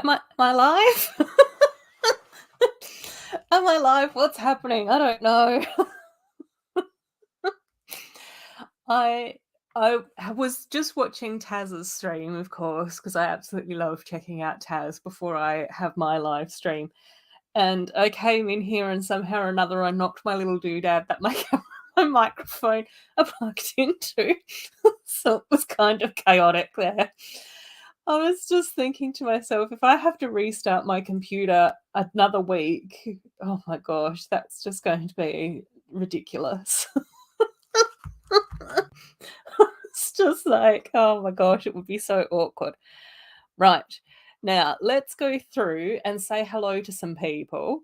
Am I live? Am I live? What's happening? I don't know. I was just watching Taz's stream, of course, because I absolutely love checking out Taz before I have my live stream. And I came in here and somehow or another I knocked my little doodad that my microphone are plugged into. So it was kind of chaotic there. I was just thinking to myself, if I have to restart my computer another week, oh my gosh, that's just going to be ridiculous. It's just like, oh my gosh, it would be so awkward. Right. Now, let's go through and say hello to some people.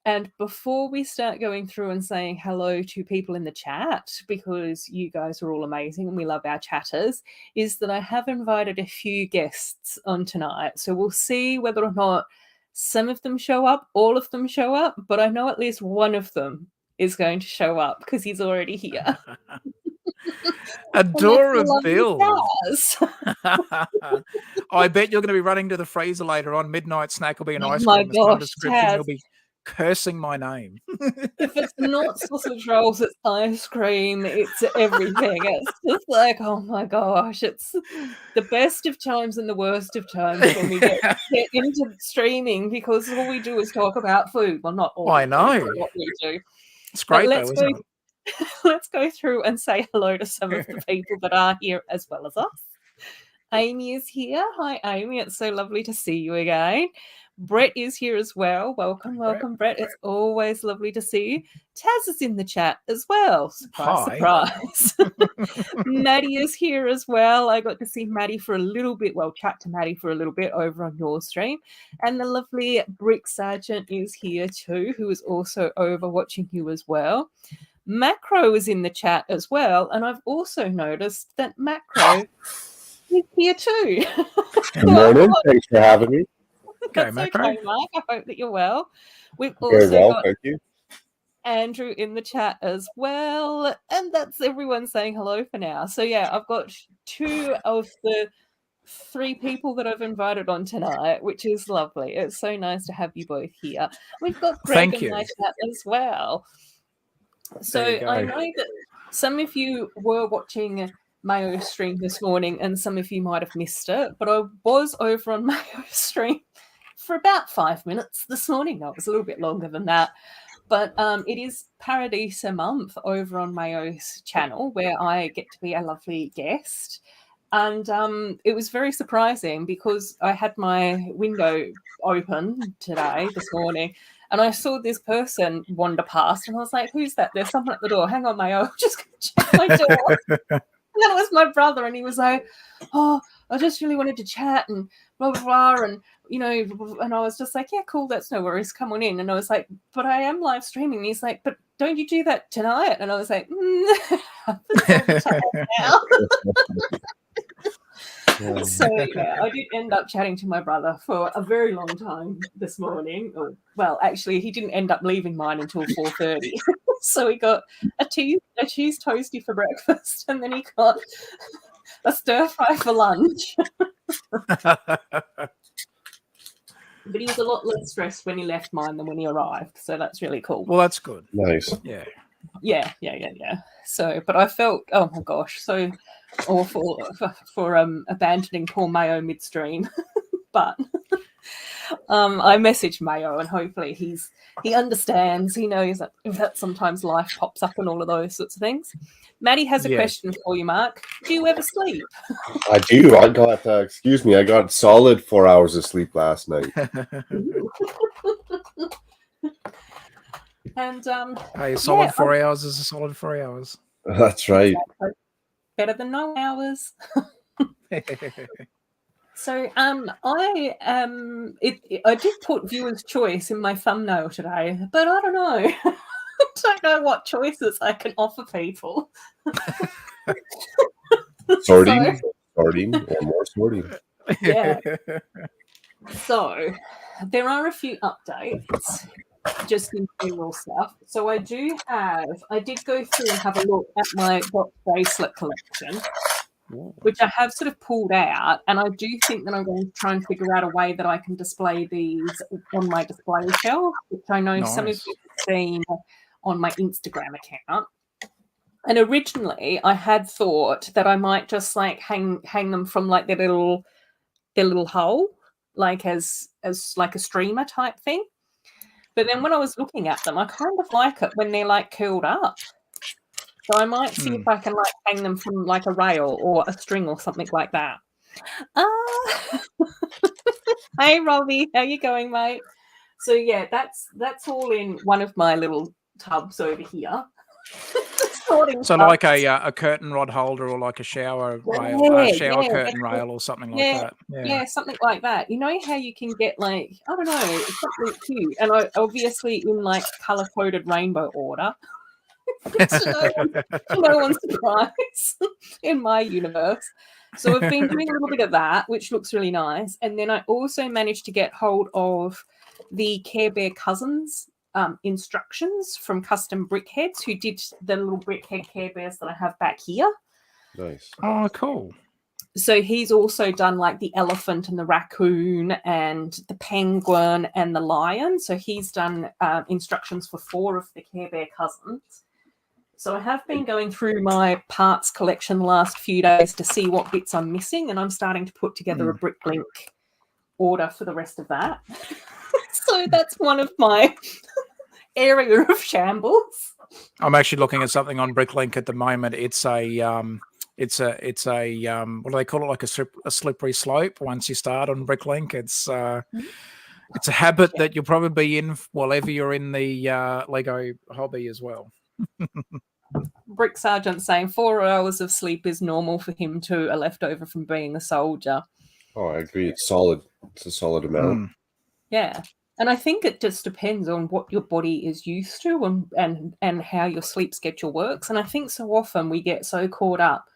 And before we start going through and saying hello to people in the chat, because you guys are all amazing and we love our chatters, is that I have invited a few guests on tonight. So we'll see whether or not some of them show up, all of them show up, but I know at least one of them is going to show up because he's already here. Adorabuild. I bet you're going to be running to the freezer later on. Midnight snack will be an ice cream. My gosh, description. You'll be cursing my name. If it's not sausage rolls, it's ice cream, it's everything. It's just like, oh my gosh, it's the best of times and the worst of times when we get into streaming, because all we do is talk about food. Well, not all. I know. What we do. It's great though, isn't it? Let's go through and say hello to some of the people that are here as well as us. Amy is here. Hi, Amy. It's so lovely to see you again. Brett is here as well. Welcome, Brett. It's always lovely to see you. Taz is in the chat as well. Surprise. Maddie is here as well. I got to see Maddie for a little bit. Well, chat to Maddie for a little bit over on your stream. And the lovely Brick Sergeant is here too, who is also over watching you as well. Macro is in the chat as well. And I've also noticed that Macro is here too. Good morning. Thanks for having me. That's okay, Mark. I hope that you're well. We've Very also well, got thank you. Andrew in the chat as well. And that's everyone saying hello for now. So yeah, I've got 2 of the 3 people that I've invited on tonight, which is lovely. It's so nice to have you both here. We've got Greg in my chat as well. So I know that some of you were watching Mayo's stream this morning and some of you might have missed it, but I was over on Mayo's stream for about 5 minutes this morning. No, it was a little bit longer than that. But it is Paradisa month over on Mayo's channel where I get to be a lovely guest. And it was very surprising because I had my window open today, this morning, and I saw this person wander past and I was like, who's that? There's someone at the door. Hang on, Mayo. Just going to check my door. And then it was my brother, and he was like, oh, I just really wanted to chat and blah, blah, blah. And, you know, and I was just like, yeah, cool, that's no worries. Come on in. And I was like, but I am live streaming. And he's like, but don't you do that tonight? And I was like, now. So, yeah, I did end up chatting to my brother for a very long time this morning. Well, actually, he didn't end up leaving mine until 4:30. So he got a cheese toasty for breakfast, and then he got a stir fry for lunch. But he was a lot less stressed when he left mine than when he arrived. So that's really cool. Well, that's good. Nice. Yeah. So, but I felt, oh my gosh, so awful for abandoning poor Mayo midstream. But I messaged Mayo, and hopefully he understands. He knows that sometimes life pops up and all of those sorts of things. Maddie has a question for you, Mark. Do you ever sleep? I do. I got solid 4 hours of sleep last night. And a solid 4 hours is a solid 4 hours. That's right. Exactly. Better than no hours. So I did put viewer's choice in my thumbnail today, but I don't know. I don't know what choices I can offer people. Sorting, or more sorting. Yeah. So there are a few updates, just in general stuff. So I did go through and have a look at my box bracelet collection. which I have sort of pulled out, and I do think that I'm going to try and figure out a way that I can display these on my display shelf, which I know some of you have seen on my Instagram account. And originally, I had thought that I might just like hang them from like their little hole, like as like a streamer type thing. But then when I was looking at them, I kind of like it when they're like curled up. So I might see if I can like hang them from like a rail or a string or something like that. Hey Robbie, how you going, mate? So yeah, that's all in one of my little tubs over here. So like a curtain rod holder or like a shower rail, curtain rail or something like that. Yeah, something like that. You know how you can get like, I don't know, something cute. And obviously in like color-coded rainbow order. no one's surprise in my universe. So I've been doing a little bit of that, which looks really nice. And then I also managed to get hold of the Care Bear Cousins instructions from Custom Brickheads, who did the little brickhead Care Bears that I have back here. Nice. Oh, cool. So he's also done like the elephant and the raccoon and the penguin and the lion. So he's done instructions for 4 of the Care Bear Cousins. So I have been going through my parts collection the last few days to see what bits I'm missing, and I'm starting to put together a Bricklink order for the rest of that. So that's one of my area of shambles. I'm actually looking at something on Bricklink at the moment. It's a what do they call it? Like a slippery slope. Once you start on Bricklink, it's a habit that you'll probably be in whenever you're in the Lego hobby as well. Brick Sergeant saying 4 hours of sleep is normal for him to a leftover from being a soldier. Oh, I agree. It's solid. It's a solid amount. Yeah. And I think it just depends on what your body is used to and how your sleep schedule works. And I think so often we get so caught up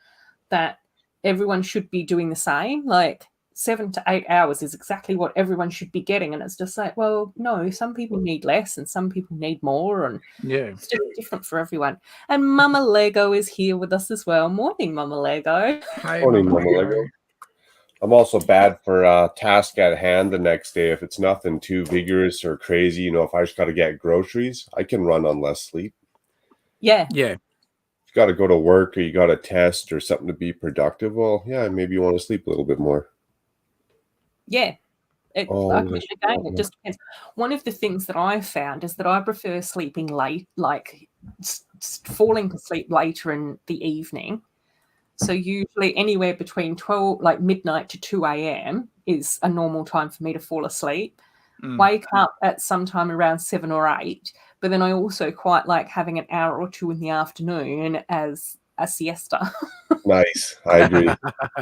that everyone should be doing the same. Like 7 to 8 hours is exactly what everyone should be getting. And it's just like, well, no, some people need less and some people need more. And it's just different for everyone. And Mama Lego is here with us as well. Morning, Mama Lego. Hey, Morning, Mama Lego. I'm also bad for task at hand the next day. If it's nothing too vigorous or crazy, if I just got to get groceries, I can run on less sleep. Yeah. Yeah. You got to go to work or you got a test or something to be productive. Well, yeah, maybe you want to sleep a little bit more. Yeah. It just depends. One of the things that I've found is that I prefer sleeping late, like falling to sleep later in the evening. So usually anywhere between 12, like midnight to 2 a.m. is a normal time for me to fall asleep. Wake up at sometime around 7 or 8. But then I also quite like having an hour or 2 in the afternoon as a siesta. Nice. I agree.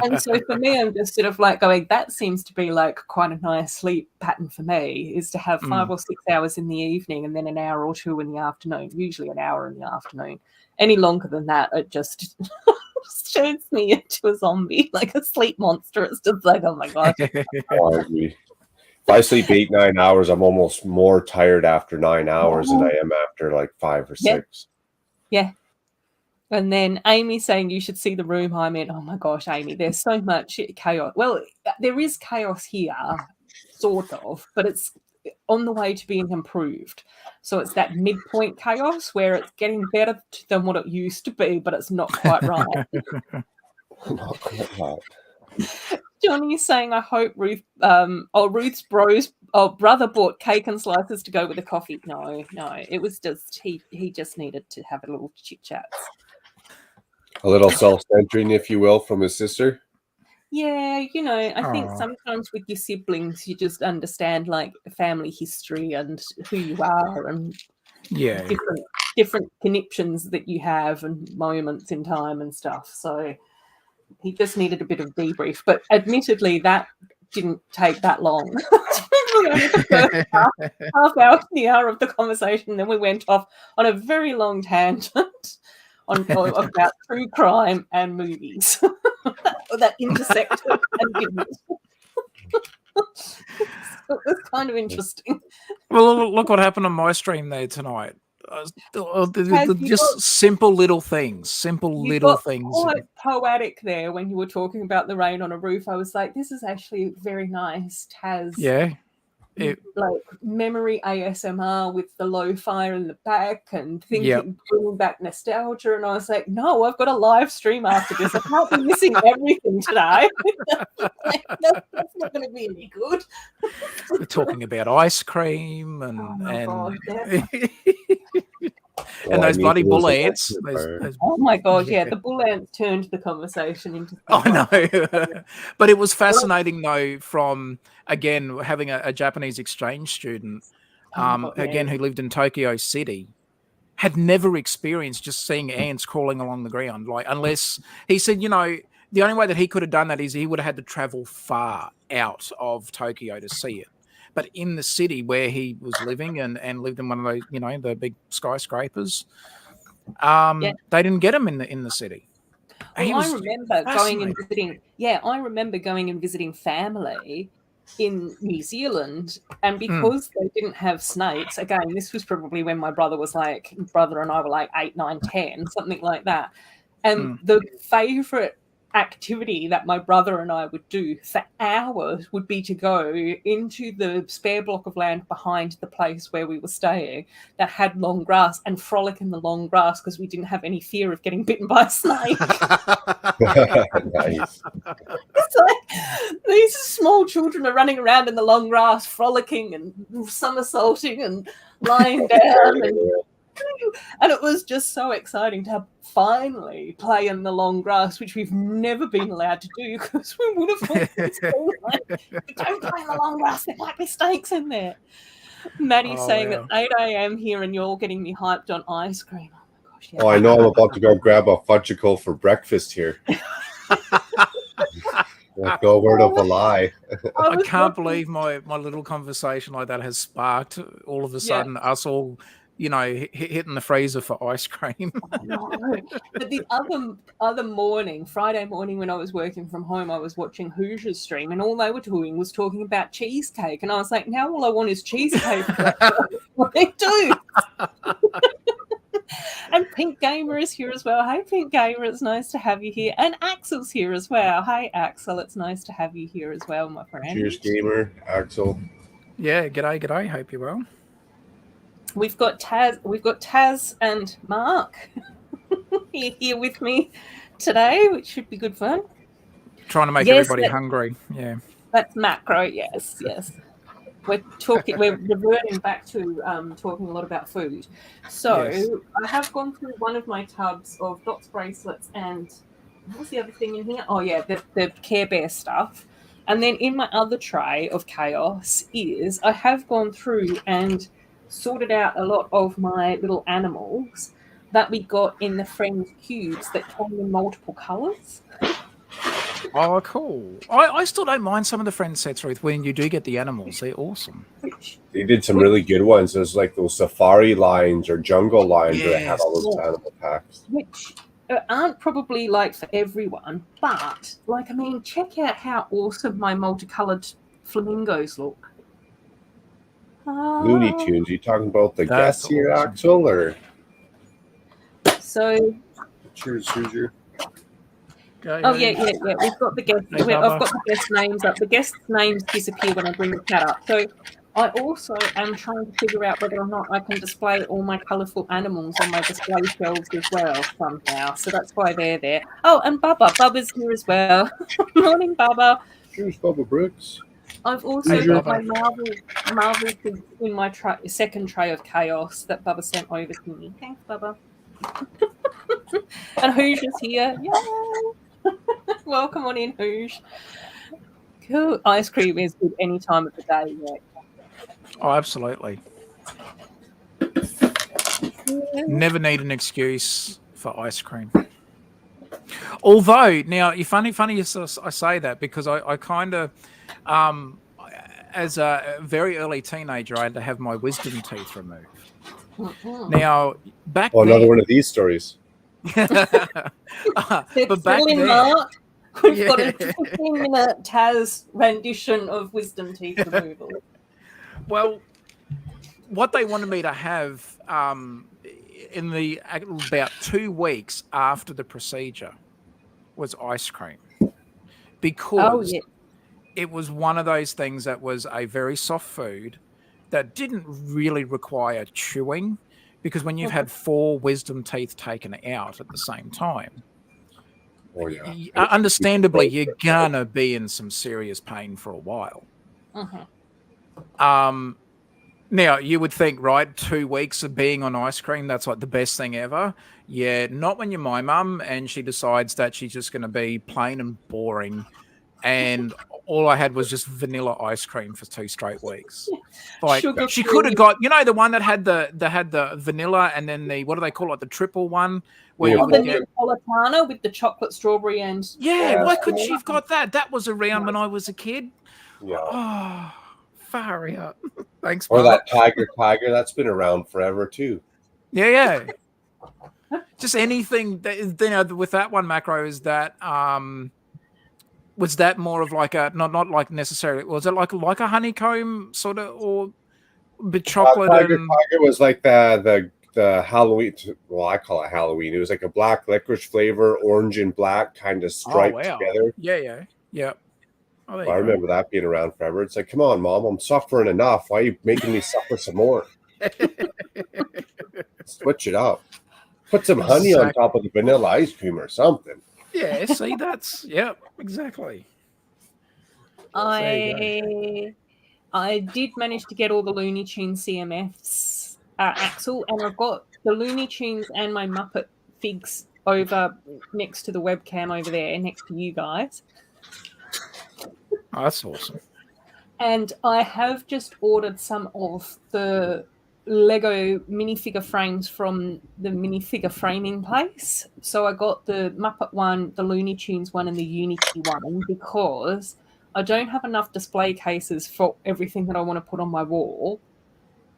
And so for me, I'm just sort of like going, that seems to be like quite a nice sleep pattern for me, is to have 5 or 6 hours in the evening and then an hour or 2 in the afternoon, usually an hour in the afternoon. Any longer than that, it just turns me into a zombie, like a sleep monster. It's just like, oh my gosh. Oh, I agree. If I sleep 8-9 hours, I'm almost more tired after 9 hours than I am after like 5 or 6. Yeah. And then Amy saying you should see the room I'm in. Oh my gosh, Amy, there's so much chaos. Well, there is chaos here, sort of, but it's on the way to being improved. So it's that midpoint chaos where it's getting better than what it used to be, but it's not quite right. Not quite right. Johnny's saying, I hope Ruth's brother bought cake and slices to go with the coffee. No, it was just he just needed to have a little chit chat. A little self-centering, if you will, from his sister. Yeah, I think sometimes with your siblings, you just understand like family history and who you are and different connections that you have and moments in time and stuff. So he just needed a bit of debrief. But admittedly, that didn't take that long. The first half hour, the hour of the conversation, then we went off on a very long tangent about true crime and movies that intersected and didn't. It was kind of interesting. Well, look what happened on my stream there tonight. Just simple little things. You got quite poetic there when you were talking about the rain on a roof. I was like, this is actually very nice. Taz. Yeah. Like memory ASMR with the lo-fi in the back and thinking, bringing back nostalgia. And I was like, no, I've got a live stream after this. I can't be missing everything today. That's not going to be any good. We're talking about ice cream and God, and those bloody bull ants. Oh my God, yeah, the bull ants turned the conversation into. I know, but it was fascinating though. From again having a Japanese exchange student, again who lived in Tokyo City, had never experienced just seeing ants crawling along the ground. Like unless he said, the only way that he could have done that is he would have had to travel far out of Tokyo to see it. But in the city where he was living and lived in one of those, the big skyscrapers, they didn't get him in the city. Well, I remember going and visiting. Yeah, I remember going and visiting family in New Zealand, and because they didn't have snakes. Again, this was probably when my brother and I were like 8, 9, 10, something like that. And the favourite activity that my brother and I would do for hours would be to go into the spare block of land behind the place where we were staying that had long grass and frolic in the long grass because we didn't have any fear of getting bitten by a snake. Nice. It's like these small children are running around in the long grass frolicking and somersaulting and lying down and it was just so exciting to finally play in the long grass, which we've never been allowed to do because we would have thought don't play in the long grass, there might be snakes in there. Maddie's saying it's 8 a.m. here and you're getting me hyped on ice cream. Oh my gosh. Yeah. Oh, I know I'm about to go grab a fudgicle for breakfast here. No word of a lie. I can't believe my little conversation like that has sparked all of a sudden us all hitting the freezer for ice cream. No. But the other morning, Friday morning, when I was working from home, I was watching Hoosiers stream, and all they were doing was talking about cheesecake. And I was like, now all I want is cheesecake. What they do. And Pink Gamer is here as well. Hey, Pink Gamer, it's nice to have you here. And Axel's here as well. Hey, Axel, it's nice to have you here as well, my friend. Cheers, Gamer, Axel. Yeah, g'day. Hope you're well. We've got Taz and Mark here with me today, which should be good fun. Trying to make everybody hungry. Yeah. That's macro, yes. We're reverting back to talking a lot about food. So I have gone through one of my tubs of Dots bracelets and what was the other thing in here? Oh yeah, the Care Bear stuff. And then in my other tray of chaos is I have gone through and sorted out a lot of my little animals that we got in the Friends cubes that come in multiple colours. Oh, cool. I still don't mind some of the Friends sets, Ruth, when you do get the animals. They're awesome. They did some really good ones. There's like those safari lines or jungle lines where they had all those animal packs. Which aren't probably like for everyone, but check out how awesome my multicoloured flamingos look. Looney Tunes. Are you talking about the guests here, awesome. Axel, or? So. Cheers, Hoosier. Oh yeah. We've got the guests. I've got the guest names up. The guest names disappear when I bring the chat up. So I also am trying to figure out whether or not I can display all my colourful animals on my display shelves as well somehow. So that's why they're there. Oh, and Bubba's here as well. Morning, Bubba. Cheers, Bubba Brooks. I've also got my Marvel in my second tray of chaos that Bubba sent over to me. Thanks, Bubba. And Hoosiers here. Yay! Welcome on in, Hoosh. Cool. Ice cream is good any time of the day. Yeah. Oh, absolutely. Never need an excuse for ice cream. Although, now, funny I say that because I kind of, as a very early teenager, I had to have my wisdom teeth removed. Now, back then... another one of these stories. But back then... Mark, we've got a 15-minute Taz rendition of wisdom teeth removal. Well, what they wanted me to have about 2 weeks after the procedure was ice cream, because it was one of those things that was a very soft food that didn't really require chewing, because when you've had 4 wisdom teeth taken out at the same time, understandably, you're gonna be in some serious pain for a while. Now, you would think, right, 2 weeks of being on ice cream, that's like the best thing ever. Yeah, not when you're my mum and she decides that she's just going to be plain and boring. And all I had was just vanilla ice cream for 2 straight weeks. Like, she could have got, the one that had the vanilla and then the, what do they call it, the triple one? Where the Neapolitana with the chocolate, strawberry, and... Yeah, why couldn't she have got that? That was around when I was a kid. Yeah. Oh, far out. Thanks, or Mom. that tiger, that's been around forever too. Yeah. Just anything that, with that one, Macro, is that was that more of like a not like necessarily, was it like a honeycomb sort of, or a bit chocolate? Tiger was like the Halloween. Well, I call it Halloween. It was like a black licorice flavor, orange and black kind of striped together. Yeah. Oh, I remember that being around forever. It's like, come on, Mom, I'm suffering enough. Why are you making me suffer some more? Switch it up. Put some honey on top of the vanilla ice cream or something. Yeah, see, that's, exactly. I did manage to get all the Looney Tunes CMFs, Axel, and I've got the Looney Tunes and my Muppet figs over next to the webcam over there, next to you guys. Oh, that's awesome. And I have just ordered some of the Lego minifigure frames from the minifigure framing place. So I got the Muppet one, the Looney Tunes one, and the Unity one, because I don't have enough display cases for everything that I want to put on my wall.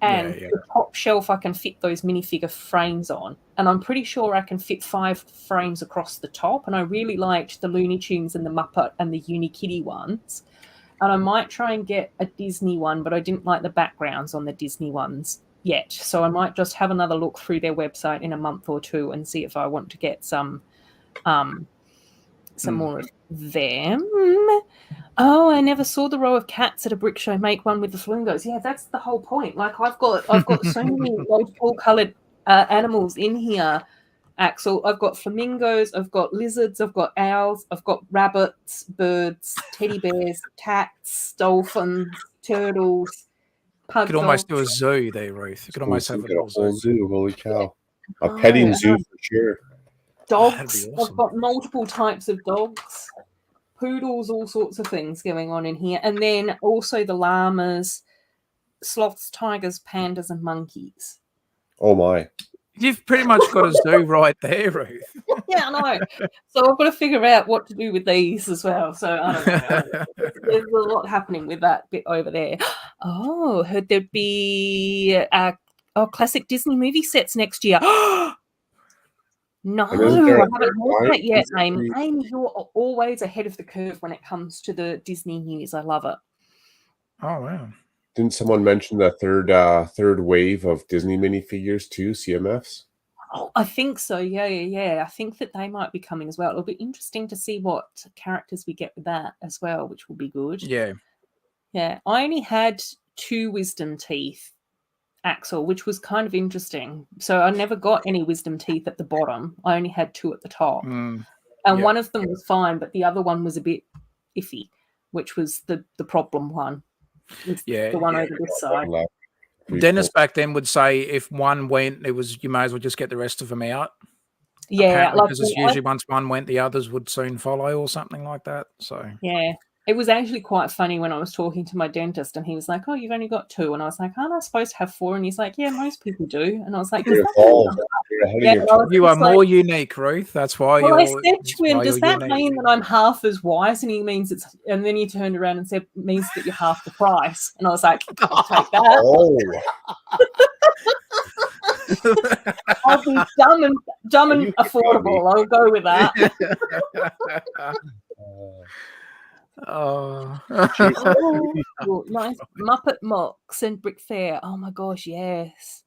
And the top shelf I can fit those minifigure frames on. And I'm pretty sure I can fit 5 frames across the top. And I really liked the Looney Tunes and the Muppet and the Unikitty ones. And I might try and get a Disney one, but I didn't like the backgrounds on the Disney ones yet. So I might just have another look through their website in a month or two and see if I want to get some more of them. Oh, I never saw the row of cats at a brick show make one with the flamingos. Yeah, that's the whole point. Like, I've got so many multiple coloured animals in here, Axel. I've got flamingos, I've got lizards, I've got owls, I've got rabbits, birds, teddy bears, cats, dolphins, turtles, pug dogs. You could almost do a zoo there, Ruth. You could almost have a whole zoo. Holy cow. A petting zoo for sure. Dogs. Awesome. I've got multiple types of dogs. Poodles, all sorts of things going on in here. And then also the llamas, sloths, tigers, pandas, and monkeys. Oh, my. You've pretty much got a zoo right there, Ruth. Yeah, I know. So I've got to figure out what to do with these as well. So I don't know. There's a lot happening with that bit over there. Oh, heard there'd be classic Disney movie sets next year. No, I haven't heard that yet, Amy. Amy, you're always ahead of the curve when it comes to the Disney news. I love it. Oh, wow. Didn't someone mention the third wave of Disney minifigures too, CMFs? Oh, I think so. Yeah. I think that they might be coming as well. It'll be interesting to see what characters we get with that as well, which will be good. Yeah. Yeah. I only had 2 wisdom teeth, Axel, which was kind of interesting. So I never got any wisdom teeth at the bottom. I only had 2 at the top. And one of them was fine, but the other one was a bit iffy, which was the problem one. The one over this side. Dennis back then would say if one went, you may as well just get the rest of them out. Yeah, because it's usually once one went, the others would soon follow or something like that. So yeah, it was actually quite funny when I was talking to my dentist and he was like, "Oh, you've only got 2," and I was like, "Aren't I supposed to have 4?" And he's like, "Yeah, most people do." And I was like, you are more unique, Ruth. That's why. Well, I said to him, "Does that mean that I'm half as wise?" And he means it's. And then he turned around and said, "It means that you're half the price." And I was like, "I'll take that." I'll be dumb and affordable. I'll go with that. Nice Muppet Mocks and Brick Fair. Oh my gosh, yes.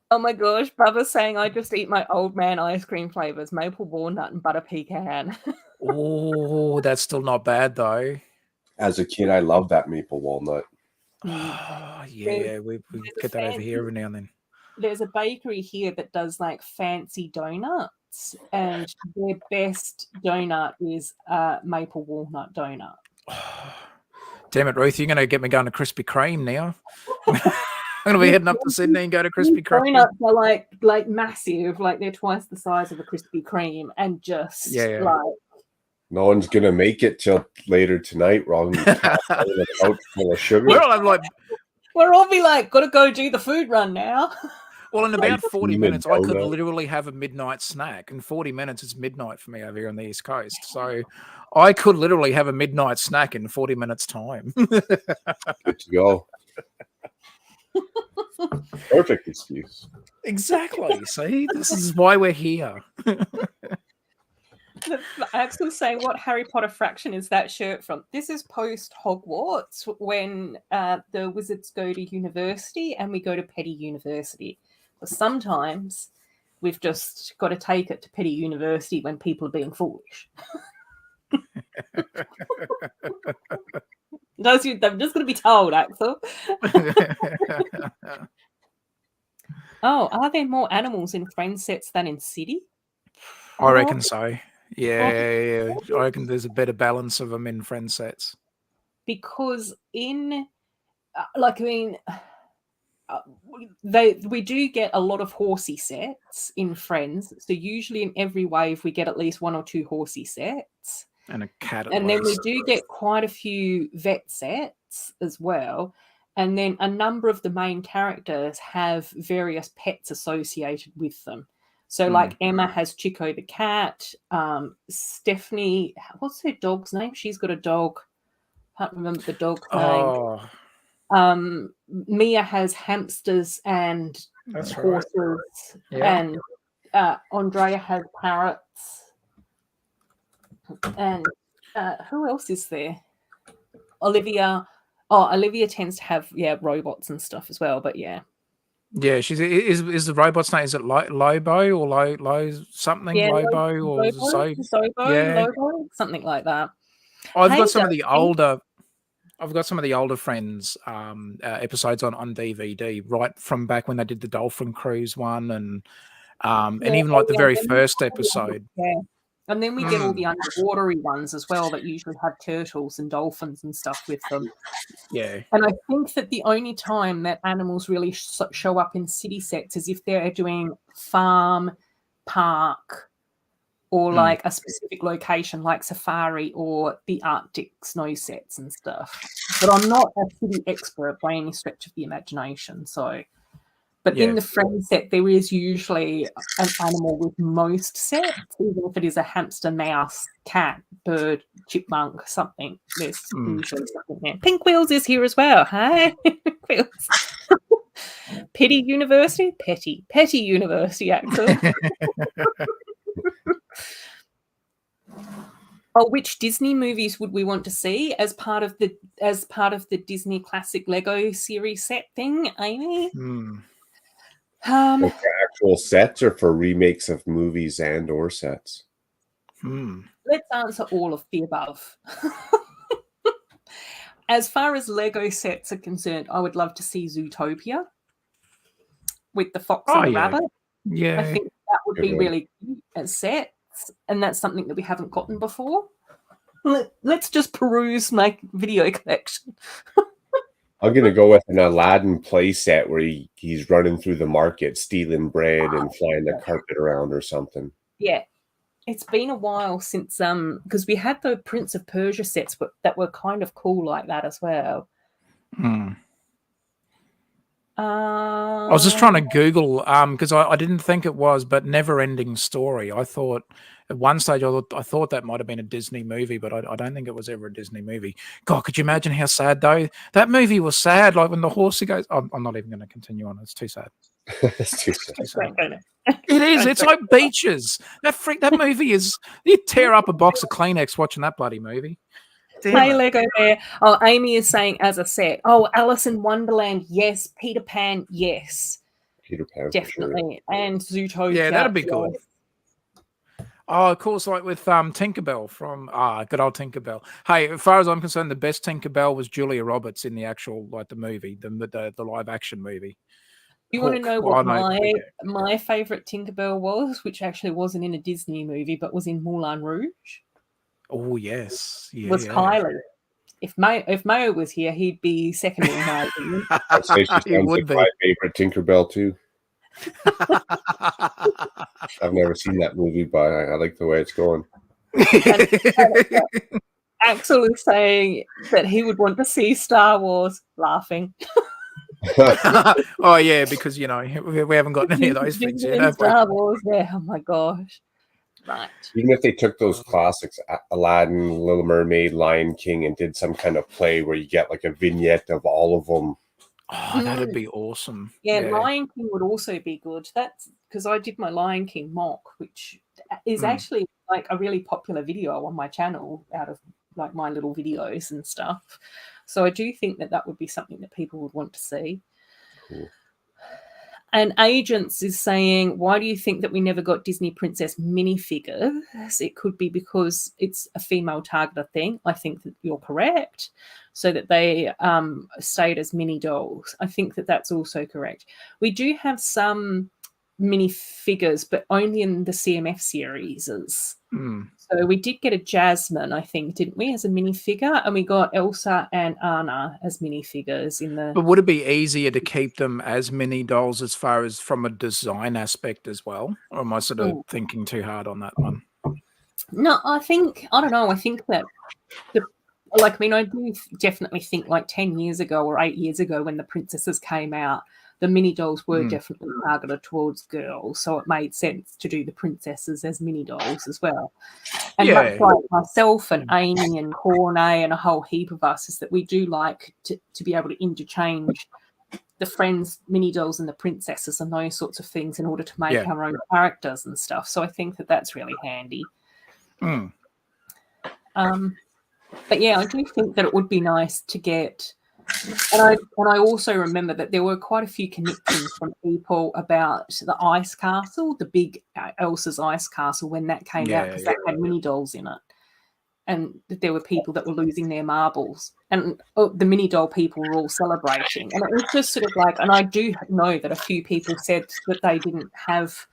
Oh my gosh, Bubba's saying I just eat my old man ice cream flavors, maple walnut and butter pecan. Oh, that's still not bad though. As a kid, I loved that maple walnut. Oh, yeah, we get that over here every now and then. There's a bakery here that does like fancy donuts, and their best donut is maple walnut donut. Damn it, Ruth, you're going to get me going to Krispy Kreme now. I'm going to be heading up to Sydney and go to Krispy Kreme. Donuts are like massive, like they're twice the size of a Krispy Kreme, and just like no one's gonna make it till later tonight. We're all gonna be passed out of a couch full of sugar. We're all be like, gotta go do the food run now. Well, in about 40 minutes, I could literally have a midnight snack. In 40 minutes, it's midnight for me over here on the East Coast. So I could literally have a midnight snack in 40 minutes' time. Good to go. Perfect excuse. Exactly. See, this is why we're here. Axel's saying, what Harry Potter fraction is that shirt from? This is post Hogwarts, when the wizards go to university and we go to Petty University. But sometimes we've just got to take it to Petty University when people are being foolish. I'm just going to be told, Axel. Oh, are there more animals in Friends sets than in City? I reckon so. Yeah. I reckon there's a better balance of them in Friends sets. Because in, we do get a lot of horsey sets in Friends. So usually in every wave we get at least 1 or 2 horsey sets. And a cat. And then we do get quite a few vet sets as well. And then a number of the main characters have various pets associated with them. So like Emma has Chico the cat. Stephanie, what's her dog's name? She's got a dog. Can't remember the dog's name. Mia has hamsters and horses. Right. Yeah. And Andrea has parrots. And who else is there? Olivia. Oh, Olivia tends to have robots and stuff as well. But yeah. Yeah, she's is the robot's name, is it Lobo or Lo something? Yeah, Lobo or Lobo, something like that. I've got some of the older Friends episodes on DVD, right from back when they did the Dolphin Cruise one, and even like the very first episode. Yeah. And then we get all the underwatery ones as well that usually have turtles and dolphins and stuff with them. Yeah. And I think that the only time that animals really show up in city sets is if they're doing farm, park, or like a specific location like safari or the Arctic snow sets and stuff. But I'm not a city expert by any stretch of the imagination, so... But in the Friends set, there is usually an animal with most sets, even if it is a hamster, mouse, cat, bird, chipmunk, something. There's usually something there. Pink Wheels is here as well. Hi, Pink Wheels. Petty University? Petty University, actually. Which Disney movies would we want to see as part of the Disney Classic Lego series set thing, Amy? For actual sets or for remakes of movies and or sets? Let's answer all of the above. As far as Lego sets are concerned, I would love to see Zootopia with the fox and the rabbit. Yeah, I think that would be really cute as sets, and that's something that we haven't gotten before. Let's just peruse my video collection. I'm going to go with an Aladdin play set where he's running through the market, stealing bread and flying the carpet around or something. Yeah. It's been a while since, because we had the Prince of Persia sets that were kind of cool like that as well. I was just trying to Google, because I didn't think it was, but Never Ending Story. I thought at one stage I thought that might have been a Disney movie, but I don't think it was ever a Disney movie. God, could you imagine how sad though? That movie was sad. Like when the horsey goes, I'm not even going to continue on. It's too sad. It's too sad. It is. It's like Beaches. That movie is. You tear up a box of Kleenex watching that bloody movie. Play Lego there. Oh, Amy is saying as a set. Oh, Alice in Wonderland, yes. Peter Pan, yes. Peter Pan for sure. definitely, and Zootopia. Yeah, that'd be good. yes. Oh, of course, like with Tinkerbell from good old Tinkerbell. Hey, as far as I'm concerned, the best Tinkerbell was Julia Roberts in the actual like the movie, the live action movie. You want to Hook. know Well, what I know, yeah. my favorite Tinkerbell was, which actually wasn't in a Disney movie, but was in Moulin Rouge? Oh yes, yeah, Was yeah. Kylie. If Mayo was here, he'd be seconding my opinion. I'd say she It sounds would like my favorite Tinkerbell too. I've never seen that movie, but I like the way it's going. Axel is saying that he would want to see Star Wars, laughing. Oh yeah, because you know we haven't got any of those things yet, have we? Star Wars, yeah. Oh my gosh. Right. Even if they took those classics, Aladdin, Little Mermaid, Lion King, and did some kind of play where you get like a vignette of all of them. Oh, that'd be awesome. Yeah, Lion King would also be good. That's because I did my Lion King mock, which is actually like a really popular video on my channel out of like my little videos and stuff. So I do think that would be something that people would want to see. Cool. And Agents is saying, why do you think that we never got Disney Princess minifigures? It could be because it's a female targeted thing. I think that you're correct. So that they stayed as mini dolls. I think that that's also correct. We do have some minifigures, but only in the CMF series. So we did get a Jasmine, I think, didn't we, as a minifigure? And we got Elsa and Anna as minifigures in the... But would it be easier to keep them as mini dolls as far as from a design aspect as well? Or am I sort of thinking too hard on that one? No, I don't know. I think that, I do definitely think like 10 years ago or 8 years ago when the princesses came out, the mini dolls were definitely targeted towards girls. So it made sense to do the princesses as mini dolls as well. And much like myself and Amy and Cornet and a whole heap of us, is that we do like to be able to interchange the friends' mini dolls and the princesses and those sorts of things in order to make our own characters and stuff. So I think that that's really handy. But yeah, I do think that it would be nice to get, and I also remember that there were quite a few connections from people about the Ice Castle, the big Elsa's Ice Castle when that came out, because that had mini dolls in it, and that there were people that were losing their marbles, and the mini doll people were all celebrating, and it was just sort of like, and I do know that a few people said that they didn't have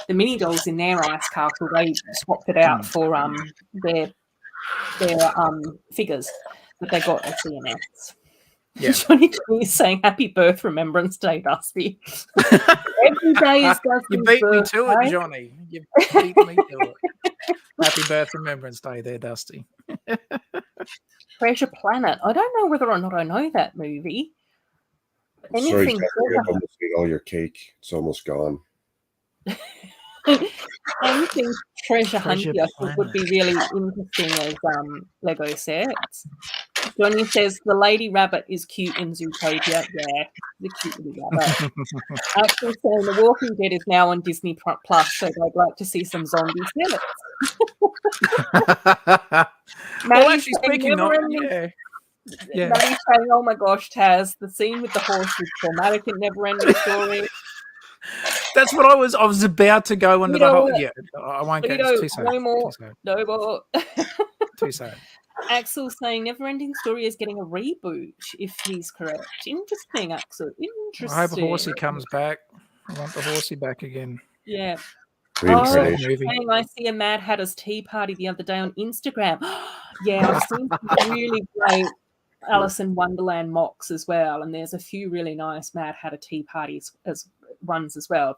the mini dolls in their Ice Castle, they swapped it out for their figures that they got at CMS. Yeah. Johnny is saying happy birth Remembrance Day, Dusty. Every day is Dusty's You beat birthday. me to it, Johnny. You beat me to it. Happy birth Remembrance Day there, Dusty. Treasure Planet. I don't know whether or not I know that movie. Sorry, Jeffrey, I almost ate all your cake. It's almost gone. Anything treasure hunting I think would be really interesting as Lego sets. Johnny says the lady rabbit is cute in Zootopia. Yeah, the cute little rabbit. Actually saying The Walking Dead is now on Disney Plus, so they'd like to see some zombie sets. Well, actually speaking of, Maddie's saying, oh my gosh, Taz, the scene with the horse is traumatic in Never-Ending Story. That's what I was about to go into the whole. Yeah, I won't go. It's too sad. No more. No more. Too sad. Axel saying Never-Ending Story is getting a reboot, if he's correct. Interesting, Axel. Interesting. I hope a horsey comes back. I want the horsey back again. Yeah. I see a Mad Hatter's tea party the other day on Instagram. Yeah, I've seen some really great Alice in Wonderland mocks as well, and there's a few really nice Mad Hatter tea parties as ones as well.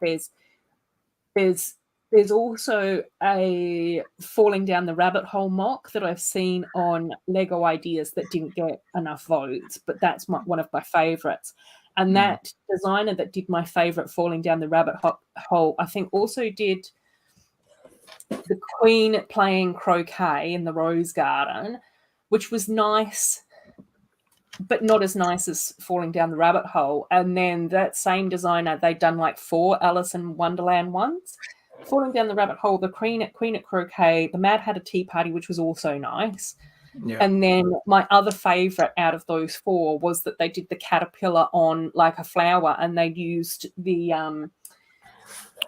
There's also a Falling Down the Rabbit Hole mock that I've seen on Lego Ideas that didn't get enough votes, but that's one of my favorites. And that designer that did my favorite Falling Down the Rabbit Hole, I think also did the Queen playing croquet in the Rose Garden, which was nice, but not as nice as Falling Down the Rabbit Hole. And then that same designer, they'd done like 4 Alice in Wonderland ones. Falling Down the Rabbit Hole, the Queen at Croquet, the Mad Hatter Tea Party, which was also nice. Yeah. And then my other favourite out of those 4 was that they did the caterpillar on like a flower, and they used the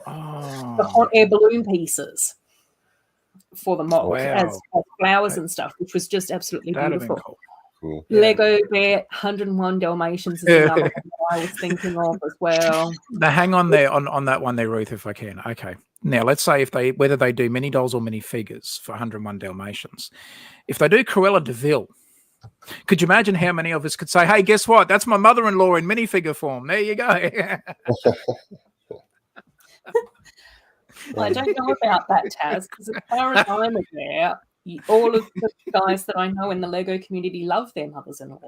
hot air balloon pieces for the mock as flowers and stuff, which was just absolutely beautiful. Cool. Cool. Lego Bear 101 Dalmatians is another one that I was thinking of as well. Now, hang on there on that one there, Ruth, if I can. Okay. Now, let's say whether they do mini dolls or mini figures for 101 Dalmatians. If they do Cruella de Vil, could you imagine how many of us could say, hey, guess what? That's my mother-in-law in minifigure form. There you go. I don't know about that, Taz, because as far as I'm aware, all of the guys that I know in the Lego community love their mothers-in-law.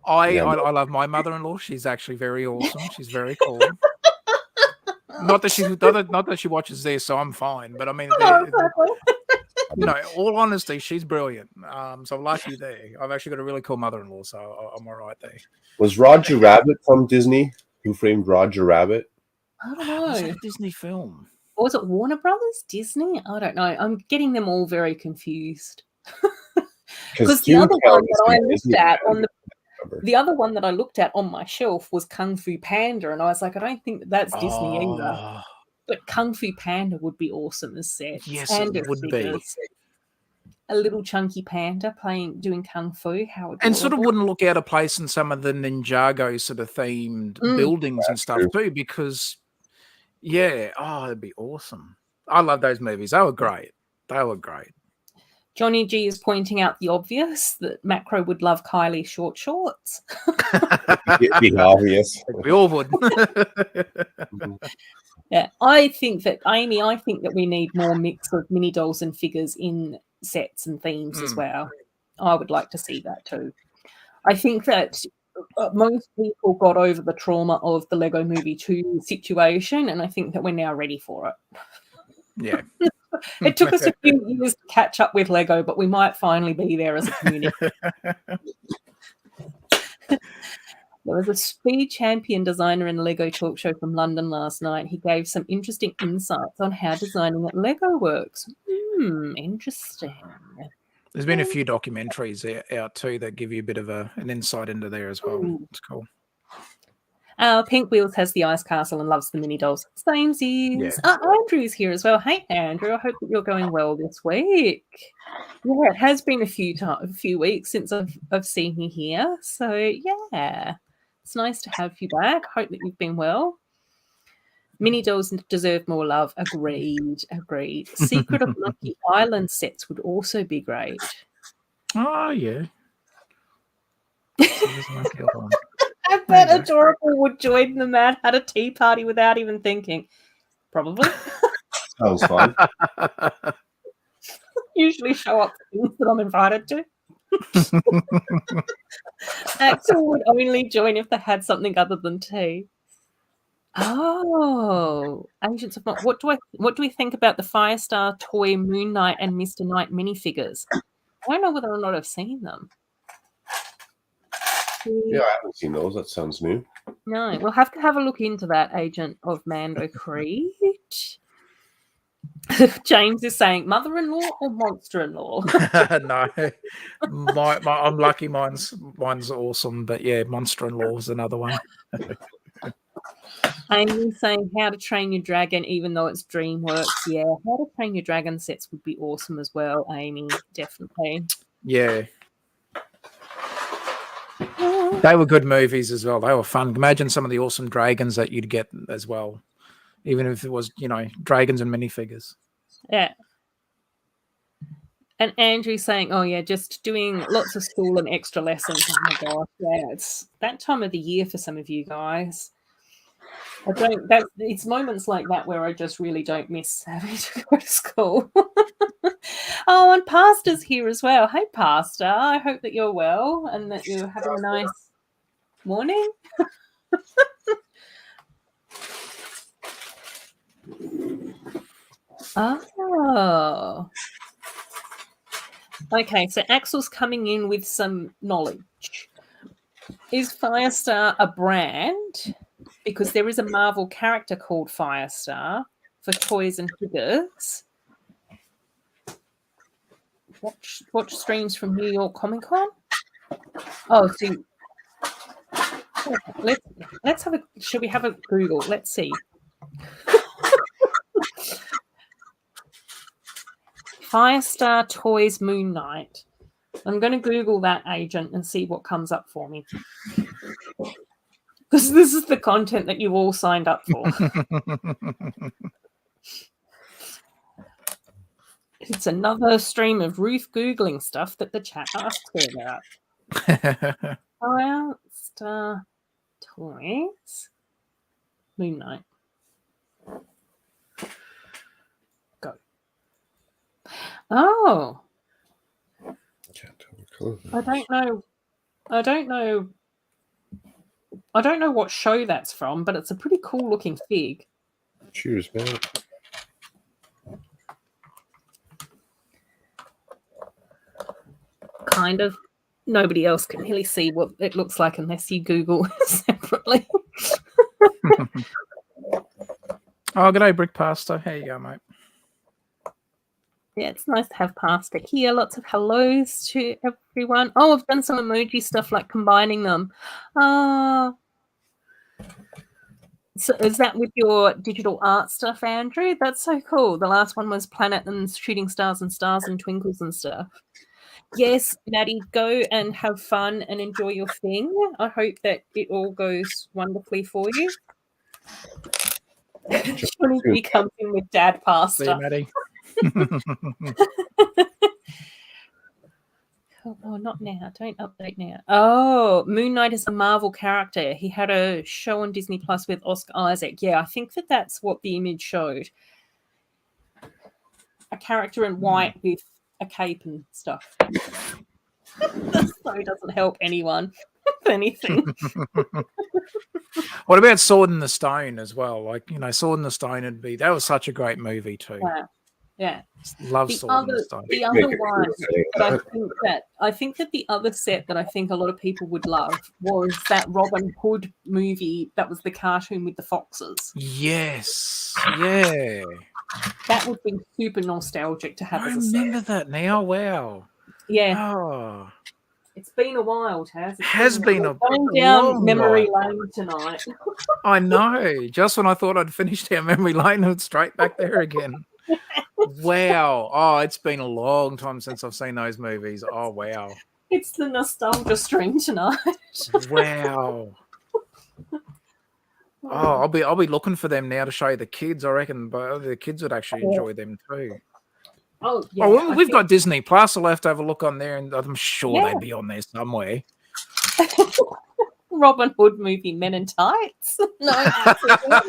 I love my mother-in-law. She's actually very awesome. She's very cool. Not that she watches this, so I'm fine. But I mean, all honesty, she's brilliant. So I'm lucky there. I've actually got a really cool mother-in-law, so I'm all right there. Was Roger Rabbit from Disney? Who Framed Roger Rabbit? I don't know. Was that a Disney film? Or was it Warner Brothers? Disney? I don't know. I'm getting them all very confused. Because the other one that I looked at the other one that I looked at on my shelf was Kung Fu Panda, and I was like, I don't think that's Disney either. But Kung Fu Panda would be awesome as sets. Yes, and it would be. A little chunky panda doing kung fu. How adorable. And sort of wouldn't look out of place in some of the Ninjago sort of themed buildings and stuff too, because it'd be awesome. I love those movies. They were great. Johnny G is pointing out the obvious, that Macro would love Kylie short shorts. It'd be obvious. We all would. Yeah, I think that we need more mix of mini dolls and figures in sets and themes as well. I would like to see that too. I think that most people got over the trauma of the Lego Movie 2 situation, and I think that we're now ready for it. Yeah. It took us a few years to catch up with Lego, but we might finally be there as a community. There was a speed champion designer in the Lego talk show from London last night. He gave some interesting insights on how designing at Lego works. Interesting. There's been a few documentaries out too that give you a bit of an insight into there as well. It's cool. Pink Wheels has the ice castle and loves the mini dolls. Samesies. Yeah. Andrew's here as well. Hey, Andrew. I hope that you're going well this week. Yeah, it has been a few weeks since I've seen you here. So yeah, it's nice to have you back. Hope that you've been well. Mini dolls deserve more love. Agreed. Secret of Monkey Island sets would also be great. Oh yeah. I bet Adorable would join the Mad Hatter Tea Party without even thinking. Probably. Sounds fun. Usually show up to things that I'm invited to. Axel would only join if they had something other than tea. Oh, Agents of what do we think about the Firestar Toy Moon Knight and Mr. Knight minifigures? I don't know whether or not I've seen them. Yeah, I haven't seen those. That sounds new. No, we'll have to have a look into that, Agent of Mando Creed. James is saying mother-in-law or monster-in-law? No, I'm lucky. Mine's awesome, but yeah, monster-in-law is another one. Amy's saying How to Train Your Dragon, even though it's DreamWorks. Yeah, How to Train Your Dragon sets would be awesome as well, Amy. Definitely. Yeah. They were good movies as well. They were fun. Imagine some of the awesome dragons that you'd get as well, even if it was, dragons and minifigures. Yeah. And Andrew's saying, oh, yeah, just doing lots of school and extra lessons. Oh, my gosh. Yeah, it's that time of the year for some of you guys. It's moments like that where I just really don't miss having to go to school. Oh, and Pastor's here as well. Hey, Pastor. I hope that you're well and that you're having a nice morning. Oh. Okay, so Axel's coming in with some knowledge. Is Firestar a brand? Because there is a Marvel character called Firestar for toys and figures. watch streams from New York Comic Con. Oh, see. Let's have a. Should we have a Google? Let's see. Firestar Toys Moon Knight. I'm going to Google that agent and see what comes up for me. Because this is the content that you all signed up for. It's another stream of Ruth Googling stuff that the chat asked her about. Firestar Toys Moon Knight. Go. Oh. I don't know what show that's from, but it's a pretty cool looking fig. Cheers, man. Kind of. Nobody else can really see what it looks like unless you Google separately. Oh, good day, Brick Pasta. How you go, mate? Yeah, it's nice to have pasta here. Lots of hellos to everyone. Oh, I've done some emoji stuff like combining them. So is that with your digital art stuff, Andrew? That's so cool. The last one was planet and shooting stars and twinkles and stuff. Yes, Maddie, go and have fun and enjoy your thing. I hope that it all goes wonderfully for you. Johnny B comes in with dad pasta. See you, Maddie. Oh, not now. Don't update now. Oh, Moon Knight is a Marvel character. He had a show on Disney Plus with Oscar Isaac. Yeah, I think that's what the image showed. A character in white with a cape and stuff. That story doesn't help anyone with anything. What about Sword in the Stone as well? Like, Sword in the Stone that was such a great movie too. Wow. Yeah. Love Sword in the Stone. The other one that I think that the other set that I think a lot of people would love was that Robin Hood movie that was the cartoon with the foxes. Yes. Yeah. That would be super nostalgic to have. I remember that now. Wow. Yeah. Oh. It's been a while, Taz. It has been a going down long memory while. lane tonight. I know. Just when I thought I'd finished our memory lane, it's straight back there again. Wow. Oh, it's been a long time since I've seen those movies. Oh, wow. It's the nostalgia stream tonight. Wow. Oh, I'll be looking for them now to show the kids. I reckon, but the kids would actually enjoy them too. Oh, yeah. Oh, well, we've got Disney Plus. I'll have to have a look on there, and I'm sure Yeah. they'd be on there somewhere. Robin Hood movie, Men in Tights. No, absolutely.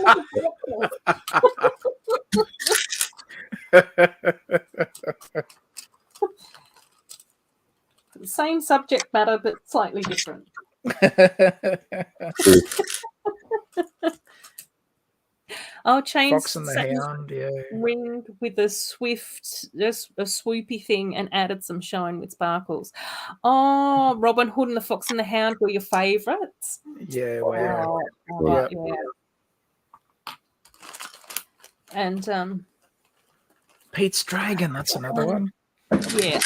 Same subject matter, but slightly different. I'll change Fox and the Hound, yeah. Winged with a swoopy thing and added some shine with sparkles. Oh, Robin Hood and the Fox and the Hound were your favourites? Yeah, wow. Yeah. And Pete's Dragon, that's another one. Yeah.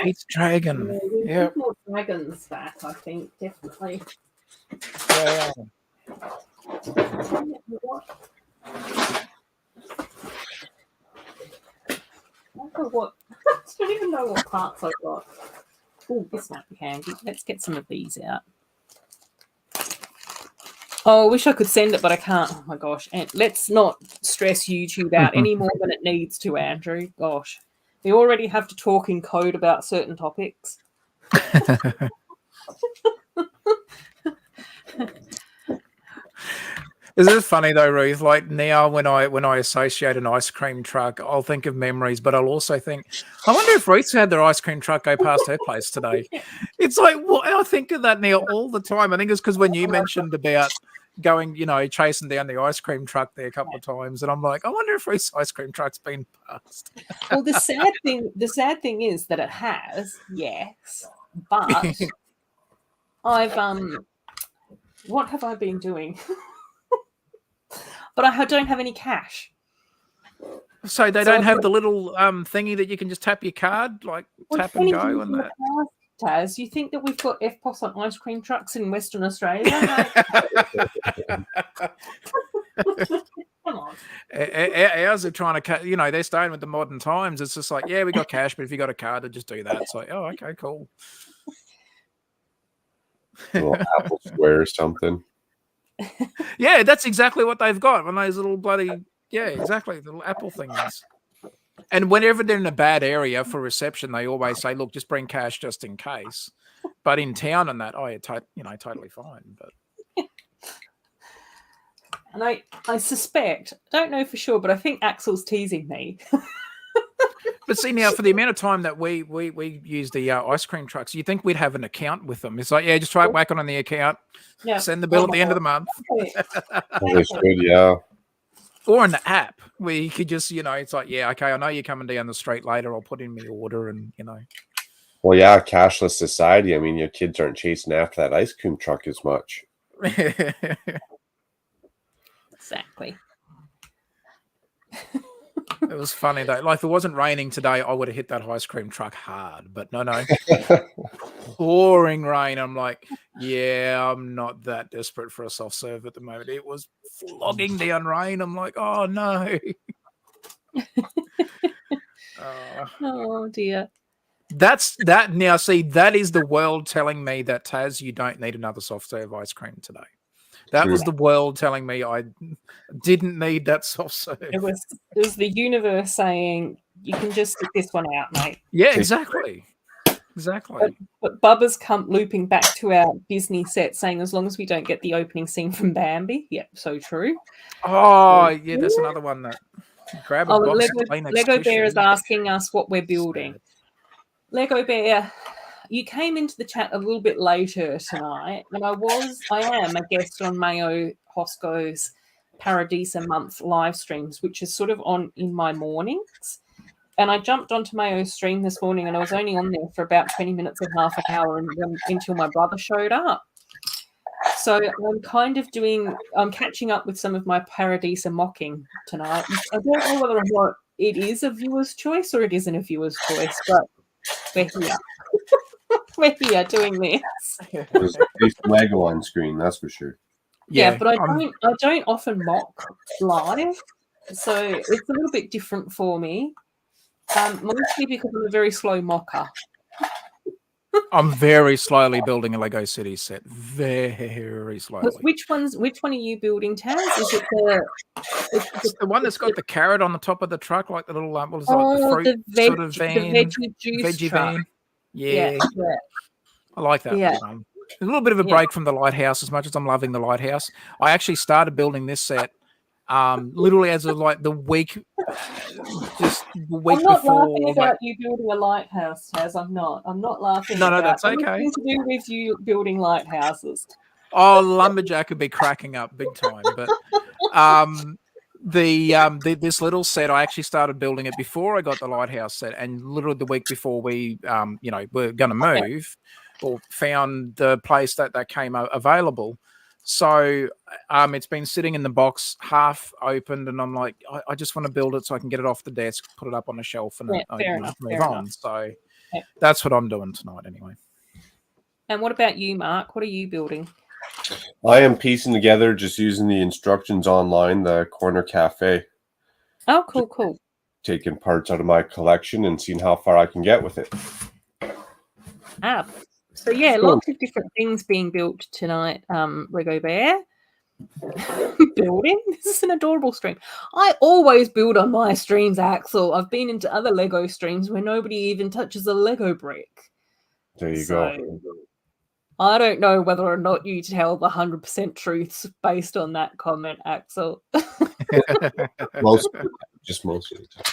Pete's Dragon. Yeah. More dragons back, I think, definitely. Wow. I don't even know what parts I've got. Oh, this might be handy. Let's get some of these out. Oh, I wish I could send it, but I can't. Oh my gosh. And let's not stress YouTube out any more than it needs to, Andrew. Gosh. We already have to talk in code about certain topics. Isn't it funny though, Ruth? Like now, when I associate an ice cream truck, I'll think of memories, but I'll also think, I wonder if Ruth's had their ice cream truck go past her place today. It's like, well, I think of that now all the time. I think it's because when you mentioned about going, chasing down the ice cream truck there a couple of times, and I'm like, I wonder if Ruth's ice cream truck's been past. Well, the sad thing is that it has, yes, but I've what have I been doing? But I don't have any cash. So they So don't I've have got- the little thingy that you can just tap your card, like Well, tap and funny go, thing and in the that. past, Taz, you think that we've got FPOS on ice cream trucks in Western Australia? Come on. Ours are trying to, they're staying with the modern times. It's just like, yeah, we got cash, but if you got a card, then just do that. It's like, oh, okay, cool. A little Apple Square or something. Yeah, that's exactly what they've got. One of those little bloody, yeah, exactly, the little Apple things. And whenever they're in a bad area for reception, they always say, look, just bring cash just in case. But in town and that, you're totally fine. But And I suspect, don't know for sure, but I think Axel's teasing me. But see, now for the amount of time that we use the ice cream trucks, you think we'd have an account with them? It's like, yeah, just try it back on the account, send the bill at the end of the month, They should, yeah. or an app where you could just, it's like, yeah, okay, I know you're coming down the street later. I'll put in my order, and Well, yeah, cashless society. I mean, your kids aren't chasing after that ice cream truck as much. Exactly. It was funny though. Like, if it wasn't raining today, I would have hit that ice cream truck hard. But no. Pouring rain. I'm like, yeah, I'm not that desperate for a soft serve at the moment. It was flogging down rain. I'm like, oh no. Oh dear. That's that. Now, see, that is the world telling me that, Taz, you don't need another soft serve ice cream today. That was the world telling me I didn't need that soft serve. It was the universe saying, you can just stick this one out, mate. Yeah, exactly. Exactly. But Bubba's come looping back to our Disney set saying, as long as we don't get the opening scene from Bambi. Yep, so true. Oh, yeah, that's another one that grab a box of Kleenex Lego tissue. Bear is asking us what we're building. Lego Bear, you came into the chat a little bit later tonight, and I am a guest on Mayo Hosco's Paradisa Month live streams, which is sort of on in my mornings. And I jumped onto Mayo's stream this morning, and I was only on there for about 20 minutes and half an hour until my brother showed up. So I'm catching up with some of my Paradisa mocking tonight. I don't know whether or not it is a viewer's choice or it isn't a viewer's choice, but we're here. We're here doing this. There's Lego on screen, that's for sure. Yeah, but I don't often mock live, so it's a little bit different for me. Mostly because I'm a very slow mocker. I'm very slowly building a Lego City set. Very slowly. Which one are you building, Taz? Is it it's the one that's got the carrot on the top of the truck, like the little the fruit sort of van, the veggie truck. van. Yeah. I like that one. A little bit of a break from the lighthouse. As much as I'm loving the lighthouse, I actually started building this set literally as of like the week, just the week I'm not before. Laughing about you building a lighthouse, Taz. I'm not laughing. No, that's okay. Nothing to do with you building lighthouses. Oh, Lumberjack would be cracking up big time. But this little set, I actually started building it before I got the lighthouse set, and literally the week before we were going to move or found the place that came available. So it's been sitting in the box half opened, and I'm like, I just want to build it so I can get it off the desk, put it up on a shelf, and move on. So that's what I'm doing tonight anyway. And what about you, Mark? What are you building? I am piecing together, just using the instructions online, the corner cafe. Oh, cool. Taking parts out of my collection and seeing how far I can get with it. So yeah, lots of different things being built tonight. Lego Bear building. This is an adorable stream. I always build on my streams, Axel. I've been into other Lego streams where nobody even touches a Lego brick. There you go. I don't know whether or not you tell the 100% truths based on that comment, Axel. Most of the time.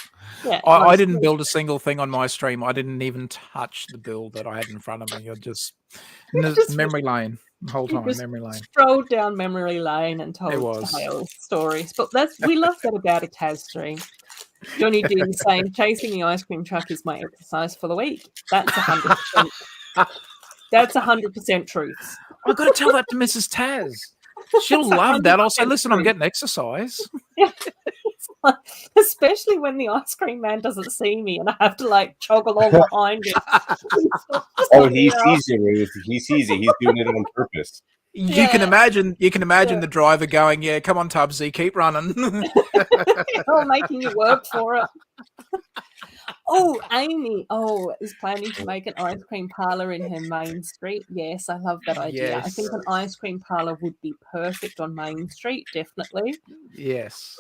Yeah, I didn't build a single thing on my stream. I didn't even touch the build that I had in front of me. You're just memory lane the whole time. Memory lane. Strolled down memory lane and told tales, stories. But we love that about a Taz stream. Johnny D saying, chasing the ice cream truck is my exercise for the week. That's 100%. That's 100% truth. I've got to tell that to Mrs. Taz. She'll It's like love when that. the I'll say, ice listen, I'm cream- getting exercise. It's like, especially when the ice cream man doesn't see me and I have to like jog along behind him. Oh, he sees you, Ruth. He sees you. He's doing it on purpose. You can imagine Yeah. the driver going, yeah, come on, Tubbsy, keep running. Or making you work for it. Oh, Amy, is planning to make an ice cream parlor in her main street. Yes, I love that idea. I think Yes. an ice cream parlor would be perfect on Main Street, definitely. Yes.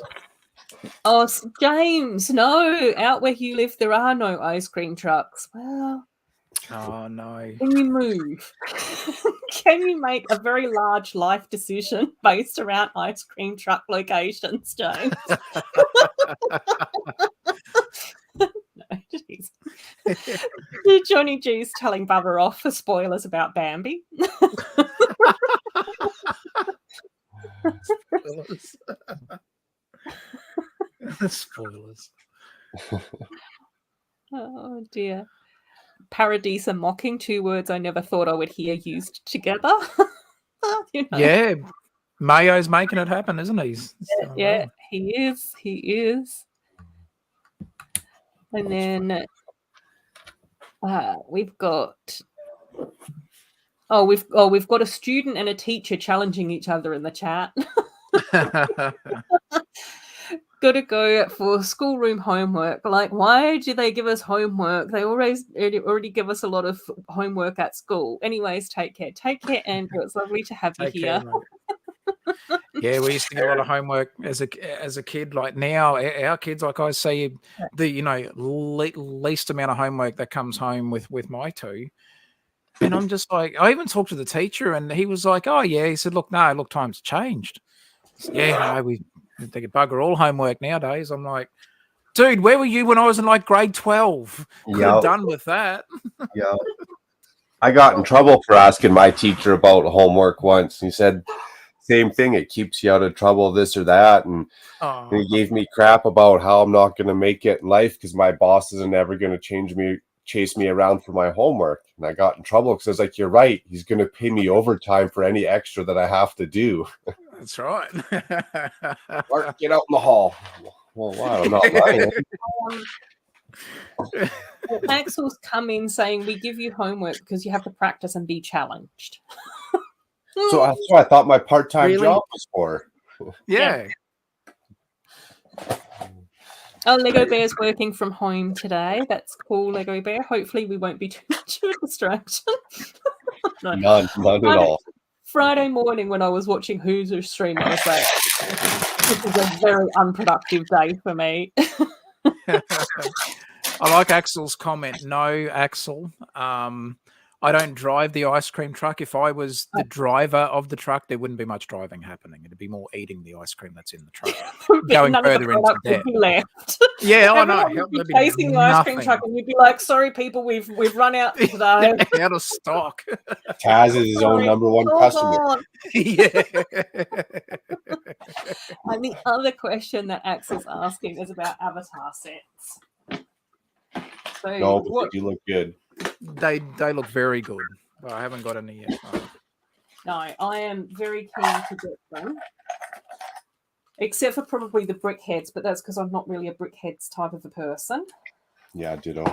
Oh, James, no, out where you live, there are no ice cream trucks. Well, Oh, no. can you move? Can you make a very large life decision based around ice cream truck locations, James? No, jeez. Johnny G's telling Bubba off for spoilers about Bambi. Spoilers. Oh dear. Paradisa mocking, 2 words I never thought I would hear used together. You know. Yeah. Mayo's making it happen, isn't he? Yeah, he is. He is. And then we've got we've got a student and a teacher challenging each other in the chat. Gotta go for schoolroom homework. Like, why do they give us homework? They already give us a lot of homework at school. Anyways, take care. Take care, Andrew. It's lovely to have you here. Yeah, we used to get a lot of homework as a kid. Like now, our kids, like I say, the least amount of homework that comes home with my two. And I'm just like, I even talked to the teacher, and he was like, "Oh yeah," he said, "Look, times changed." Said, yeah, no, they get bugger all homework nowadays. I'm like, dude, where were you when I was in like grade 12? Could have done with that. Yeah. I got in trouble for asking my teacher about homework once. He said, same thing. It keeps you out of trouble, this or that. And he gave me crap about how I'm not going to make it in life because my boss isn't ever going to chase me around for my homework. And I got in trouble because I was like, you're right. He's going to pay me overtime for any extra that I have to do. That's right. Mark, get out in the hall. Well, wow, I'm not lying. Axel's come in saying we give you homework because you have to practice and be challenged. So that's what I thought my part-time Really? job was for. Yeah. Oh, Lego Bear's working from home today. That's cool, Lego Bear. Hopefully we won't be too much of a distraction. No. None at all. Friday morning when I was watching Hoozer's stream, I was like, this is a very unproductive day for me. I like Axel's comment. No, Axel. I don't drive the ice cream truck. If I was the driver of the truck, there wouldn't be much driving happening. It'd be more eating the ice cream that's in the truck. Going further into debt. Left. Yeah, I know. You'd be chasing the ice cream truck and you'd be like, sorry, people, we've run out today. Out of stock. Taz is his own number one customer. Yeah. And the other question that Axel's asking is about avatar sets. So No, but you look good. They look very good. But I haven't got any yet. No, I am very keen to get them. Except for probably the brickheads, but that's because I'm not really a brickheads type of a person. Yeah, ditto.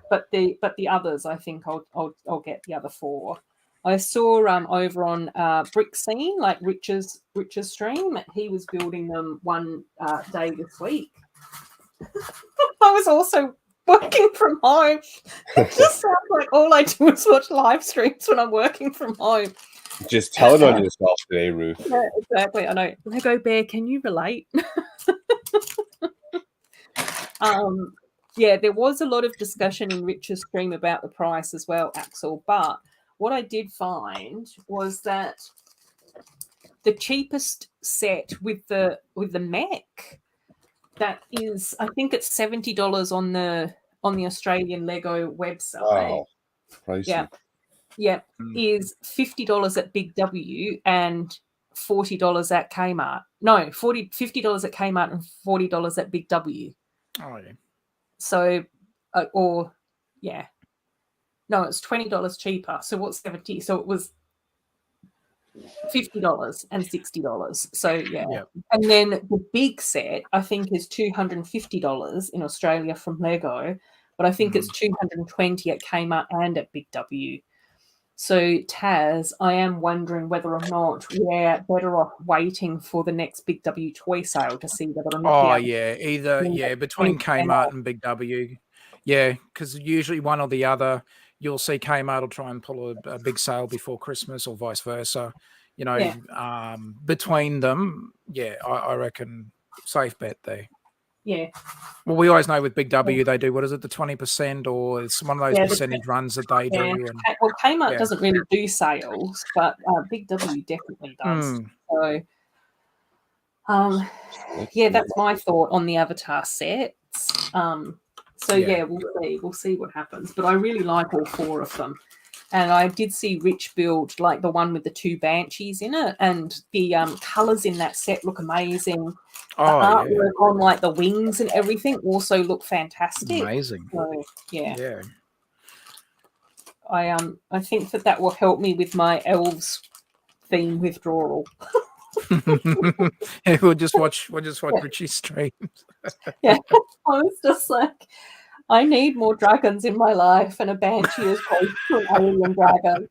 But the others, I think I'll get the other 4. I saw over on Brick Scene, like Rich's stream. He was building them one day this week. I was also working from home. It just sounds like all I do is watch live streams when I'm working from home. Just tell it on yourself today, Ruth. Yeah, exactly. I know. Lego Bear, can you relate? Yeah, there was a lot of discussion in Rich's stream about the price as well, Axel. But what I did find was that the cheapest set with the mech, that is, I think it's $70 on the Australian Lego website. Wow, pricey. Yeah, is $50 at Big W and $40 at Kmart. No, $50 at Kmart and $40 at Big W. Oh yeah. So, no, it's $20 cheaper. So what's 70? So it was $50 and $60. So yeah. Yep. And then the big set I think is $250 in Australia from Lego, but I think it's $220 at Kmart and at Big W. So Taz, I am wondering whether or not we're better off waiting for the next Big W toy sale to see whether or not. Oh yeah, either between Kmart and Big W, yeah, because usually one or the other. You'll see Kmart will try and pull a big sale before Christmas or vice versa. You know, between them, yeah, I reckon safe bet there. Yeah. Well, we always know with Big W they do, what is it, the 20%, or it's one of those percentage runs that they do. And, well, Kmart doesn't really do sales, but Big W definitely does. So, yeah, that's my thought on the Avatar sets. So yeah, we'll see what happens. But I really like all four of them. And I did see Rich build like the one with the 2 banshees in it, and the colours in that set look amazing. The artwork on like the wings and everything also look fantastic. Amazing. So, yeah. I think that will help me with my elves theme withdrawal. We'll just watch Richie's streams. Yeah, I was just like, I need more dragons in my life, and a banshee is close to an alien dragon.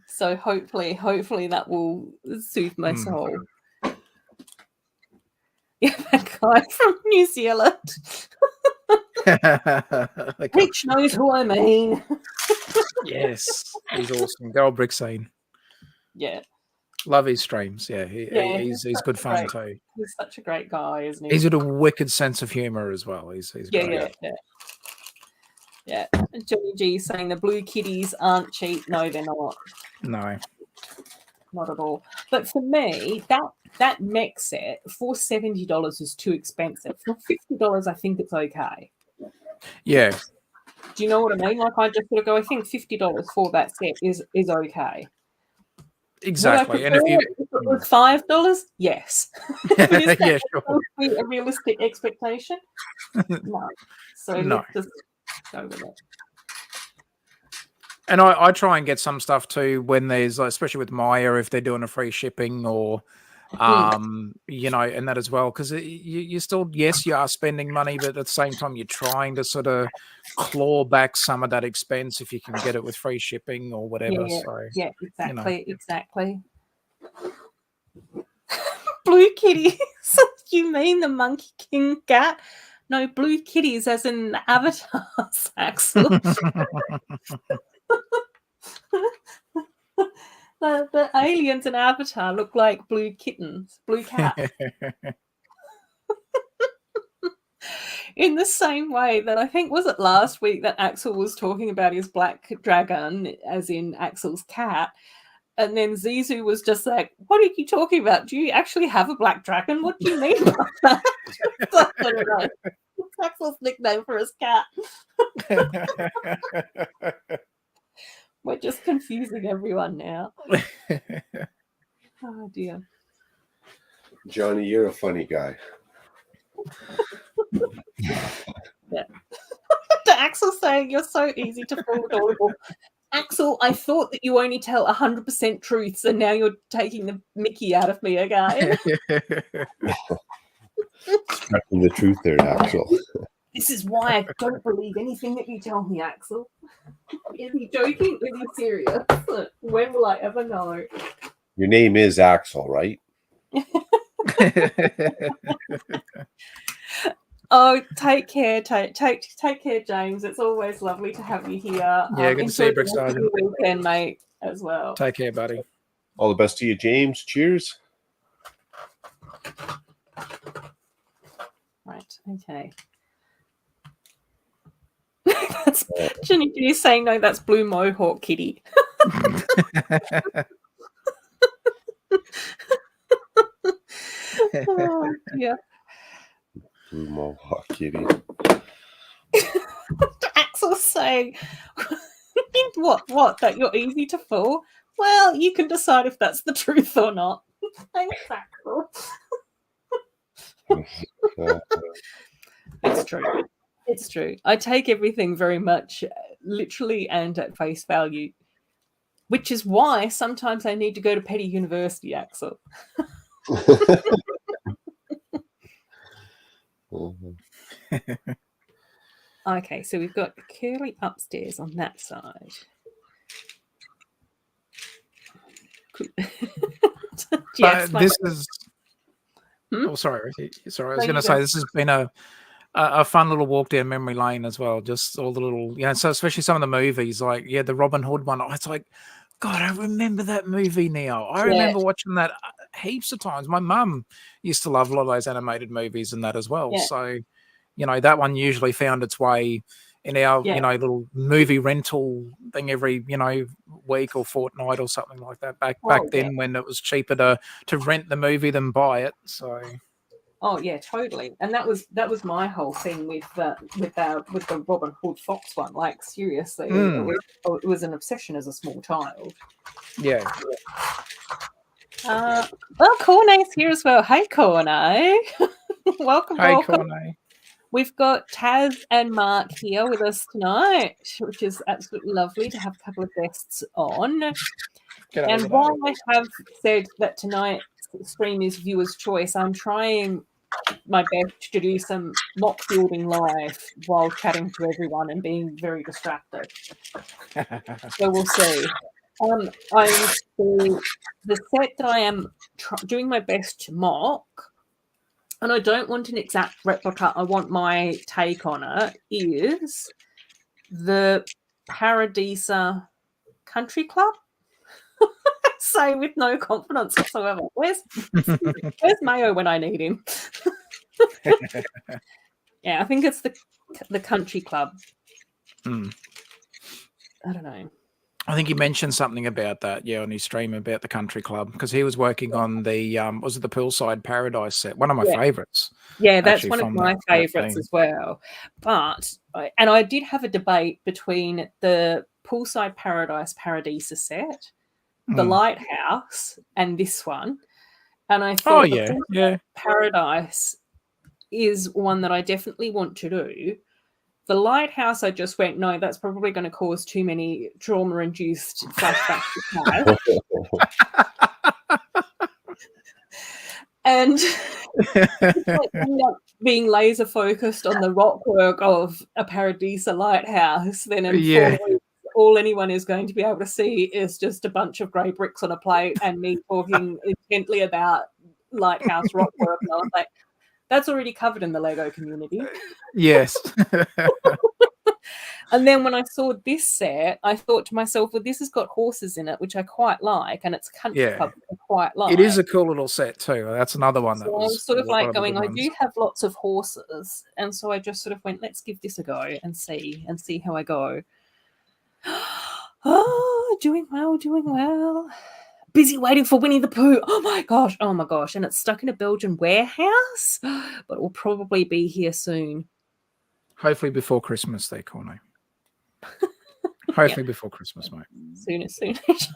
So hopefully that will soothe my soul. Yeah, that guy from New Zealand. Rich knows who I mean. Yes, he's awesome. Go Brick Scene. Yeah. Love his streams. Yeah, he's good fun too. He's such a great guy, isn't he? He's got a wicked sense of humor as well. He's great. Yeah. And Johnny G saying the blue kitties aren't cheap. No, they're not. No. Not at all. But for me, that mech set for $70 is too expensive. For $50, I think it's okay. Yeah. Do you know what I mean? Like, I just sort of go, I think $50 for that set is okay. Exactly. And if it was $5, yes. Yeah, sure. A realistic expectation? No. So let's just go with it. And I try and get some stuff too when there's, like, especially with Maya, if they're doing a free shipping or, you know, and that as well, because you still, yes, you are spending money, but at the same time, you're trying to sort of claw back some of that expense if you can get it with free shipping or whatever. Yeah, exactly, you know. Exactly. Blue kitties. You mean the Monkey King cat? No, blue kitties as in the avatars, Axel. The aliens in Avatar look like blue kittens, blue cats. In the same way that I think, was it last week that Axel was talking about his black dragon, as in Axel's cat, and then Zizou was just like, what are you talking about? Do you actually have a black dragon? What do you mean by that? I don't know. It's Axel's nickname for his cat. We're just confusing everyone now. Oh, dear. Johnny, you're a funny guy. Yeah. Axel saying you're so easy to fool, adorable. Axel, I thought that you only tell 100% truths, and now you're taking the mickey out of me again. Stretching the truth there, Axel. This is why I don't believe anything that you tell me, Axel. Is he joking? Is he serious? When will I ever know? Your name is Axel, right? Oh, take care, take care, James. It's always lovely to have you here. Yeah, good to see you, Brick Sergeant. Weekend, mate, as well. Take care, buddy. All the best to you, James. Cheers. Right. Okay. That's Jenny G saying no. That's blue mohawk kitty. Oh, yeah. Blue mohawk kitty. Axel's saying, what? That you're easy to fool? Well, you can decide if that's the truth or not. Thanks, Axel. It's true. It's true. I take everything very much literally and at face value. which is why sometimes I need to go to Petty University, Axel. Okay, so we've got Curly upstairs on that side. Yes, this is. Oh, sorry. I was going to say this has been a fun little walk down memory lane as well. Just all the little, so especially some of the movies, like the Robin Hood one. It's like, God, I remember that movie now. I remember watching that heaps of times. My mum used to love a lot of those animated movies and that as well. Yeah. So, that one usually found its way in our, little movie rental thing every, week or fortnight or something like that. Back then when it was cheaper to rent the movie than buy it. So. Oh yeah, totally. And that was my whole thing with the Robin Hood Fox one. Like seriously, it was an obsession as a small child. Yeah. Well, Cornay's here as well. Hey, Cornay. welcome. Cornay. We've got Taz and Mark here with us tonight, which is absolutely lovely to have a couple of guests on. And while I have said that tonight's stream is viewer's choice, I'm trying my best to do some mock building live while chatting to everyone and being very distracted. So we'll see. The set that I am doing my best to mock, and I don't want an exact replica, I want my take on it, is the Paradisa Country Club. Say with no confidence whatsoever. Where's Mayo when I need him? Yeah, I think it's the Country Club. I don't know. I think he mentioned something about that, on his stream about the Country Club, because he was working on the was it the Poolside Paradise set? One of my favourites. Yeah, that's one of my favourites as well. But I did have a debate between the Poolside Paradisa set, the Lighthouse, and this one. And I thought Paradise is one that I definitely want to do. The Lighthouse, I just went, no, that's probably going to cause too many trauma-induced flashbacks to have. And ended up being laser focused on the rock work of a Paradisa Lighthouse, then in 4 weeks, all anyone is going to be able to see is just a bunch of grey bricks on a plate and me talking intently about lighthouse rock work. And I was like, that's already covered in the Lego community. Yes. And then when I saw this set, I thought to myself, well, this has got horses in it, which I quite like, and it's country club, I quite like. It is a cool little set too. That's another one that was I'm sort of like going, I do have lots of horses, and so I just sort of went, let's give this a go and see how I go. Oh, doing well. Busy waiting for Winnie the Pooh. Oh my gosh. And it's stuck in a Belgian warehouse, but it will probably be here soon. Hopefully before Christmas, they call me. Hopefully before Christmas, mate. Soon.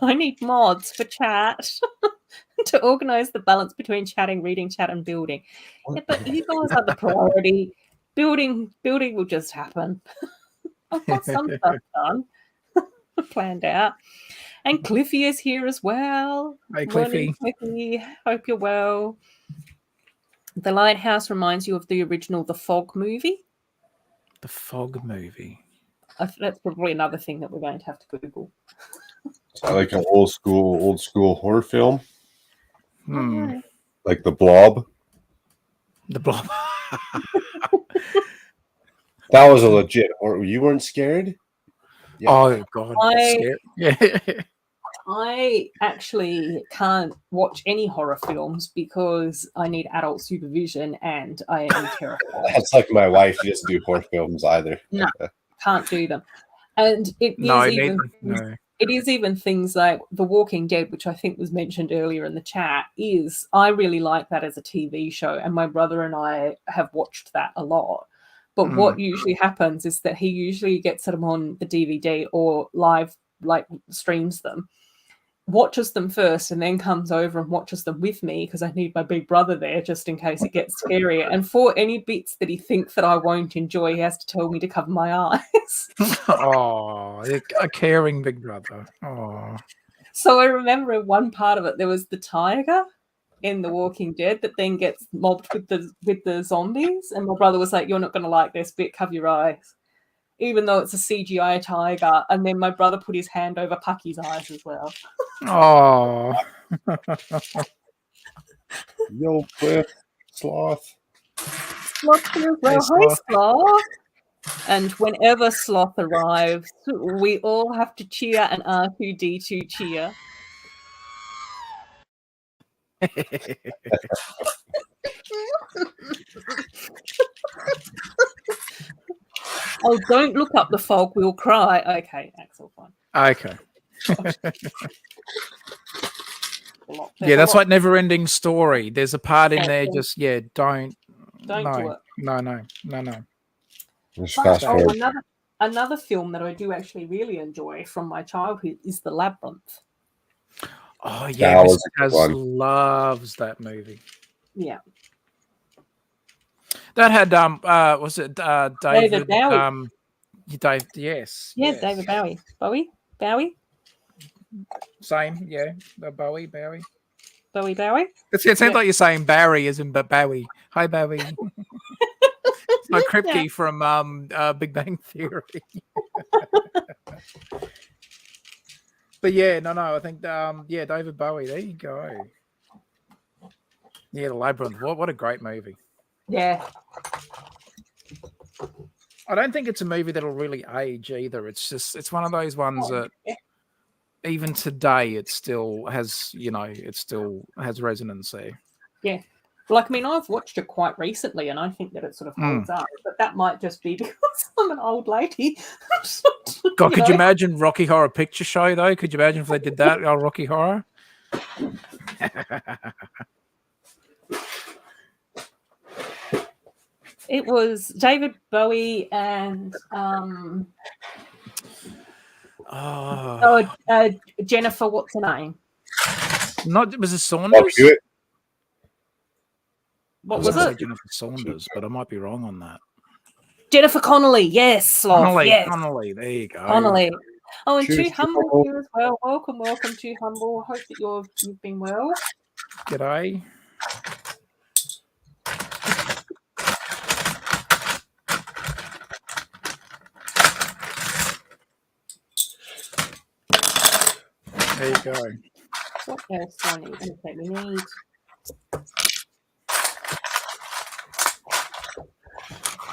I need mods for chat to organise the balance between chatting, reading, chat, and building. Yeah, but you guys are the priority. Building will just happen. I've got some stuff done, planned out. And Cliffy is here as well. Hey, Cliffy. Morning, Cliffy. Hope you're well. The Lighthouse reminds you of the original The Fog movie. The Fog movie. That's probably another thing that we're going to have to Google. Is that like an old school horror film? Like The Blob? The Blob. That was a legit horror. You weren't scared? Yeah. Oh, God. I actually can't watch any horror films because I need adult supervision and I am terrified. That's like my wife. She doesn't do horror films either. No, can't do them. And it is even things like The Walking Dead, which I think was mentioned earlier in the chat, I really like that as a TV show, and my brother and I have watched that a lot. But what usually happens is that he usually gets them on the DVD or live, like streams them. watches them first and then comes over and watches them with me because I need my big brother there just in case it gets scarier. And for any bits that he thinks that I won't enjoy, he has to tell me to cover my eyes. Oh, a caring big brother. Oh. So I remember in one part of it, there was the tiger in The Walking Dead that then gets mobbed with the zombies. And my brother was like, "You're not going to like this bit, cover your eyes." Even though it's a CGI tiger. And then my brother put his hand over Pucky's eyes as well. Oh. Yo, Cliff, Sloth. Sloth as well. Hey, Hi, Sloth. Sloth. And whenever Sloth arrives, we all have to cheer and R2D2 cheer. Oh, don't look up the fog, we'll cry. Okay, Axel, fine. Okay. Yeah, that's like Never-Ending Story. There's a part in there just, don't do it. No. Just fast forward. Another film that I do actually really enjoy from my childhood is The Labyrinth. Oh, yeah, Mr. loves that movie. Yeah. That had was it David Bowie? Dave, yes. Yeah, yes. David Bowie. Bowie? Same, yeah. Bowie. Bowie? It sounds like you're saying Barry as in Bowie. Hi, Bowie. It's like Kripke from Big Bang Theory. But yeah, no, I think David Bowie. There you go. Yeah, The Labyrinth. What a great movie. Yeah. I don't think it's a movie that'll really age either. It's one of those ones that even today it still has resonance there. Yeah. Like, I mean, I've watched it quite recently and I think that it sort of holds up, but that might just be because I'm an old lady. God, could you imagine Rocky Horror Picture Show, though? Could you imagine if they did that, Rocky Horror? It was David Bowie and Jennifer, what's her name? Was it Saunders? What was it? Jennifer Saunders, but I might be wrong on that. Jennifer Connelly, yes, Sloth. Connelly, there you go. Connelly. Oh, and Too Humble here as well. Welcome, Too Humble. Hope that you've been well. G'day. There you go. What else do I need? Okay, we need.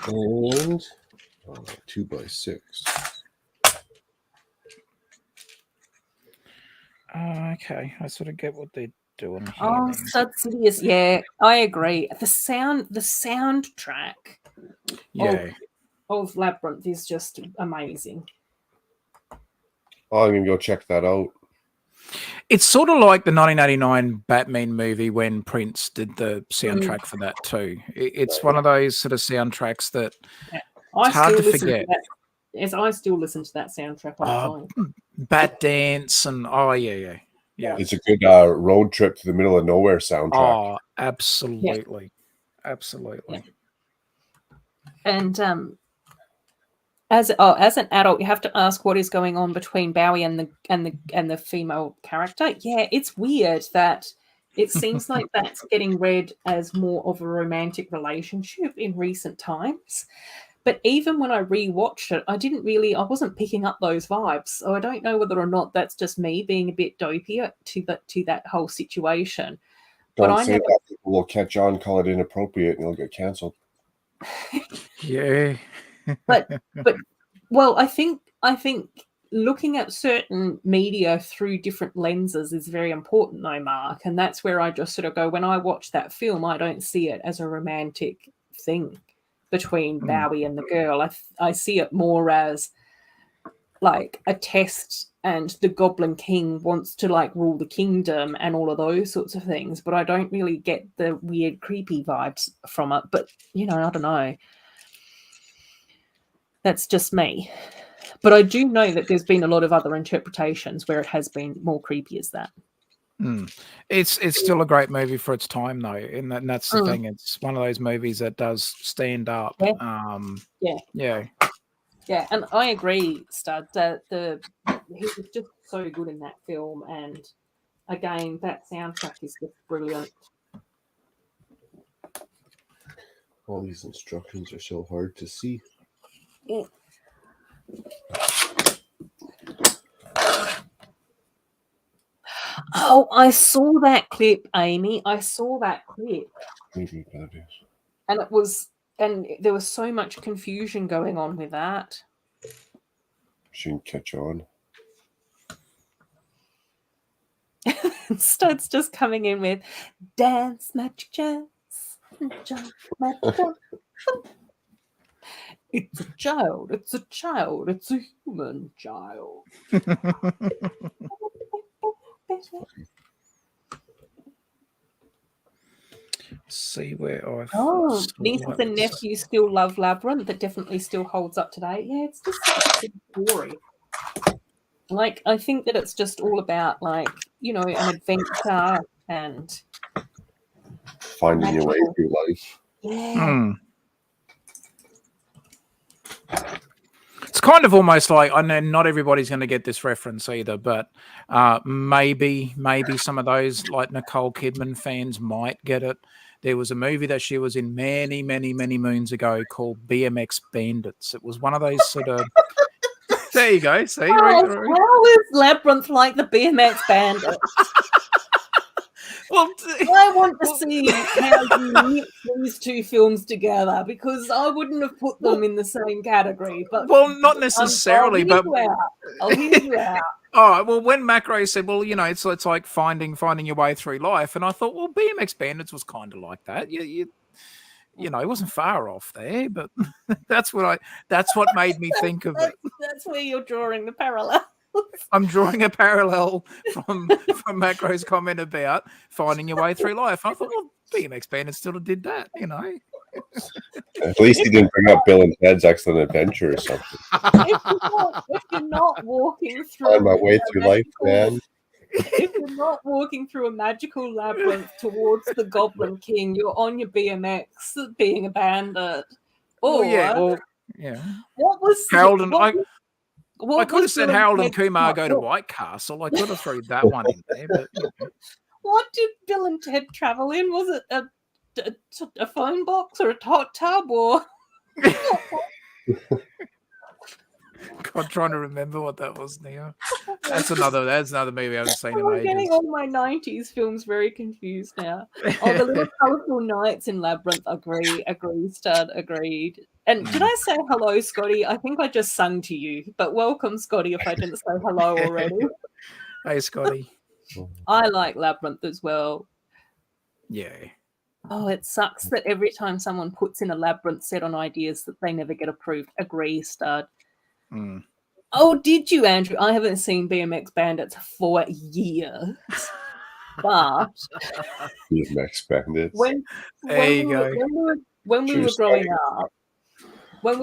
And 2x6. Okay, I sort of get what they're doing here. Oh, Stud Sidious. Yeah, I agree. The soundtrack of Labyrinth is just amazing. Oh, I'm gonna go check that out. It's sort of like the 1989 Batman movie when Prince did the soundtrack for that too. It's one of those sort of soundtracks that it's hard to forget. Yes, I still listen to that soundtrack all the time. Bat Dance and yeah. It's a good road trip to the middle of nowhere soundtrack. Oh, absolutely, absolutely. And as an adult, you have to ask what is going on between Bowie and the female character. Yeah, it's weird that it seems like that's getting read as more of a romantic relationship in recent times. But even when I rewatched it, I wasn't picking up those vibes. So I don't know whether or not that's just me being a bit dopey to that whole situation. Don't say that. People will catch on, call it inappropriate, and it'll get canceled. Yeah. but well, I think looking at certain media through different lenses is very important, though, Mark. And that's where I just sort of go, when I watch that film, I don't see it as a romantic thing between Bowie and the girl. I see it more as like a test, and the Goblin King wants to like rule the kingdom and all of those sorts of things. But I don't really get the weird, creepy vibes from it. But, I don't know. That's just me. But I do know that there's been a lot of other interpretations where it has been more creepy as that. It's still a great movie for its time, though, and that's the thing. It's one of those movies that does stand up. Yeah. And I agree, Stud, that he was just so good in that film, and again, that soundtrack is just brilliant. All these instructions are so hard to see. Yeah. Oh, I saw that clip, Amy. I saw that clip. Maybe that is. And there was so much confusion going on with that. She didn't catch on. Stud's just coming in with dance, magic chance, jump, magic jump. It's a child, it's a child, it's a human child. See where I've nieces and nephews still love Labyrinth. That definitely still holds up today. Yeah, it's just such a good story. Like, I think that it's just all about, like, you know, an adventure and finding your way through life. Yeah. It's kind of almost like, I know not everybody's going to get this reference either, but maybe some of those like Nicole Kidman fans might get it. There was a movie that she was in many, many, many moons ago called BMX Bandits. It was one of those sort of... There you go. See, how is Labyrinth like the BMX Bandits? Well, I want to see how you mix these two films together, because I wouldn't have put them in the same category. But not necessarily. I'll hear you out. All right. Well, when Macro said, "Well, you know, it's like finding your way through life," and I thought, well, BMX Bandits was kind of like that. You know, it wasn't far off there, but that's what made me think of it. That's where you're drawing the parallel. I'm drawing a parallel from Macro's comment about finding your way through life. I thought, well, BMX Bandits still did that, you know. At least he didn't bring up Bill and Ted's Excellent Adventure or something. If you're not walking through Find my way through life, man. If you're not walking through a magical labyrinth towards the Goblin King, you're on your BMX being a bandit. Or yeah. What was Harold and I could have said Harold and Kumar go to White Castle. I could have thrown that one in there. But what did Bill and Ted travel in? Was it a phone box or a hot tub or? God, trying to remember what that was now. That's another movie I haven't seen in ages. I'm getting all my 90s films very confused now. Oh, the little colourful nights in Labyrinth. Agreed, Stud, agreed. And did I say hello, Scotty? I think I just sung to you, but welcome, Scotty, if I didn't say hello already. Hey, Scotty. I like Labyrinth as well. Yeah. Oh, it sucks that every time someone puts in a Labyrinth set on ideas that they never get approved. Agree, Stud. Oh, did you, Andrew? I haven't seen BMX Bandits for years. But BMX Bandits. When we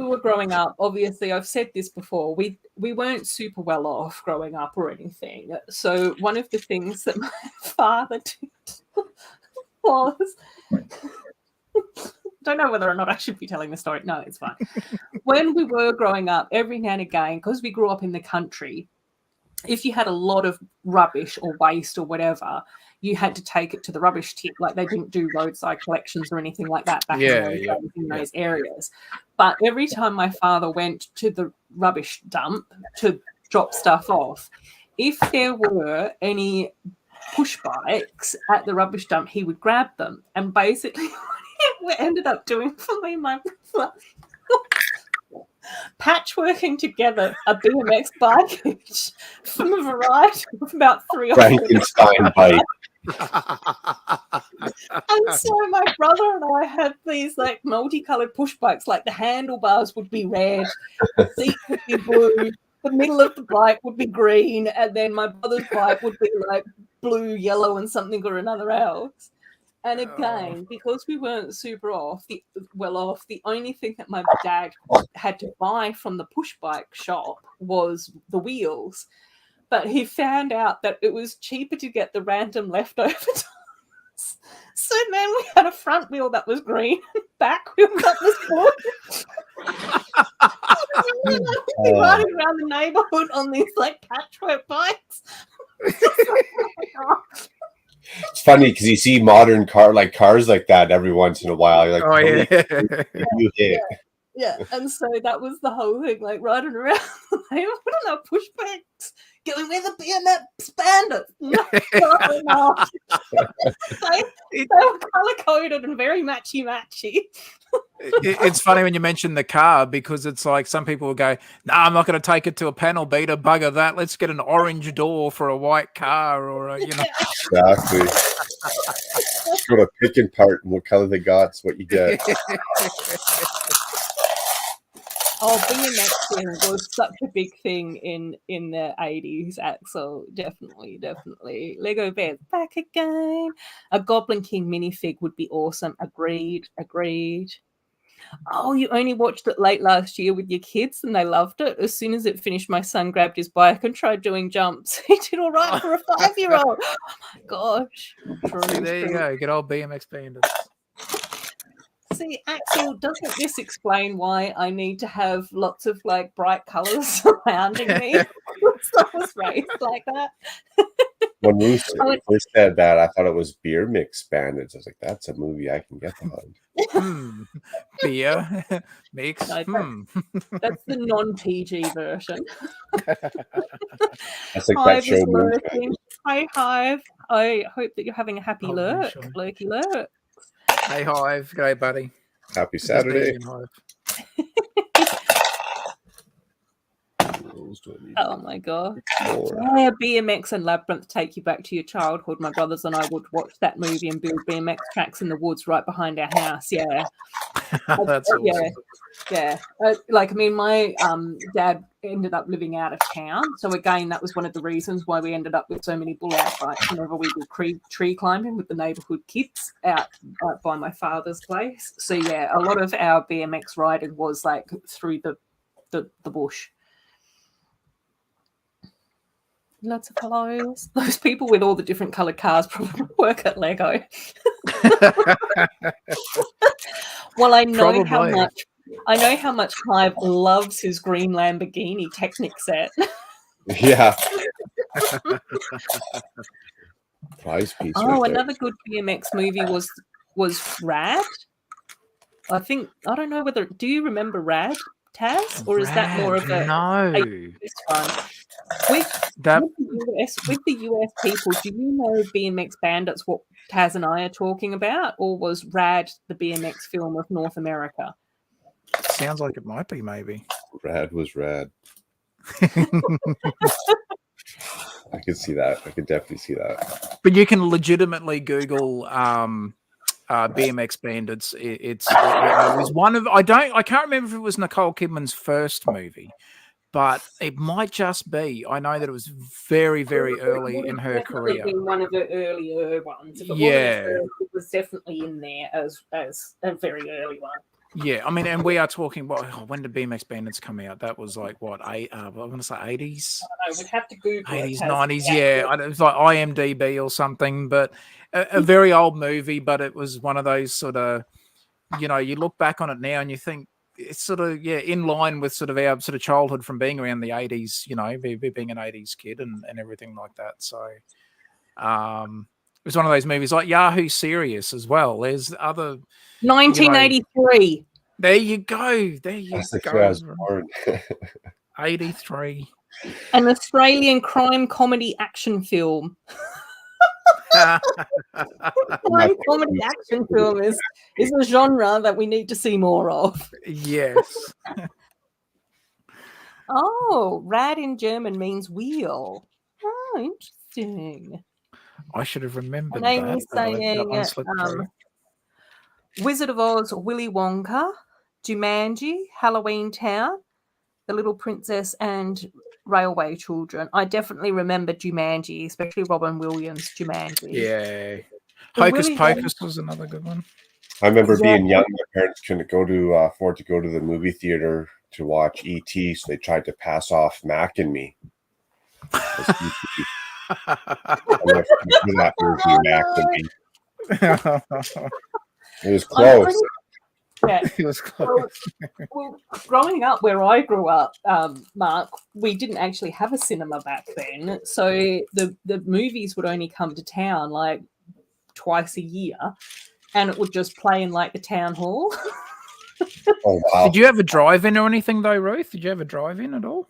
were growing up, obviously I've said this before, we weren't super well off growing up or anything. So one of the things that my father did was don't know whether or not I should be telling the story. No, it's fine. When we were growing up, every now and again, because we grew up in the country, if you had a lot of rubbish or waste or whatever, you had to take it to the rubbish tip. Like, they didn't do roadside collections or anything like that back in those areas. But every time my father went to the rubbish dump to drop stuff off, if there were any push bikes at the rubbish dump, he would grab them. And basically we ended up doing for me and my brother patchworking together a BMX bike each from a variety of about 3 or 4 Frankenstein bike. And so my brother and I had these like multicolored push bikes. Like, the handlebars would be red, the seat would be blue, the middle of the bike would be green, and then my brother's bike would be like blue, yellow, and something or another else. And again, because we weren't super well off, the only thing that my dad had to buy from the push bike shop was the wheels. But he found out that it was cheaper to get the random leftover tires. So then we had a front wheel that was green, back wheel that was blue. Riding around the neighborhood on these like patchwork bikes. It's funny because you see modern cars like that every once in a while. You're like, you hit. Yeah, and so that was the whole thing, like riding around the neighborhood on our push bikes, going with the BMX bandits. No. They were color coded and very matchy. It's funny when you mention the car, because it's like some people will go, "Nah, I'm not going to take it to a panel beater. Bugger that. Let's get an orange door for a white car, or a, you know." Exactly. Just go to pick and part, and what color they got's what you get. Oh, BMXing was such a big thing in the 80s, Axel. Definitely. Lego Bears back again. A Goblin King minifig would be awesome. Agreed. Oh, you only watched it late last year with your kids and they loved it. As soon as it finished, my son grabbed his bike and tried doing jumps. He did all right for a 5-year-old. Oh my gosh. See, there you go. Good old BMX bandits. See, Axel, doesn't this explain why I need to have lots of like bright colours surrounding me? I was raised like that. When Ruth first said that, I thought it was Beer Mix Bandits. I was like, that's a movie I can get behind. Beer mix. No, that's the non-PG version. That's like that show. Hi, Hive. I hope that you're having a happy lurky lurk. Hey, Hive. G'day, buddy. Happy Saturday. Oh my god. Yeah, BMX and Labyrinth take you back to your childhood. My brothers and I would watch that movie and build BMX tracks in the woods right behind our house. Yeah. That's awesome. Yeah. My dad ended up living out of town. So again, that was one of the reasons why we ended up with so many bull-out bikes whenever we did tree climbing with the neighborhood kids out by my father's place. So yeah, a lot of our BMX riding was like through the bush. Lots of hellos. Those people with all the different coloured cars probably work at Lego. Well, I know how much Clive loves his green Lamborghini Technic set. Yeah. Prize piece. Oh, another good BMX movie was Rad. I don't know whether. Do you remember Rad, Taz, or is that more of a one? With the US people, do you know BMX Bandits, what Taz and I are talking about, or was Rad the BMX film of North America? Sounds like it might be, maybe. Rad was rad. I can see that. I can definitely see that. But you can legitimately Google BMX Bandits. It was one of I can't remember if it was Nicole Kidman's first movie, but it might just be. I know that it was very, very early in her career. One of the earlier ones. If it it was definitely in there as a very early one. Yeah, I mean, and we are talking. When did BMX Bandits come out? That was like what? I want to say 80s. I would have to Google 80s, 90s. Yeah, it was like IMDb or something. But a very old movie. But it was one of those sort of, you look back on it now and you think it's sort of in line with sort of our sort of childhood from being around the 80s. Being an 80s kid and everything like that. So, it was one of those movies like Yahoo Serious as well. There's other. 1983. There you go. There you go. 83. An Australian crime comedy action film. Crime comedy action film is a genre that we need to see more of. Yes. Oh, Rad in German means wheel. Oh, interesting. I should have remembered that. Amy's saying Wizard of Oz, Willy Wonka, Jumanji, Halloween Town, The Little Princess, and Railway Children. I definitely remember Jumanji, especially Robin Williams' Jumanji. Yeah. Hocus Pocus was another good one. I remember being young. My parents couldn't afford to go to the movie theater to watch E.T., so they tried to pass off Mac and Me. That movie, Mac and Me. It was close. It was close. Well, growing up where I grew up, Mark, we didn't actually have a cinema back then. So the movies would only come to town like twice a year, and it would just play in like the town hall. Oh, wow. Did you have a drive-in or anything though, Ruth? Did you have a drive-in at all?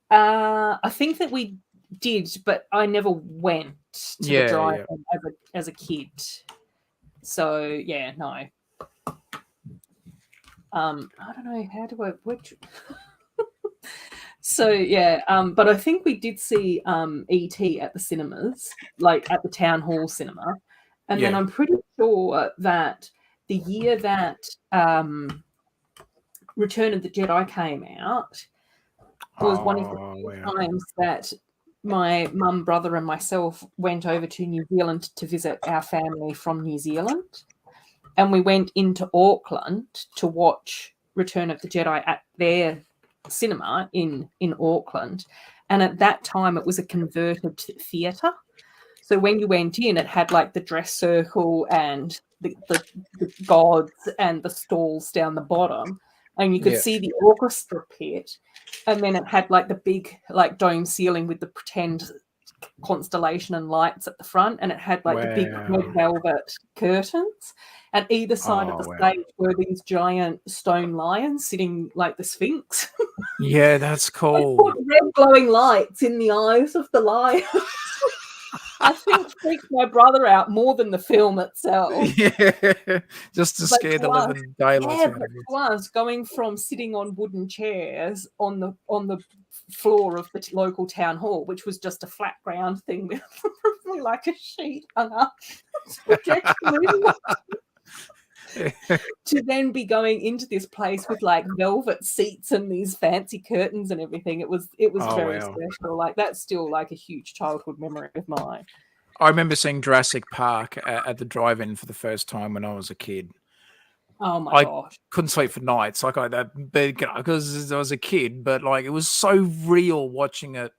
I think that we did, but I never went to the drive-in as a kid. So yeah, no. I don't know, how do I which so yeah, but I think we did see E.T. at the cinemas, like at the town hall cinema. And then I'm pretty sure that the year that Return of the Jedi came out was one of the few times that my mum, brother, and myself went over to New Zealand to visit our family from New Zealand. And we went into Auckland to watch Return of the Jedi at their cinema in Auckland. And at that time, it was a converted theatre. So when you went in, it had like the dress circle and the gods and the stalls down the bottom. And you could see the orchestra pit. And then it had like the big like dome ceiling with the pretend constellation and lights at the front. And it had like the big red velvet curtains. And either side of the stage were these giant stone lions sitting like the Sphinx. Yeah, that's cool. Put red glowing lights in the eyes of the lions. I think freaked my brother out more than the film itself. Yeah, just to scare the living daylights out of it was going from sitting on wooden chairs on the floor of the local town hall, which was just a flat ground thing with like a sheet hung up. To then be going into this place with like velvet seats and these fancy curtains and everything. It was very special. Like that's still like a huge childhood memory of mine. I remember seeing Jurassic Park at the drive-in for the first time when I was a kid. Oh my gosh! Couldn't sleep for nights like that because I was a kid, but like it was so real watching it.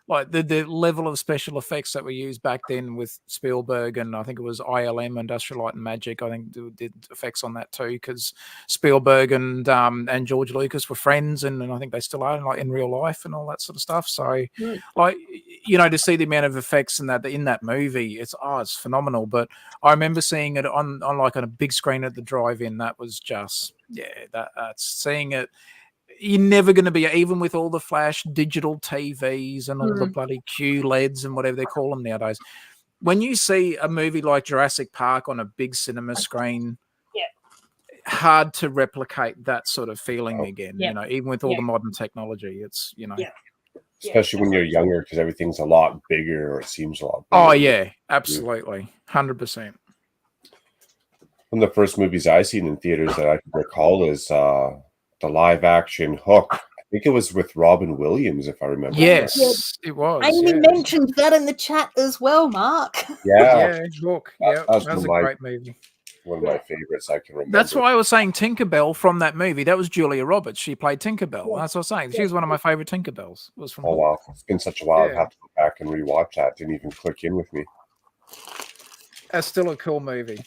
Like the level of special effects that were used back then with Spielberg, and I think it was ILM, Industrial Light and Magic. I think did effects on that too, because Spielberg and George Lucas were friends, and I think they still are, like in real life and all that sort of stuff. So, like to see the amount of effects in that movie, it's phenomenal. But I remember seeing it on a big screen at the drive-in. That was just that's seeing it. You're never going to be, even with all the flash digital TVs and all the bloody QLEDs and whatever they call them nowadays. When you see a movie like Jurassic Park on a big cinema screen, hard to replicate that sort of feeling again. Even with all the modern technology, it's especially when you're younger, because everything's a lot bigger, or it seems a lot bigger. Oh yeah, absolutely, 100%. One of the first movies I seen in theaters that I can recall is the live action Hook. I think it was with Robin Williams, if I remember. Yes, it was. Amy mentioned that in the chat as well, Mark. Yeah, Hook. That was a great movie. One of my favorites I can remember. That's why I was saying Tinkerbell from that movie. That was Julia Roberts. She played Tinkerbell. Yeah. That's what I was saying. She was one of my favorite Tinkerbells. It was from Hook. Wow, it's been such a while. I'd have to go back and rewatch that. Didn't even click in with me. That's still a cool movie.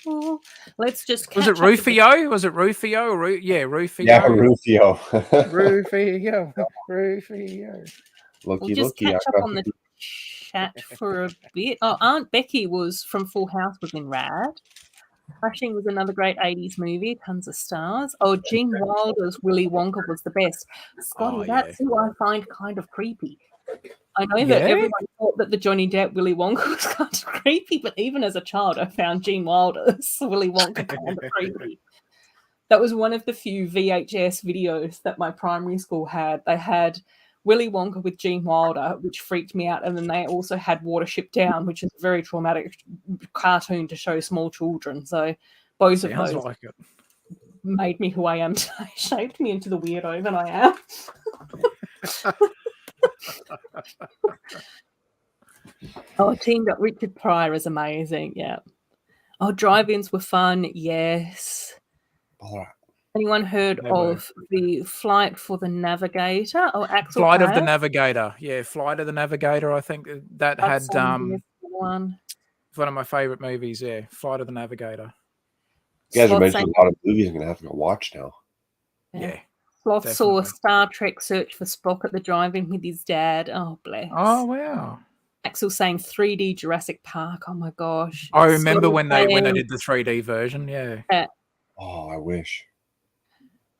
Well, let's just. Was it Rufio? Was it Rufio? Rufio. Yeah, Rufio. Rufio. We'll just catch up on the chat for a bit. Oh, Aunt Becky was from Full House was in Rad. Crashing was another great 80s movie, tons of stars. Oh, Gene Wilder's Willy Wonka was the best. Scotty, that's who I find kind of creepy. I know that everyone thought that the Johnny Depp Willy Wonka was kind of creepy, but even as a child, I found Gene Wilder's Willy Wonka kind of creepy. That was one of the few VHS videos that my primary school had. They had Willy Wonka with Gene Wilder, which freaked me out, and then they also had Watership Down, which is a very traumatic cartoon to show small children. So both of those made me who I am today, shaped me into the weirdo that I am. Oh, Teamed Up. Richard Pryor is amazing. Yeah. Oh, drive-ins were fun. Yes. Anyone heard of the Flight for the Navigator? Oh, Axel Flight of the Howard? Navigator. Yeah, Flight of the Navigator. I think that That's had one. It's one of my favorite movies. Yeah, Flight of the Navigator. You guys are Sloth mentioning a lot of movies I'm gonna have to go watch now. Yeah. Sloth saw definitely. Star Trek Search for Spock at the drive-in with his dad. Oh, bless. Oh wow. Axel saying 3D Jurassic Park. Oh my gosh. I remember Scotty when they saying, did the 3D version. Yeah. Oh, I wish.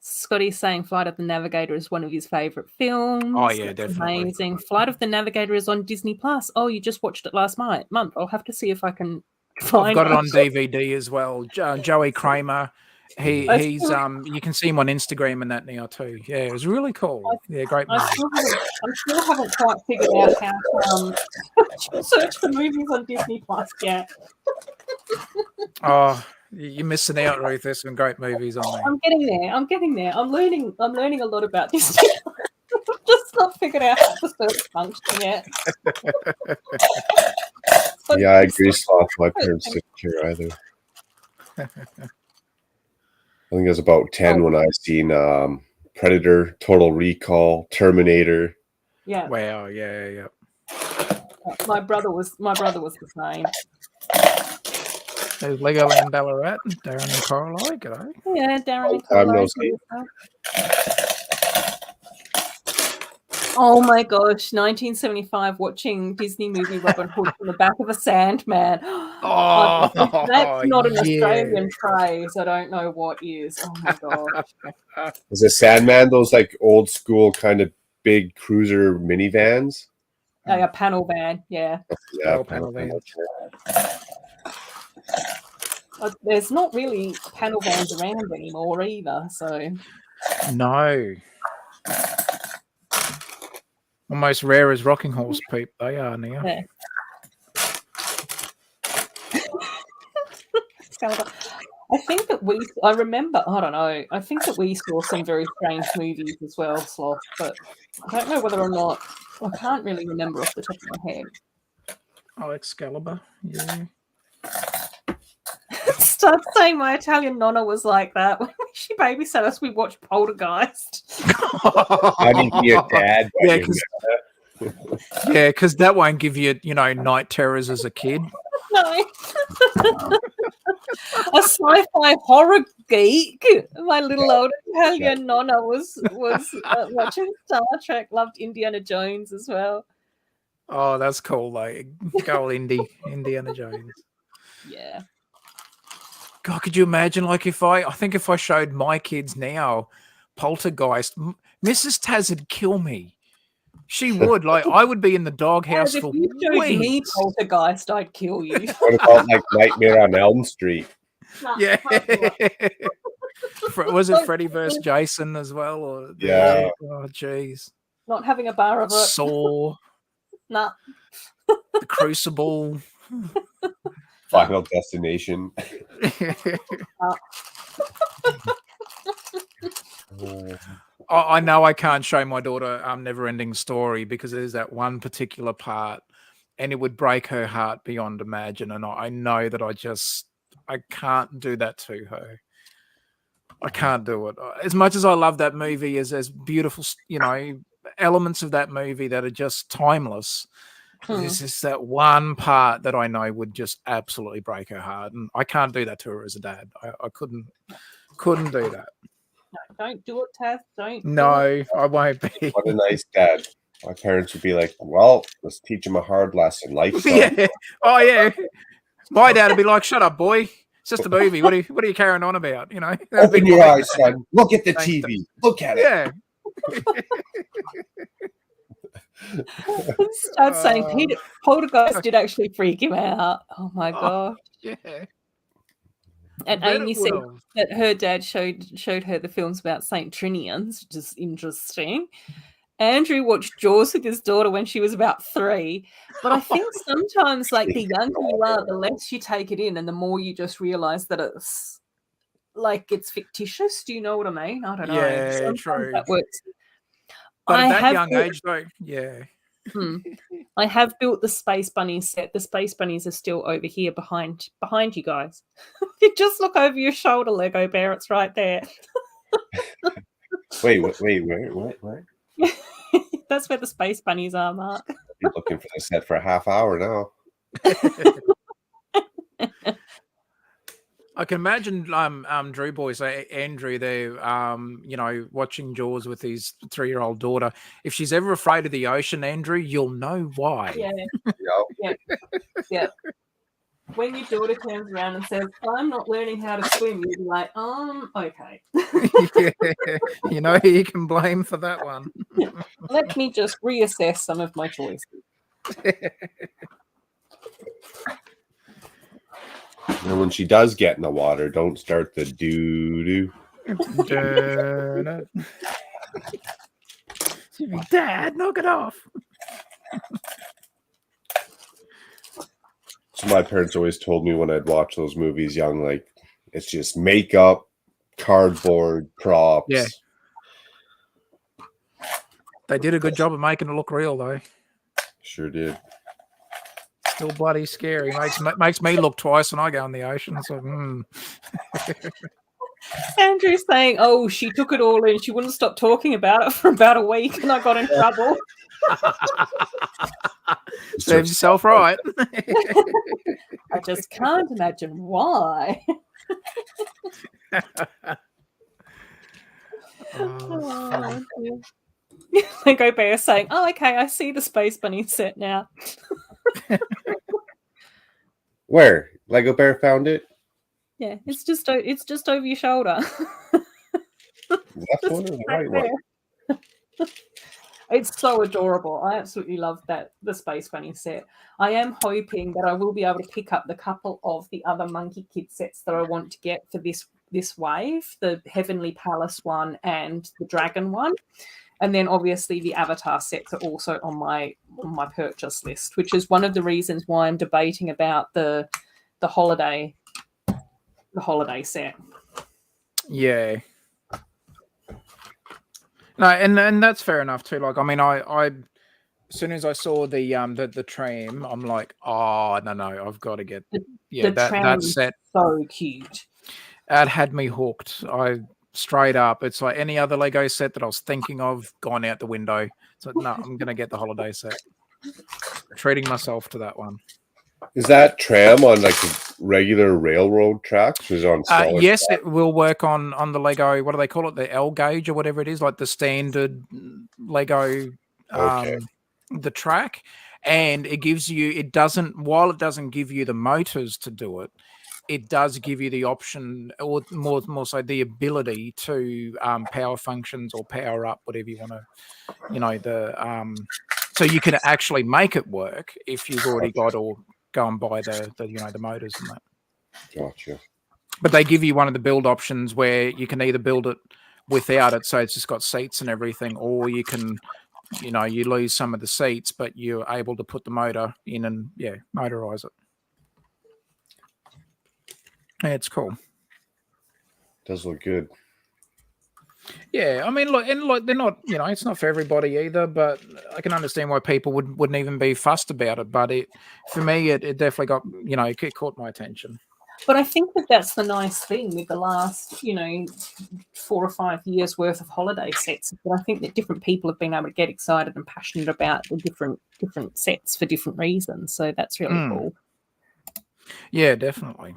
Scotty saying Flight of the Navigator is one of his favorite films. Oh yeah, That's definitely. amazing. Flight of the Navigator is on Disney Plus. Oh, you just watched it last month. I'll have to see if I can find I've got it on DVD as well. Joey Kramer. He's you can see him on Instagram and that now too. Yeah, it was really cool. Yeah, great movie. I still haven't quite figured out how to search for movies on Disney Plus yet. Oh, you're missing out, Ruth. There's some great movies on there. I'm getting there. I'm learning a lot about Disney. I've just not figured out how the search function yet. Yeah, I agree, Sloth. My parents didn't care either. I think I was about 10 when I seen Predator, Total Recall, Terminator. Yeah. Wow. Yeah. My brother was the same. There's Legoland Ballarat, Darren and Coralie. G'day. Yeah, Darren and Coralie. Oh my gosh, 1975, watching Disney movie Robin Hood from the back of a Sandman. Oh, that's not an Australian phrase. I don't know what is. Oh my gosh. Is it Sandman those like old school kind of big cruiser minivans? A panel van, yeah. Yeah, panel van. There's not really panel vans around anymore either, so. No. Almost rare as rocking horse peep. They are now. Yeah. I think that I think that we saw some very strange movies as well, Sloth, but I don't know whether or not, I can't really remember off the top of my head. Oh, Excalibur, yeah. Start saying my Italian nonna was like that. When she babysat us, we watched Poltergeist. How do you be a dad? Yeah, because that won't give you, night terrors as a kid. No. A sci-fi horror geek. My little old Italian nonna was watching Star Trek, loved Indiana Jones as well. Oh, that's cool, though. Go Indiana Jones. Yeah. God, could you imagine, like, if I showed my kids now Poltergeist, Mrs. Taz would kill me. She would. Like, I would be in the doghouse for weeks. If you showed me Poltergeist, I'd kill you. What about, like, Nightmare on Elm Street? Yeah. Was it Freddy vs. Jason as well? Or, yeah. Oh, jeez. Not having a bar of it. Saw. Nah. The Crucible. Final Destination. I know I can't show my daughter Never-Ending Story because there's that one particular part and it would break her heart beyond imagine. And I know that I can't do that to her. I can't do it. As much as I love that movie, as beautiful, elements of that movie that are just timeless. There's just that one part that I know would just absolutely break her heart, and I can't do that to her as a dad. I couldn't do that. No, don't do it, Taz. Don't. No, I won't be. What a nice dad. My parents would be like, "Well, let's teach him a hard lesson. Life." Yeah. Oh yeah. My dad would be like, "Shut up, boy. It's just a movie. What are you carrying on about? Open your eyes, son. Look at the TV. Look at it." Yeah. Start saying Poltergeist did actually freak him out. Oh my gosh. Yeah. And Amy said that her dad showed her the films about Saint Trinians, which is interesting. Andrew watched Jaws with his daughter when she was about 3. But I think sometimes, like, the younger you are, the less you take it in, and the more you just realize that it's fictitious. Do you know what I mean? I don't know. Yeah, sometimes true. That works. But at that young age, though, yeah. I have built the Space Bunny set. The Space Bunnies are still over here behind you guys. You just look over your shoulder, Lego Bear. It's right there. Wait, what? That's where the Space Bunnies are, Mark. You're looking for the set for a half hour now. I can imagine Drew boys, Andrew, they're watching Jaws with his 3-year-old daughter. If she's ever afraid of the ocean, Andrew, you'll know why. Yeah. When your daughter turns around and says, "I'm not learning how to swim," you'll be like, okay. You know who you can blame for that one. Let me just reassess some of my choices. And when she does get in the water, don't start the doo-doo. Dad, knock it off. So my parents always told me when I'd watch those movies young, like, it's just makeup, cardboard, props. Yeah. They did a good job of making it look real, though. Sure did. Still bloody scary. Makes me look twice when I go in the ocean. So, Andrew's saying, "Oh, she took it all in. She wouldn't stop talking about it for about a week, and I got in trouble." Serves yourself right. I just can't imagine why. Lego Bear saying, "Oh, okay, I see the Space Bunny set now." Where? Lego Bear found it? Yeah, it's just over your shoulder. Left one or the right one? It's so adorable. I absolutely love the Space Bunny set. I am hoping that I will be able to pick up the couple of the other Monkey Kid sets that I want to get for this wave, the Heavenly Palace one and the Dragon one. And then obviously the Avatar sets are also on my purchase list, which is one of the reasons why I'm debating about the holiday set. Yeah. No, and that's fair enough too. Like, I mean, I as soon as I saw the tram, I'm like, oh no, I've got to get that set. So cute. That had me hooked. I straight up. It's like any other Lego set that I was thinking of gone out the window. So no, I'm gonna get the holiday set. Treating myself to that one. Is that tram on like regular railroad tracks? Or is it on smaller yes, tracks? it will work on the Lego. What do they call it? The L gauge or whatever it is, like the standard Lego the track. And it gives you. It doesn't. While it doesn't give you the motors to do it, it does give you the option, or more so the ability to power functions or power up, whatever you want to. So you can actually make it work if you've already got or go and buy the motors and that. Gotcha. But they give you one of the build options where you can either build it without it, so it's just got seats and everything, or you can, you lose some of the seats, but you're able to put the motor in and motorize it. Yeah, it's cool. Does look good. Yeah, I mean, look, they're not, it's not for everybody either, but I can understand why people wouldn't even be fussed about it. But for me, it definitely got, it caught my attention. But I think that's the nice thing with the last, 4 or 5 years worth of holiday sets. But I think that different people have been able to get excited and passionate about the different sets for different reasons. So that's really cool. Yeah, definitely.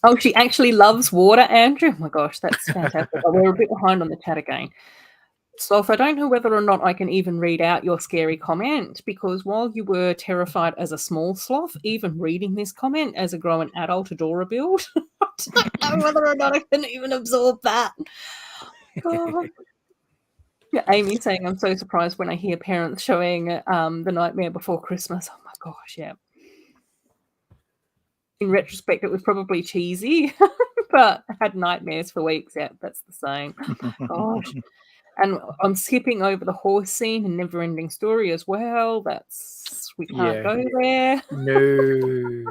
Oh, she actually loves water, Andrew. Oh my gosh, that's fantastic. We're a bit behind on the chat again. So if I don't know whether or not I can even read out your scary comment, because while you were terrified as a small sloth, even reading this comment as a grown adult Adorabuild, I don't know whether or not I can even absorb that. Oh. Yeah, Amy saying, I'm so surprised when I hear parents showing The Nightmare Before Christmas. Oh my gosh, yeah. In retrospect, it was probably cheesy, but I had nightmares for weeks. Yeah, that's the same. Gosh. And I'm skipping over the horse scene and Never Ending Story as well. We can't go there. No.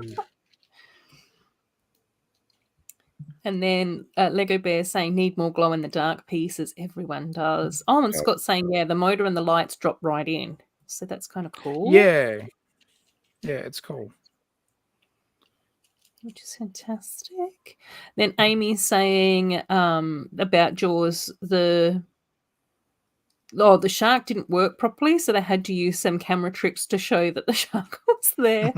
And then Lego Bear saying, need more glow-in-the-dark pieces. Everyone does. Oh, and Scott saying, yeah, the motor and the lights drop right in. So that's kind of cool. Yeah. Yeah, it's cool. Which is fantastic. Then Amy's saying about Jaws, the shark didn't work properly, so they had to use some camera tricks to show that the shark was there.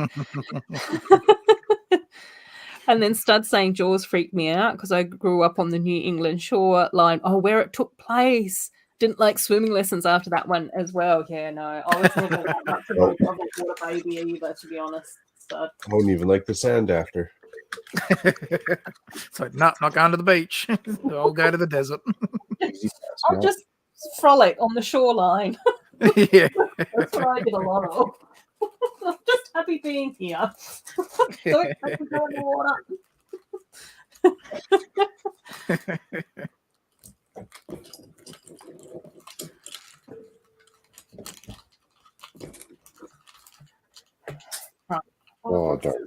And then Stud saying Jaws freaked me out because I grew up on the New England shoreline. Oh, where it took place. Didn't like swimming lessons after that one as well. Yeah, no, I was never that much of a water baby either, to be honest. Stud. I don't even like the sand after. So, no, not going to the beach. I'll go to the desert. I'll just frolic on the shoreline. Yeah. That's what I did a lot of. I'm just happy being here. Don't have to go in the water. Right. Oh, darn.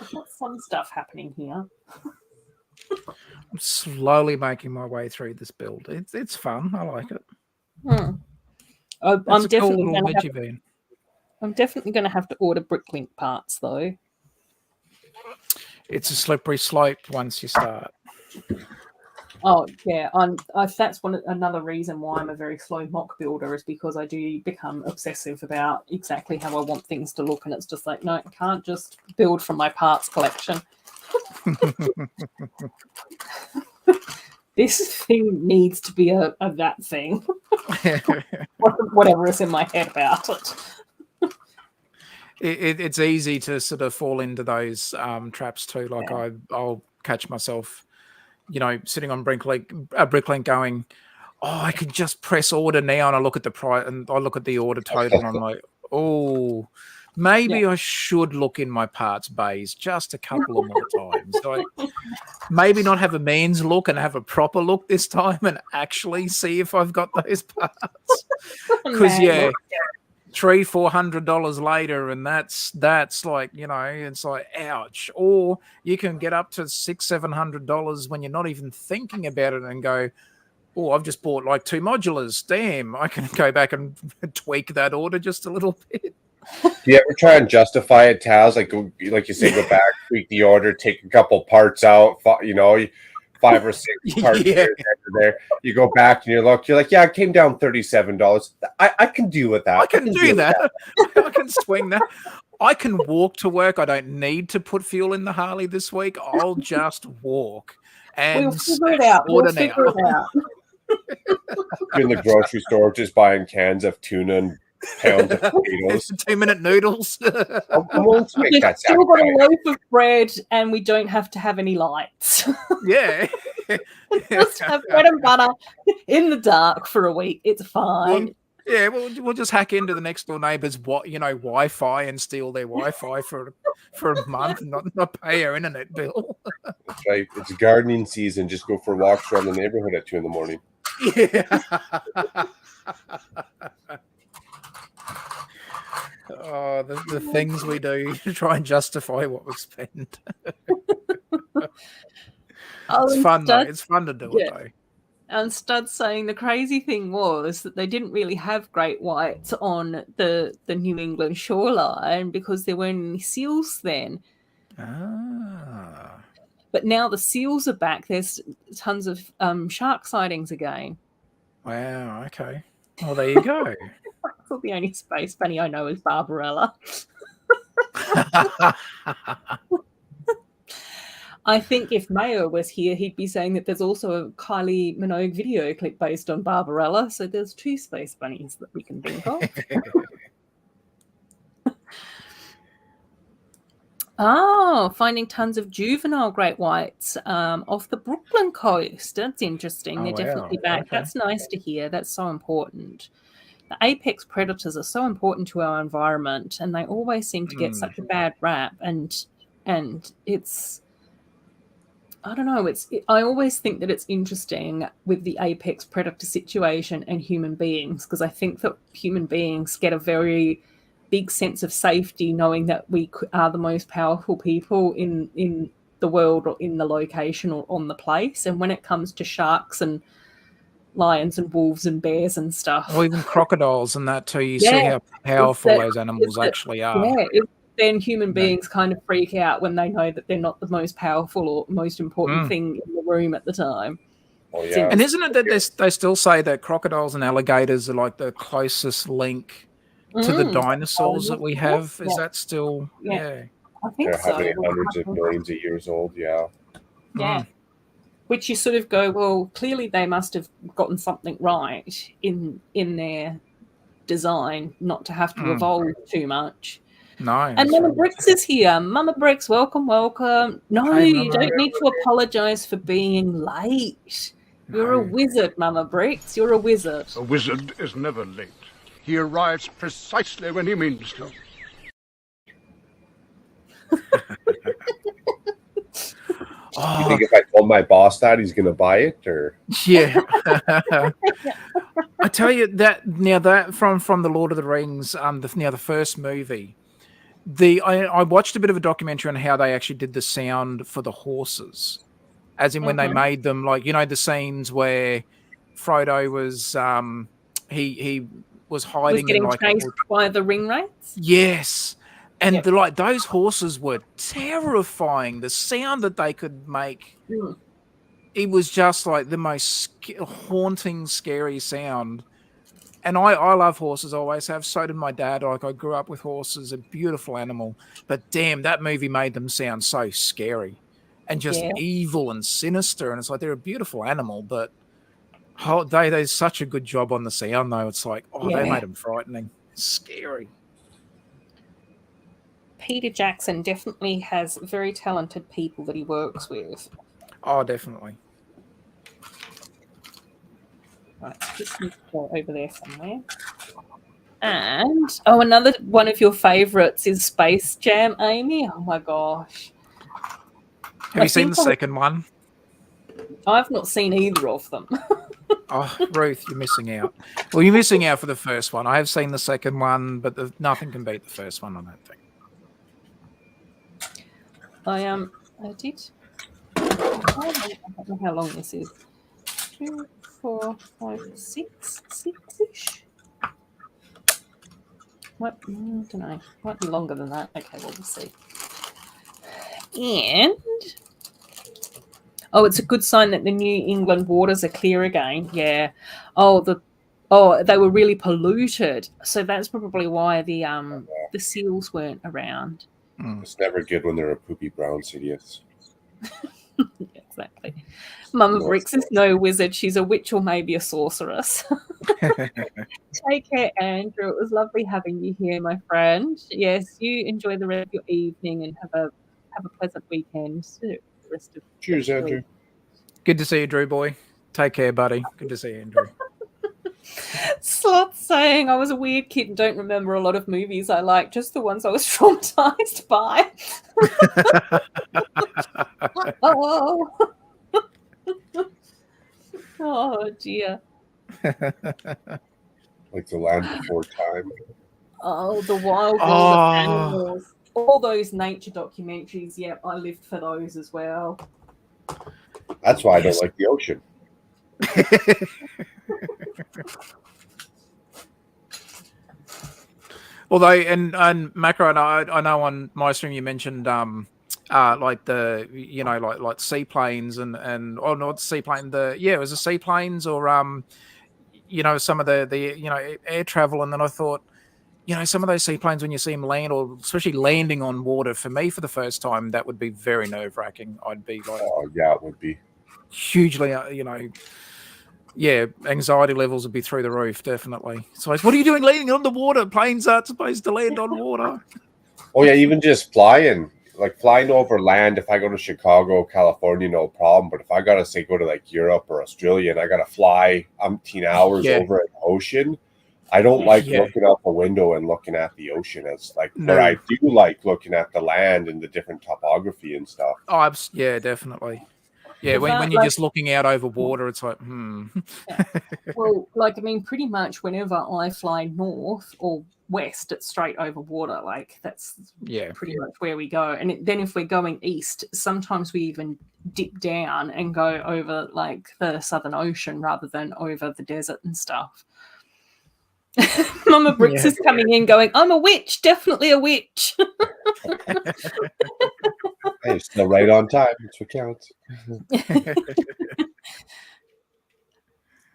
I've got some stuff happening here. I'm slowly making my way through this build. It's fun. I like it. I'm definitely going to have to order Bricklink parts, though. It's a slippery slope once you start. Oh yeah, that's another reason why I'm a very slow mock builder, is because I do become obsessive about exactly how I want things to look, and it's just like, no, I can't just build from my parts collection. This thing needs to be a that thing. Whatever is in my head about it. It's easy to sort of fall into those traps too. Like I'll catch myself, sitting on Bricklink going, oh, I could just press order now, and I look at the price and I look at the order total and I'm like, oh, maybe I should look in my parts bays just a couple of more times. Like, maybe not have a means look and have a proper look this time and actually see if I've got those parts. Because $300-400 later, and that's like, it's like, ouch. Or you can get up to $600-700 when you're not even thinking about it and go, oh, I've just bought like 2 modulars. Damn, I can go back and tweak that order just a little bit. Do you ever try and justify it, Taz? Like you say, go back, tweak the order, take a couple parts out, 5 or 6 parts here. You go back and you're like, yeah, it came down $37. I can deal with that. I can do that. I can swing that. I can walk to work. I don't need to put fuel in the Harley this week. I'll just walk and we'll figure it out. We'll figure it out. You're in the grocery store just buying cans of tuna and pounds of potatoes. 2-minute noodles. We've still got a loaf of bread and we don't have to have any lights. Yeah. Just have bread and butter in the dark for a week. It's fine. We'll just hack into the next door neighbour's Wi-Fi and steal their Wi-Fi for a month and not pay our internet bill. That's right. It's gardening season. Just go for walks around the neighborhood at 2 a.m. Yeah. Oh, the things we do to try and justify what we spend. It's fun though. It's fun to do it though. And Stud saying the crazy thing was that they didn't really have great whites on the New England shoreline because there weren't any seals then. Ah. But now the seals are back. There's tons of shark sightings again. Wow. Okay. Well, there you go. The only space bunny I know is Barbarella. I think if Mayo was here, he'd be saying that there's also a Kylie Minogue video clip based on Barbarella. So there's 2 space bunnies that we can think of. Finding tons of juvenile great whites off the Brooklyn coast. That's interesting. They're definitely back. Okay. That's nice to hear. That's so important. The apex predators are so important to our environment, and they always seem to get such a bad rap. And it's, I don't know. I always think that it's interesting with the apex predator situation and human beings, because I think that human beings get a very big sense of safety knowing that we are the most powerful people in the world or in the location or on the place. And when it comes to sharks and lions and wolves and bears and stuff, or even crocodiles and that too, you see how powerful those animals actually are. Then human beings kind of freak out when they know that they're not the most powerful or most important thing in the room at the time. Oh, yeah. And isn't it that they still say that crocodiles and alligators are like the closest link to the dinosaurs that we have? Is that still? Yeah. I think they're so. hundreds of millions of years old. Yeah. Which you sort of go, well, clearly they must have gotten something right in their design, not to have to evolve too much. No. And Mama Bricks is here. Mama Bricks, welcome. No, Hey, you don't need to apologize for being late. You're a wizard, Mama Bricks. You're a wizard. A wizard is never late. He arrives precisely when he means to. You think if I told my boss that, he's going to buy it, or? Yeah. I tell you that from the Lord of the Rings, the first movie, I watched a bit of a documentary on how they actually did the sound for the horses, as in when they made them, like, the scenes where Frodo was he was hiding, getting in chased by the ring wraiths. Yes. And those horses were terrifying. The sound that they could make, it was just like the most haunting, scary sound. And I love horses, always have. So did my dad. Like, I grew up with horses, a beautiful animal. But damn, that movie made them sound so scary and just evil and sinister. And it's like, they're a beautiful animal, but they did such a good job on the sound, though. It's like, they made them frightening, scary. Peter Jackson definitely has very talented people that he works with. Oh, definitely. Right, this needs to go over there somewhere. And, another one of your favourites is Space Jam, Amy. Oh, my gosh. Have you seen the second one? I've not seen either of them. Oh, Ruth, you're missing out. Well, you're missing out for the first one. I have seen the second one, but nothing can beat the first one, I don't think. I did. I don't know how long this is. 2, 4, 5, 6 ish. What? I don't know. Might be longer than that. Okay, well, we'll see. And it's a good sign that the New England waters are clear again. Yeah. They were really polluted, so that's probably why the seals weren't around. It's never good when they're a poopy brown Sidious. Exactly. Mama Bricks is no wizard. She's a witch or maybe a sorceress. Take care, Andrew. It was lovely having you here, my friend. Yes, you enjoy the rest of your evening and have a pleasant weekend. Cheers, Andrew. Good to see you, Drew boy. Take care, buddy. Good to see you, Andrew. Slot saying I was a weird kid and don't remember a lot of movies I like, just the ones I was traumatized by. Oh dear. Like The Land Before Time. Oh, The Wild World of Animals. All those nature documentaries. Yep, I lived for those as well. That's why I don't like the ocean. Although, and Macro, I know on my stream you mentioned like the like seaplanes and not seaplane, it was the seaplanes or some of the air travel, and then I thought, some of those seaplanes when you see them land, or especially landing on water, for me for the first time, that would be very nerve-wracking. I'd be like, oh yeah, it would be hugely anxiety levels would be through the roof, definitely. So, what are you doing landing on the water? Planes aren't supposed to land on water. Oh yeah, even just flying over land. If I go to Chicago, California, no problem. But if I gotta go to like Europe or Australia and I gotta fly umpteen hours over an ocean, I don't like looking out the window and looking at the ocean. As but I do like looking at the land and the different topography and stuff. Oh, yeah, definitely. Yeah, when you're just looking out over water, it's like, Yeah. Well, like, I mean, pretty much whenever I fly north or west, it's straight over water. Like, that's pretty much where we go. And then if we're going east, sometimes we even dip down and go over, like, the Southern Ocean rather than over the desert and stuff. Mama Bricks is coming in going, I'm a witch, definitely a witch. Hey, still right on time. That's what counts.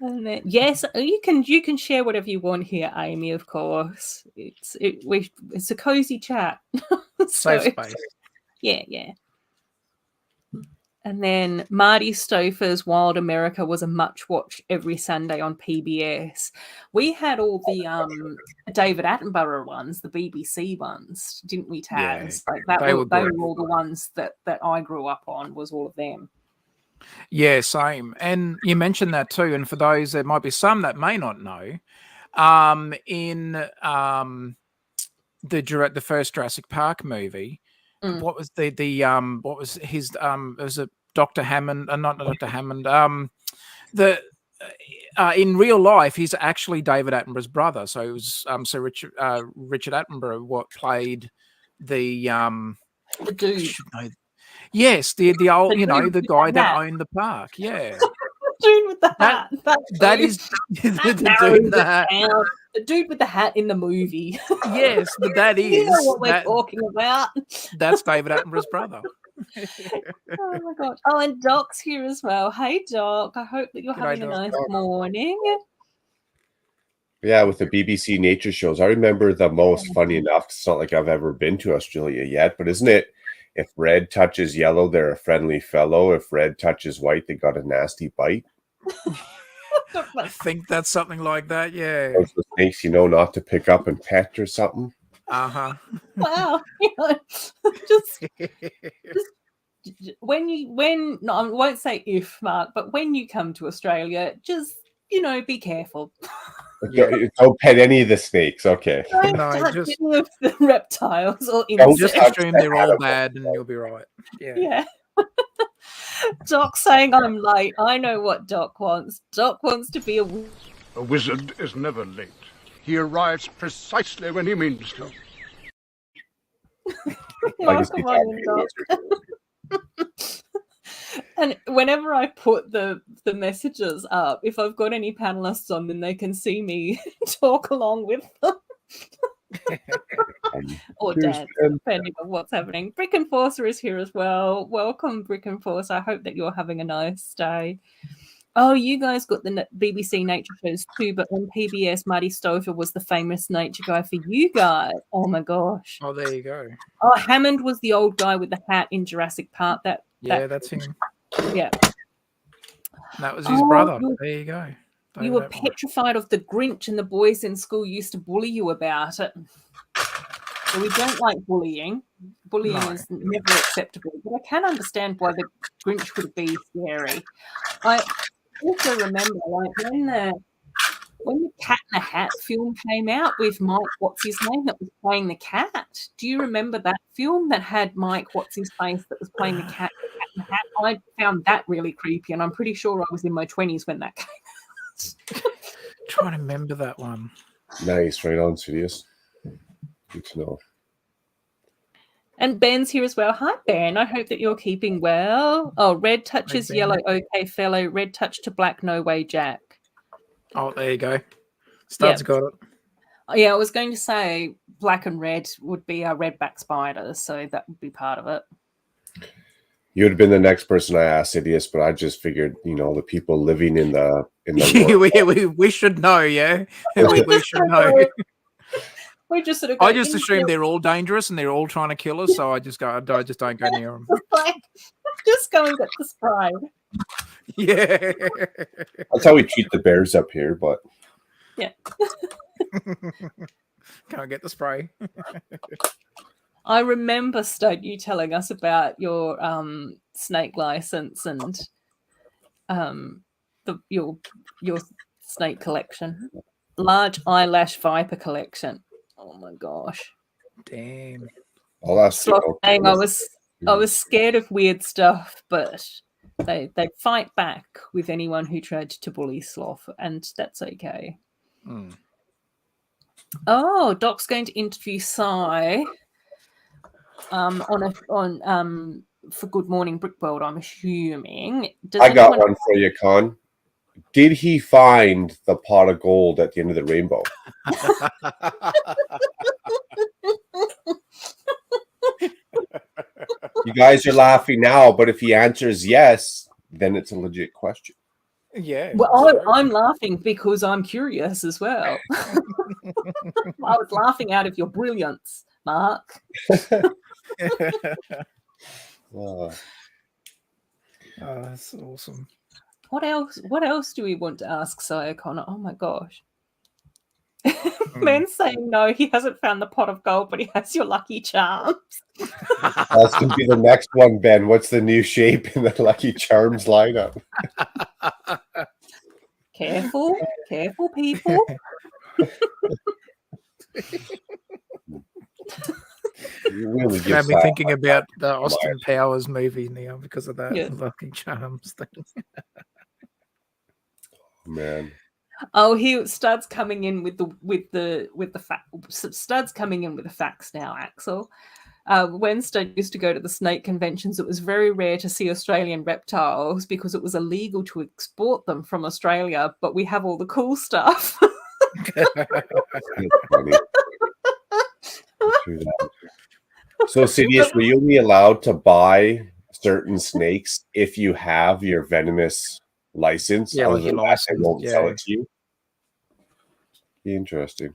And yes, you can share whatever you want here, Amy. Of course, it's a cozy chat. Safe space. Yeah. And then Marty Stouffer's Wild America was a much watched every Sunday on PBS. We had all the David Attenborough ones, the BBC ones, didn't we, Taz? Yeah, like that they were all the ones that I grew up on, was all of them. Yeah, same. And you mentioned that too. And for those, there might be some that may not know, in the first Jurassic Park movie, what was what was his it was a Dr. Hammond, not Dr. Hammond. In real life, he's actually David Attenborough's brother. So it was Sir Richard Attenborough what played the dude. Yes, the old, the guy that owned the park. Yeah. Dude with the hat. That is the dude with the hat. The dude with the hat in the movie. Yes, but that is you know what we're talking about. That's David Attenborough's brother. Oh my god. Oh, and Doc's here as well. Hey Doc, I hope that you're having a nice morning. Yeah, with the BBC nature shows. I remember the most, funny enough, it's not like I've ever been to Australia yet, but isn't it, if red touches yellow, they're a friendly fellow. If red touches white, they got a nasty bite. I think that's something like that, yeah. Those the snakes, not to pick up and pet or something. Uh-huh. Wow. Just when I won't say if, Mark, but when you come to Australia, just be careful. Don't pet any of the snakes, okay? Don't touch any of the reptiles or insects. Just assume they're all bad and you'll be right. Yeah. Doc saying I'm late. I know what Doc wants. Doc wants to be a wizard is never late. He arrives precisely when he means to. Welcome on, Doc. And whenever I put the messages up, if I've got any panelists on, then they can see me talk along with them. Or dance, depending on what's happening. Brick Enforcer is here as well. Welcome, Brick Enforcer. I hope that you're having a nice day. Oh, you guys got the BBC nature shows too, but on PBS, Marty Stouffer was the famous nature guy for you guys. Oh my gosh. Oh, there you go. Oh, Hammond was the old guy with the hat in Jurassic Park. That's him. Yeah. That was his brother. There you go. You were petrified of the Grinch, and the boys in school used to bully you about it. So we don't like bullying. Bullying is never acceptable. But I can understand why the Grinch would be scary. I also remember, like, when the Cat in the Hat film came out with Mike What's-His-Name that was playing the cat. Do you remember that film that had Mike What's-His-Face that was playing the cat in the Hat? I found that really creepy, and I'm pretty sure I was in my 20s when that came out. Trying to remember that one. Nice, right on, Studios. Good to know. And Ben's here as well. Hi, Ben. I hope that you're keeping well. Oh, red touches yellow. Okay, fellow. Red touch to black. No way, Jack. Oh, there you go. Stud's got it. Yeah, I was going to say black and red would be our redback spiders, so that would be part of it. You would have been the next person I asked, Idiot, but I just figured, the people living in the we should know, yeah. we should know. We just sort of I just assume they're all dangerous and they're all trying to kill us, so I just don't go near them. Just go and get the spray. Yeah. That's how we treat the bears up here, but yeah. Can't get the spray. I remember, Stud, you telling us about your snake license and your snake collection. Large eyelash viper collection. Oh my gosh. Damn. I'll ask I was scared of weird stuff, but They fight back with anyone who tried to bully Sloth, and that's okay. Oh, Doc's going to interview Sai for Good Morning Brickworld, I'm assuming. I got one for you, Con. Did he find the pot of gold at the end of the rainbow? You guys are laughing now, but if he answers yes, then it's a legit question. Yeah. Well, I'm laughing because I'm curious as well. I was laughing out of your brilliance, Mark. That's awesome. What else do we want to ask Sai O'Connor? Oh my gosh. Ben's saying no, he hasn't found the pot of gold, but he has your lucky charms. That's going to be the next one, Ben. What's the new shape in the Lucky Charms lineup? Careful, people. Really I've been thinking about the Austin Powers movie now because of that Lucky Charms thing. Man. Oh, he Stud's coming in with the Stud's coming in with the facts now, Axel. When Stud used to go to the snake conventions, it was very rare to see Australian reptiles because it was illegal to export them from Australia, but we have all the cool stuff. So, Sidious, were you only allowed to buy certain snakes if you have your venomous license? Yeah, like your license. They won't sell it to you. Interesting.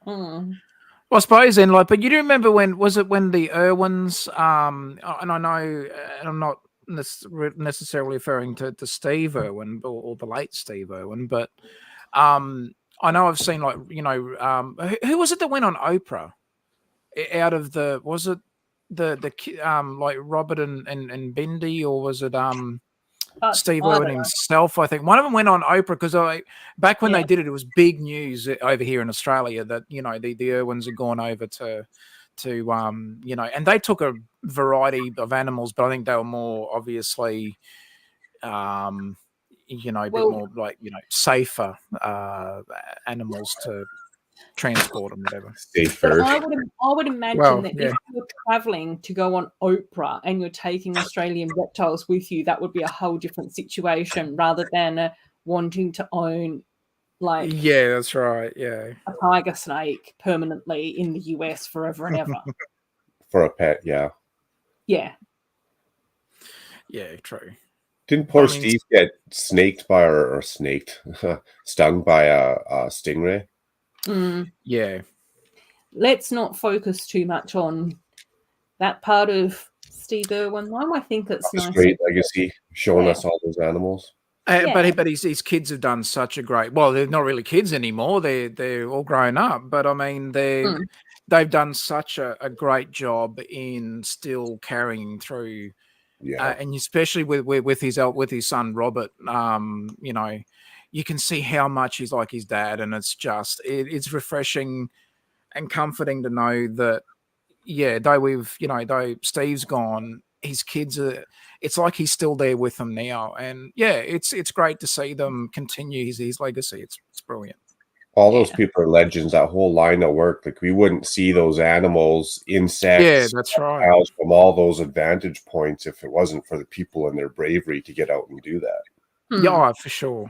Mm. Well, I suppose then, but you do remember when the Irwins? And I know, and I'm not necessarily referring to Steve Irwin or the late Steve Irwin, but I know I've seen who was it that went on Oprah? Out of was it the like Robert and Bindi, or was it Steve Irwin himself? I think one of them went on Oprah because back when they did it, it was big news over here in Australia that the Irwins had gone over to and they took a variety of animals, but I think they were more obviously a bit more safer animals to transport and whatever. But I would imagine that if you're traveling to go on Oprah and you're taking Australian reptiles with you, that would be a whole different situation rather than wanting to own that's right, a tiger snake permanently in the US forever and ever. For a pet, yeah, true. Didn't poor Steve get stung by a stingray? Yeah. Let's not focus too much on that part of Steve Irwin. I think it's nice. Great legacy, showing us all those animals. But his kids have done such a great. Well, they're not really kids anymore. They're all grown up. But I mean, they've done such a great job in still carrying through. Yeah, and especially with his son Robert. You can see how much he's like his dad, and it's just it's refreshing and comforting to know that though Steve's gone, his kids are. It's like he's still there with them now, and it's great to see them continue his legacy. It's brilliant. All those people are legends. That whole line of work, we wouldn't see those animals, insects, that's right, from all those vantage points if it wasn't for the people and their bravery to get out and do that. Yeah, for sure.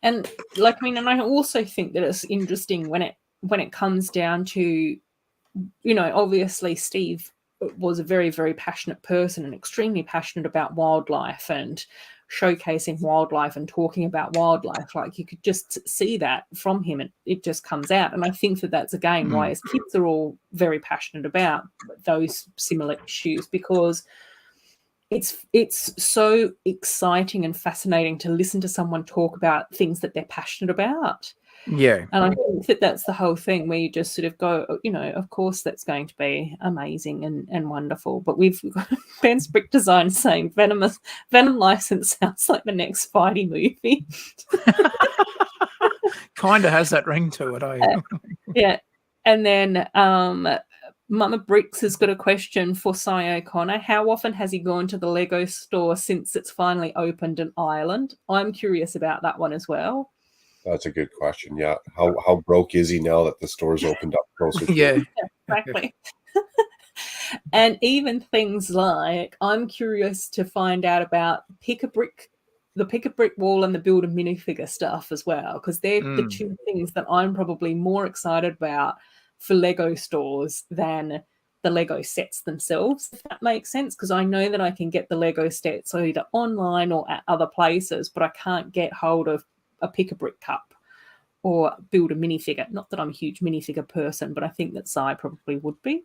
And and I also think that it's interesting when it comes down to, obviously Steve was a very, very passionate person and extremely passionate about wildlife and showcasing wildlife and talking about wildlife. You could just see that from him, and it just comes out. And I think that that's again why his kids are all very passionate about those similar issues, because it's so exciting and fascinating to listen to someone talk about things that they're passionate about. Yeah. And I think that that's the whole thing where you just sort of go, of course that's going to be amazing and wonderful. But we've got Ben's Brick Design saying Venom License sounds like the next Spidey movie. Kind of has that ring to it, yeah. And then Mama Bricks has got a question for Cy O'Connor. How often has he gone to the Lego store since it's finally opened in Ireland? I'm curious about that one as well. That's a good question. Yeah. How broke is he now that the store's opened up closer to Yeah. Exactly. And even things like, I'm curious to find out about the pick a brick wall and the build a minifigure stuff as well, because they're the two things that I'm probably more excited about for Lego stores than the Lego sets themselves, if that makes sense, because I know that I can get the Lego sets either online or at other places, but I can't get hold of a pick a brick cup or build a minifigure. Not that I'm a huge minifigure person, but I think that Cy probably would be.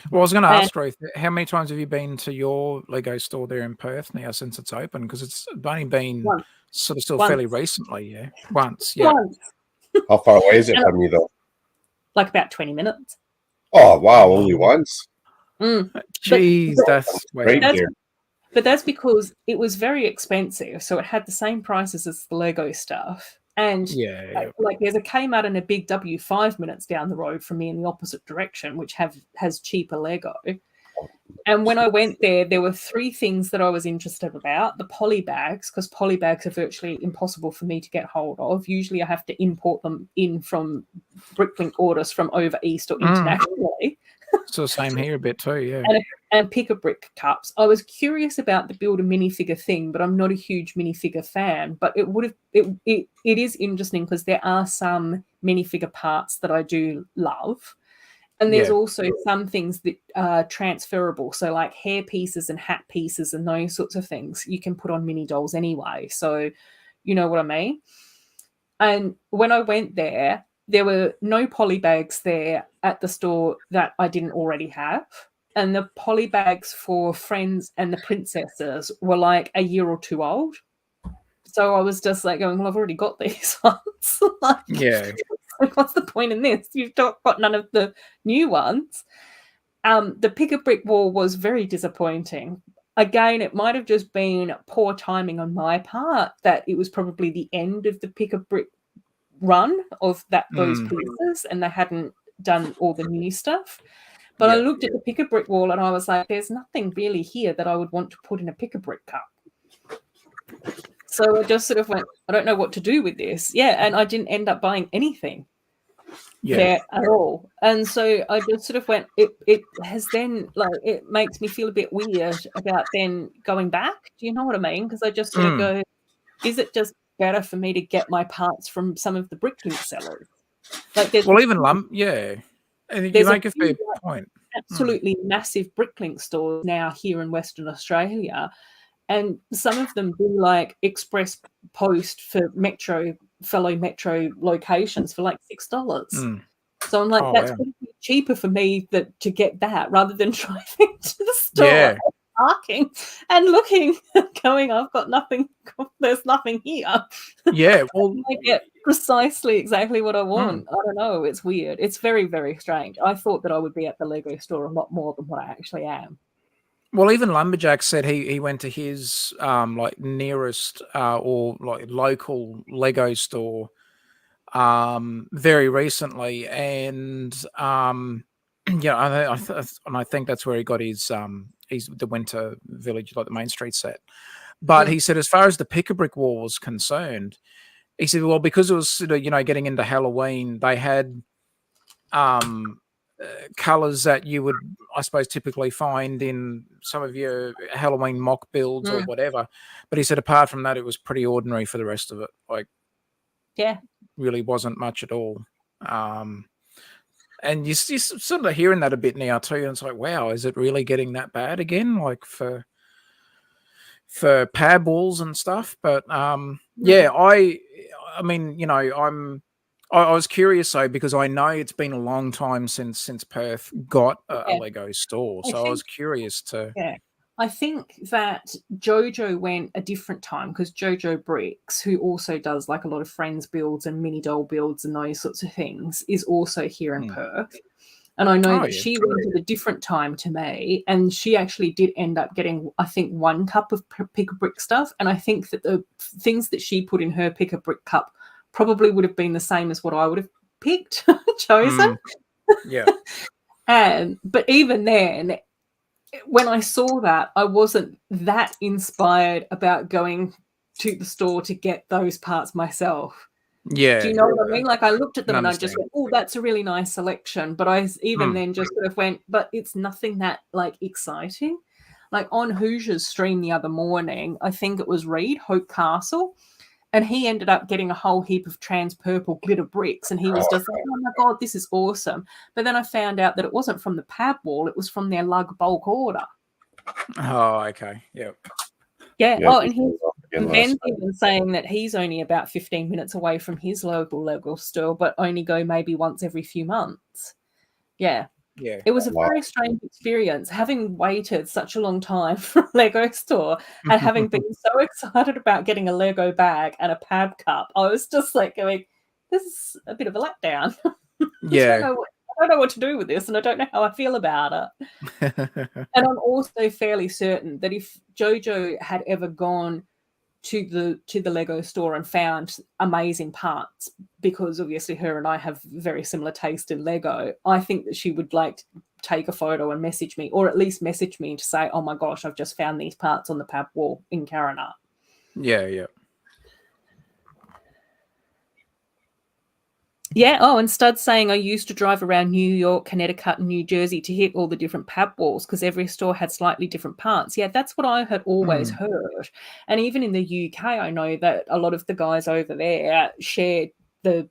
Well, I was going to ask Ruth, how many times have you been to your Lego store there in Perth now since it's open? Because it's only been sort of still fairly recently, yeah. Once, yeah. Once. How far away is it from you, though? Like about 20 minutes. Oh, wow, only once? Jeez, that's great here. But that's because it was very expensive, so it had the same prices as the Lego stuff. And like there's a Kmart and a Big W 5 minutes down the road from me in the opposite direction, which has cheaper Lego. And when I went there were three things that I was interested about. The poly bags, because poly bags are virtually impossible for me to get hold of. Usually I have to import them in from Bricklink orders from over East or internationally. So same here a bit too, yeah. And pick a brick cups. I was curious about the build a minifigure thing, but I'm not a huge minifigure fan. But it is interesting because there are some minifigure parts that I do love. And there's also some things that are transferable. So like hair pieces and hat pieces and those sorts of things you can put on mini dolls anyway. So you know what I mean? And when I went there were no poly bags there at the store that I didn't already have. And the poly bags for Friends and the Princesses were like a year or two old. So I was just like going, well, I've already got these ones. What's the point in this? You've got none of the new ones. The pick a brick wall was very disappointing. Again, it might have just been poor timing on my part that it was probably the end of the pick a brick run of those pieces and they hadn't done all the new stuff. But I looked at the pick a brick wall and I was like, there's nothing really here that I would want to put in a pick a brick cup. So I just sort of went, I don't know what to do with this. Yeah, and I didn't end up buying anything there at all. And so I just sort of went, it has then, like, it makes me feel a bit weird about then going back. Do you know what I mean? Because I just sort of go, is it just better for me to get my parts from some of the Bricklink sellers? Like even and you make a fair point. Absolutely massive Bricklink stores now here in Western Australia. And some of them do like express post for fellow metro locations for like $6. So I'm like, that's pretty cheaper for me to get that rather than driving to the store, parking and looking, going, I've got nothing. There's nothing here. Yeah, well, I get precisely exactly what I want. I don't know. It's weird. It's very, very strange. I thought that I would be at the Lego store a lot more than what I actually am. Well, even Lumberjack said he went to his like nearest or like local Lego store very recently, and I think that's where he got his the Winter Village, like the Main Street set. But he said, as far as the pick a brick wall was concerned, he said, well, because it was sort of, getting into Halloween, they had colors that you would, I suppose, typically find in some of your Halloween mock builds or whatever. But he said, apart from that, it was pretty ordinary for the rest of it. Like, really wasn't much at all. And you're sort of hearing that a bit now too. And it's like, wow, is it really getting that bad again? Like for pad walls and stuff. But I mean, I was curious though, because I know it's been a long time since Perth got a Lego store. So I was curious to. Yeah. I think that Jojo went a different time because Jojo Bricks, who also does like a lot of Friends builds and mini doll builds and those sorts of things, is also here in Perth. And I know that she went at a different time to me, and she actually did end up getting, I think, 1 cup of pick a brick stuff. And I think that the things that she put in her pick a brick cup probably would have been the same as what I would have picked, chosen. But even then, when I saw that, I wasn't that inspired about going to the store to get those parts myself. Yeah. Do you know what I mean? Like, I looked at them and I just Understand. went, oh, that's a really nice selection. But I even then just sort of went, but it's nothing that, like, exciting. Like, on Hoosier's stream the other morning, I think it was Reed, Hope Castle, and he ended up getting a whole heap of trans purple glitter bricks, and he was just like, oh my God, this is awesome. But then I found out that it wasn't from the pad wall, it was from their lug bulk order. Oh, okay. Yep. Yeah. Yeah, Oh, and Ben's even saying that he's only about 15 minutes away from his local Lego store, but only go maybe once every few months. Yeah. Yeah. It was a very strange experience, having waited such a long time for a Lego store and having been so excited about getting a Lego bag and a pad cup. I was just like going, this is a bit of a letdown. Yeah. I don't know what to do with this, and I don't know how I feel about it. And I'm also fairly certain that if Jojo had ever gone to the Lego store and found amazing parts, because obviously her and I have very similar taste in Lego, I think that she would like take a photo and message me, or at least message me to say, oh my gosh, I've just found these parts on the pad wall in Karanat. Yeah. Yeah. Oh, and Stud's saying I used to drive around New York, Connecticut, and New Jersey to hit all the different pad walls because every store had slightly different parts. Yeah, that's what I had always heard. And even in the UK, I know that a lot of the guys over there shared the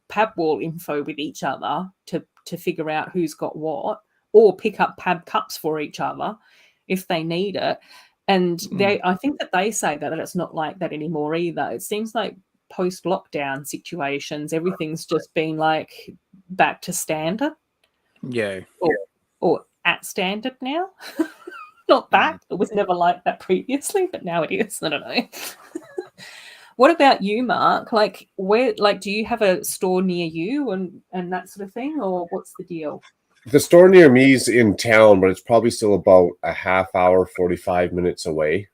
pad wall info with each other to figure out who's got what, or pick up pad cups for each other if they need it. And I think that they say that it's not like that anymore either. It seems like post-lockdown situations, everything's just been like back to standard. Yeah. Or at standard now. Not back. It was never like that previously, but now it is. I don't know. What about you, Mark? Like, where, like, do you have a store near you and that sort of thing, or what's the deal? The store near me is in town, but it's probably still about a half hour, 45 minutes away.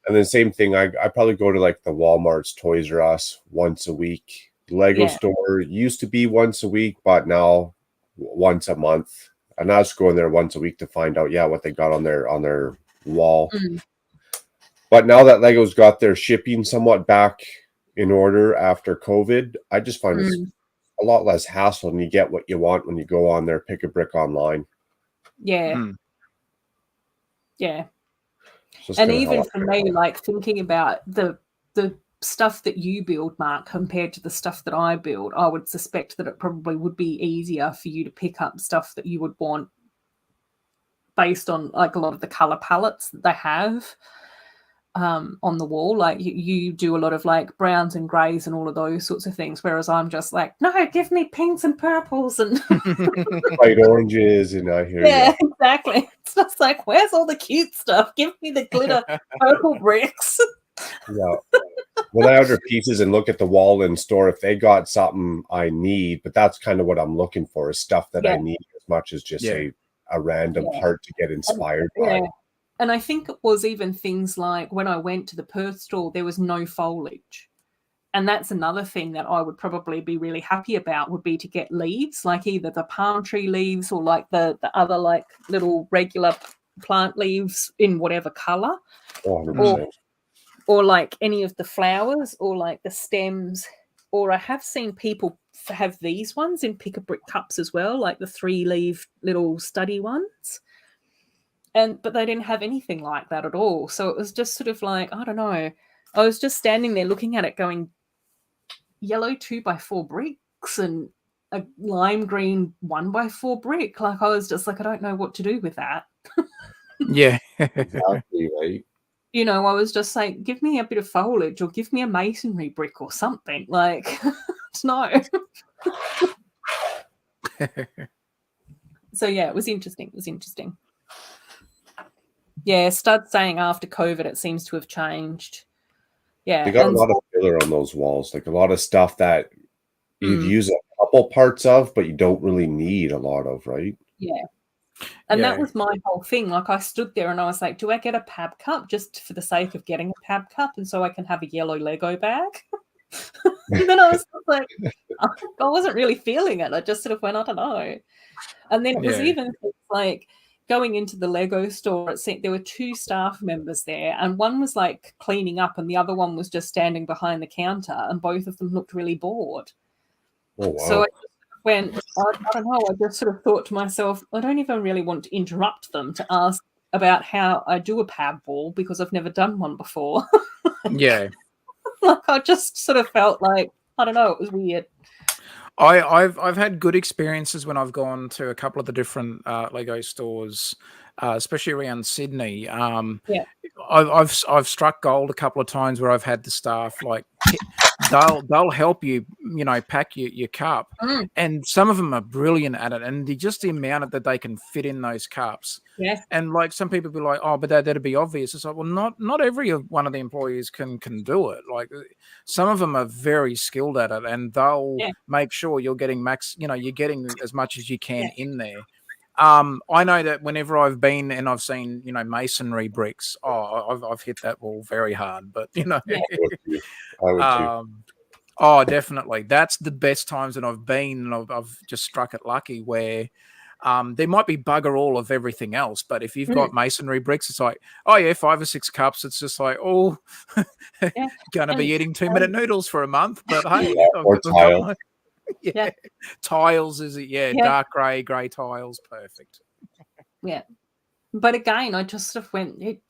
And then same thing, I probably go to like the Walmart's, Toys R Us once a week. The Lego store used to be once a week, but now once a month. And I was going there once a week to find out, what they got on their wall. But now that Lego's got their shipping somewhat back in order after COVID, I just find it's a lot less hassle, and you get what you want when you go on there, pick a brick online. Yeah. So and even for me, like thinking about the stuff that you build, Mark, compared to the stuff that I build, I would suspect that it probably would be easier for you to pick up stuff that you would want based on like a lot of the color palettes that they have on the wall. Like you do a lot of like browns and grays and all of those sorts of things, whereas I'm just like, no, give me pinks and purples and light oranges, and I hear you. Exactly. It's just like, where's all the cute stuff? Give me the glitter purple bricks. Yeah. When I order pieces and look at the wall in store, if they got something I need, but that's kind of what I'm looking for, is stuff that I need as much as just a random part to get inspired by. And I think it was even things like when I went to the Perth store, there was no foliage. And that's another thing that I would probably be really happy about, would be to get leaves, like either the palm tree leaves or like the other like little regular plant leaves in whatever color. 100%. Or like any of the flowers or like the stems. Or I have seen people have these ones in pick-a-brick cups as well, like the 3-leaf little study ones. But they didn't have anything like that at all. So it was just sort of like, I don't know. I was just standing there looking at it going, yellow 2x4 bricks and a lime green 1x4 brick. Like I was just like, I don't know what to do with that. Yeah. Exactly, right? You know, I was just like, give me a bit of foliage or give me a masonry brick or something. Like, no. So yeah, it was interesting. Yeah, Stud's saying after COVID, it seems to have changed. Yeah. They got a lot of filler on those walls, like a lot of stuff that you'd use a couple parts of, but you don't really need a lot of, right? Yeah. And that was my whole thing. Like I stood there and I was like, do I get a pab cup just for the sake of getting a pab cup and so I can have a yellow Lego bag? And then I was like, I wasn't really feeling it. I just sort of went, I don't know. And then it was even like going into the Lego store. It seemed there were 2 staff members there, and one was like cleaning up, and the other one was just standing behind the counter, and both of them looked really bored. Oh, wow. So I just went, I don't know. I just sort of thought to myself, I don't even really want to interrupt them to ask about how I do a pad ball because I've never done one before. Yeah. Like I just sort of felt like, I don't know, it was weird. I've had good experiences when I've gone to a couple of the different Lego stores, especially around Sydney. Yeah. I've struck gold a couple of times where I've had the staff like they'll help you, pack your cup, and some of them are brilliant at it, and just the amount that they can fit in those cups. Yeah. And like some people be like, oh, but that'd be obvious. It's like, well, not every one of the employees can do it. Like some of them are very skilled at it, and they'll make sure you're getting you're getting as much as you can in there. I know that whenever I've been and I've seen, masonry bricks, I've hit that wall very hard, but I would too. Oh, definitely. That's the best times that I've been, and I've just struck it lucky where there might be bugger all of everything else, but if you've got masonry bricks, it's like, oh yeah, 5 or 6 cups. It's just like, oh, gonna be eating 2-minute noodles for a month, but hey, or tile. Tiles, is it? Dark grey tiles, perfect. Yeah. But again, I just sort of went, it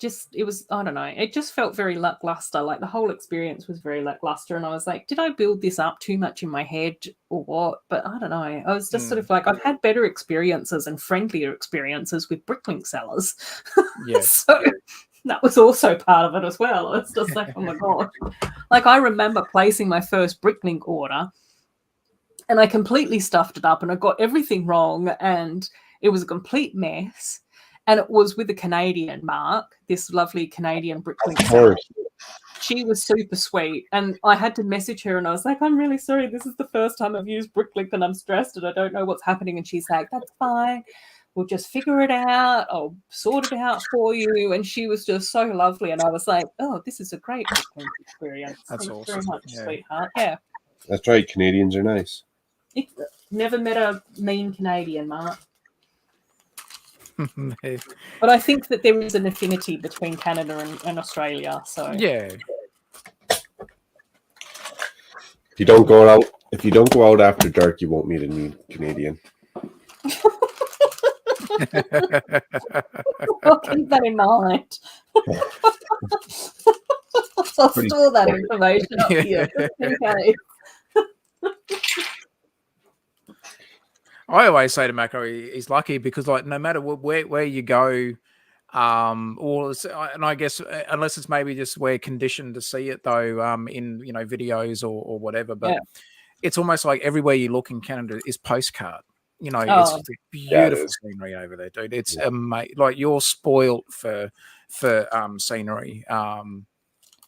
was, I don't know, it just felt very lackluster. Like the whole experience was very lackluster. And I was like, did I build this up too much in my head or what? But I don't know. I was just sort of like, I've had better experiences and friendlier experiences with Bricklink sellers. Yeah. So that was also part of it as well. It's just like, oh my God. Like I remember placing my first Bricklink order and I completely stuffed it up and I got everything wrong and it was a complete mess. And it was with a Canadian, Mark, this lovely Canadian Bricklink seller. She was super sweet. And I had to message her and I was like, I'm really sorry. This is the first time I've used Bricklink and I'm stressed and I don't know what's happening. And she's like, that's fine. We'll just figure it out. I'll sort it out for you. And she was just so lovely. And I was like, oh, this is a great Bricklink experience. That's Thanks awesome. very much, sweetheart. Yeah. That's right. Canadians are nice. Never met a mean Canadian, Mark. But I think that there is an affinity between Canada and Australia. So yeah. If you don't go out after dark, you won't meet a new Canadian. I'll keep that in mind. I'll store that information up here just in case. I always say to Macro, he's lucky because, like, no matter where you go, and I guess unless it's maybe just we're conditioned to see it though, in videos or whatever, but it's almost like everywhere you look in Canada is postcard. It's just a beautiful scenery over there, dude. It's amazing. Like you're spoilt for scenery.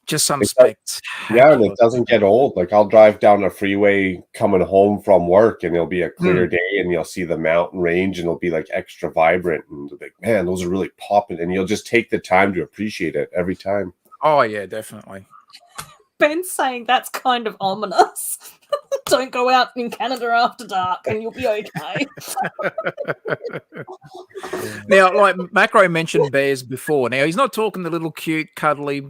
Just some spectacular. Yeah, and it doesn't get old. Like I'll drive down a freeway coming home from work and it'll be a clear day and you'll see the mountain range and it'll be like extra vibrant and like, man, those are really popping. And you'll just take the time to appreciate it every time. Oh yeah, definitely. Ben's saying that's kind of ominous. Don't go out in Canada after dark and you'll be okay. Now, like Macro mentioned bears before. Now, he's not talking the little cute, cuddly,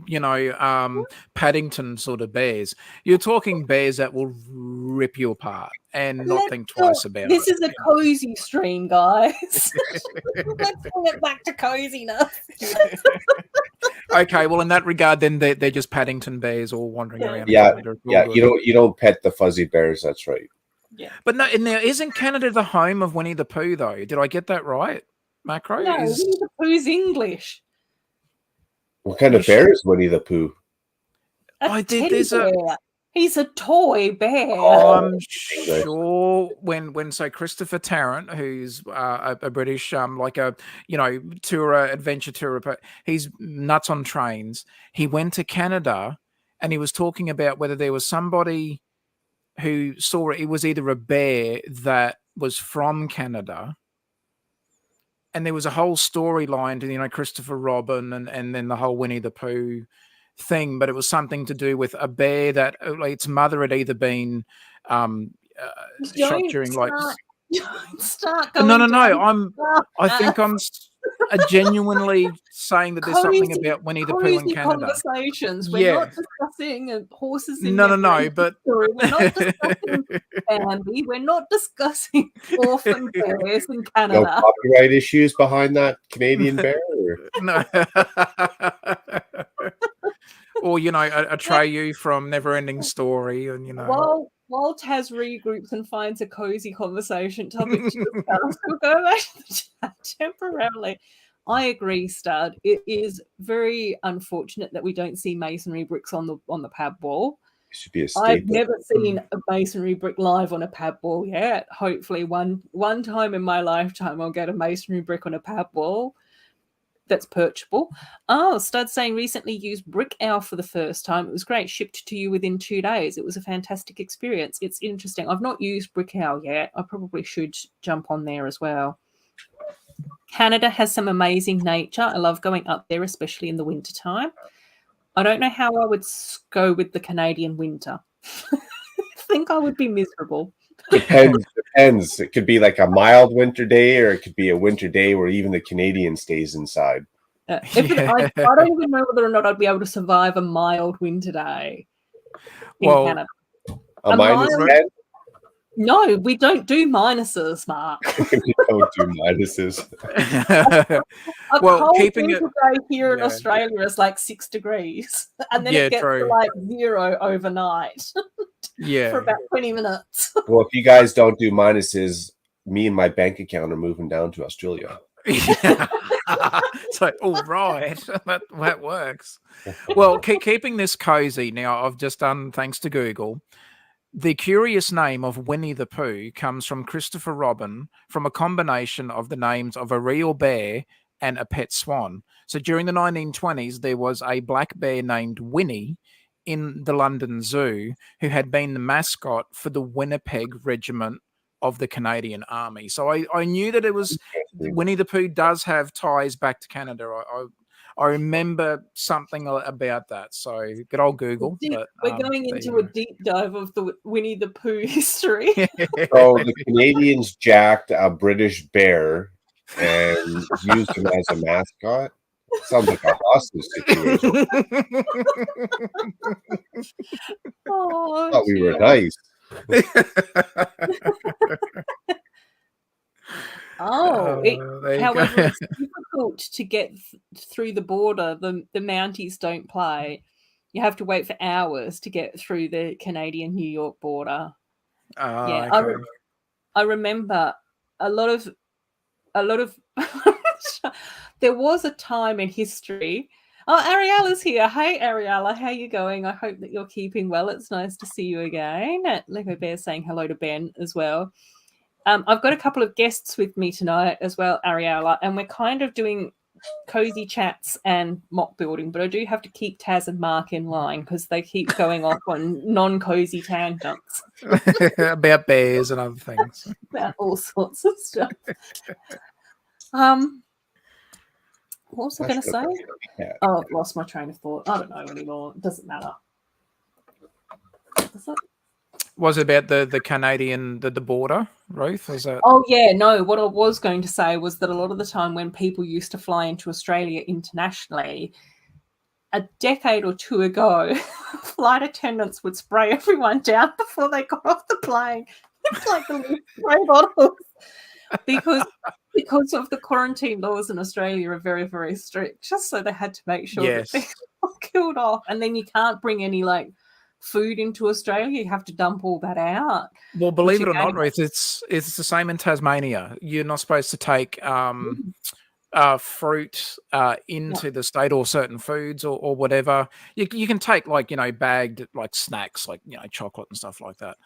Paddington sort of bears. You're talking bears that will rip you apart and not think twice about it. This is a cozy stream, guys. Let's bring it back to coziness. Okay, well, in that regard, then they're just Paddington bears all wandering around. Yeah. You don't pet the fuzzy bears. That's right. Yeah, but no, now isn't Canada the home of Winnie the Pooh though? Did I get that right, Macro? No, Winnie the Pooh's English. What kind of bear is Winnie the Pooh? He's a toy bear. I'm sure when Christopher Tarrant, who's a British adventure tour, he's nuts on trains. He went to Canada and he was talking about whether there was somebody who saw it was either a bear that was from Canada, and there was a whole storyline to Christopher Robin and then the whole Winnie the Pooh thing, but it was something to do with a bear that its mother had either been shot during like. Don't start No, going no. down. I think I'm genuinely saying that there's something about Winnie the Pooh in Cozy Canada. conversations. We're Yeah. not discussing horses in No, their but story. We're not discussing Bambi. We're not discussing orphan bears in No Canada. copyright issues behind that Canadian bear? no. Or Atreyu from Neverending Story, and While Taz regroups and finds a cozy conversation topic to discuss, we'll go back to the chat temporarily. I agree, Stud. It is very unfortunate that we don't see masonry bricks on the pab wall. It should be a staple. I've never seen a masonry brick live on a pab wall yet. Hopefully, one time in my lifetime, I'll get a masonry brick on a pab wall that's purchasable. Oh, Stud saying recently used Brick Owl for the first time. It was great. Shipped to you within 2 days. It was a fantastic experience. It's interesting. I've not used Brick Owl yet. I probably should jump on there as well. Canada has some amazing nature. I love going up there, especially in the wintertime. I don't know how I would go with the Canadian winter. I think I would be miserable. Depends. It could be like a mild winter day, or it could be a winter day where even the Canadian stays inside. I don't even know whether or not I'd be able to survive a mild winter day in Canada. A minus 10? No, we don't do minuses, Mark. We don't do minuses. A cold winter day here in Australia is like 6 degrees, and then it gets to like 0 overnight. For about 20 minutes. Well, if you guys don't do minuses, me and my bank account are moving down to Australia. So, all right, that works. Well, keeping this cozy now, I've just done, thanks to Google, the curious name of Winnie the Pooh comes from Christopher Robin, from a combination of the names of a real bear and a pet swan. So during the 1920s, there was a black bear named Winnie in the London Zoo who had been the mascot for the Winnipeg Regiment of the Canadian Army. So I knew that it was Winnie the Pooh does have ties back to Canada. I remember something about that. So good old Google. We're going into a deep dive of the Winnie the Pooh history. So the Canadians jacked a British bear and used him as a mascot. Sounds like a hostage situation. Oh, thought we were nice. However, it's difficult to get through the border. The Mounties don't play. You have to wait for hours to get through the Canadian-New York border. I remember a lot of there was a time in history. Oh, Ariela's here. Hey, Ariela, how you going? I hope that you're keeping well. It's nice to see you again. Lego Bear saying hello to Ben as well. I've got a couple of guests with me tonight as well, Ariela, and we're kind of doing cozy chats and mock building, but I do have to keep Taz and Mark in line because they keep going off on non-cozy tangents. About bears and other things. About all sorts of stuff. What was I going to say? Oh, I've lost my train of thought. I don't know anymore. It doesn't matter. Was it about the Canadian, the border, Ruth? Was that? Oh, yeah, no. What I was going to say was that a lot of the time when people used to fly into Australia internationally, a decade or two ago, flight attendants would spray everyone down before they got off the plane. It's like the little spray bottles. Because of the quarantine laws in Australia are very, very strict, just so they had to make sure that they got killed off. And then you can't bring any food into Australia. You have to dump all that out. Well, believe it or not, Ruth, it's the same in Tasmania. You're not supposed to take fruit into the state, or certain foods or whatever. You can take bagged snacks chocolate and stuff like that,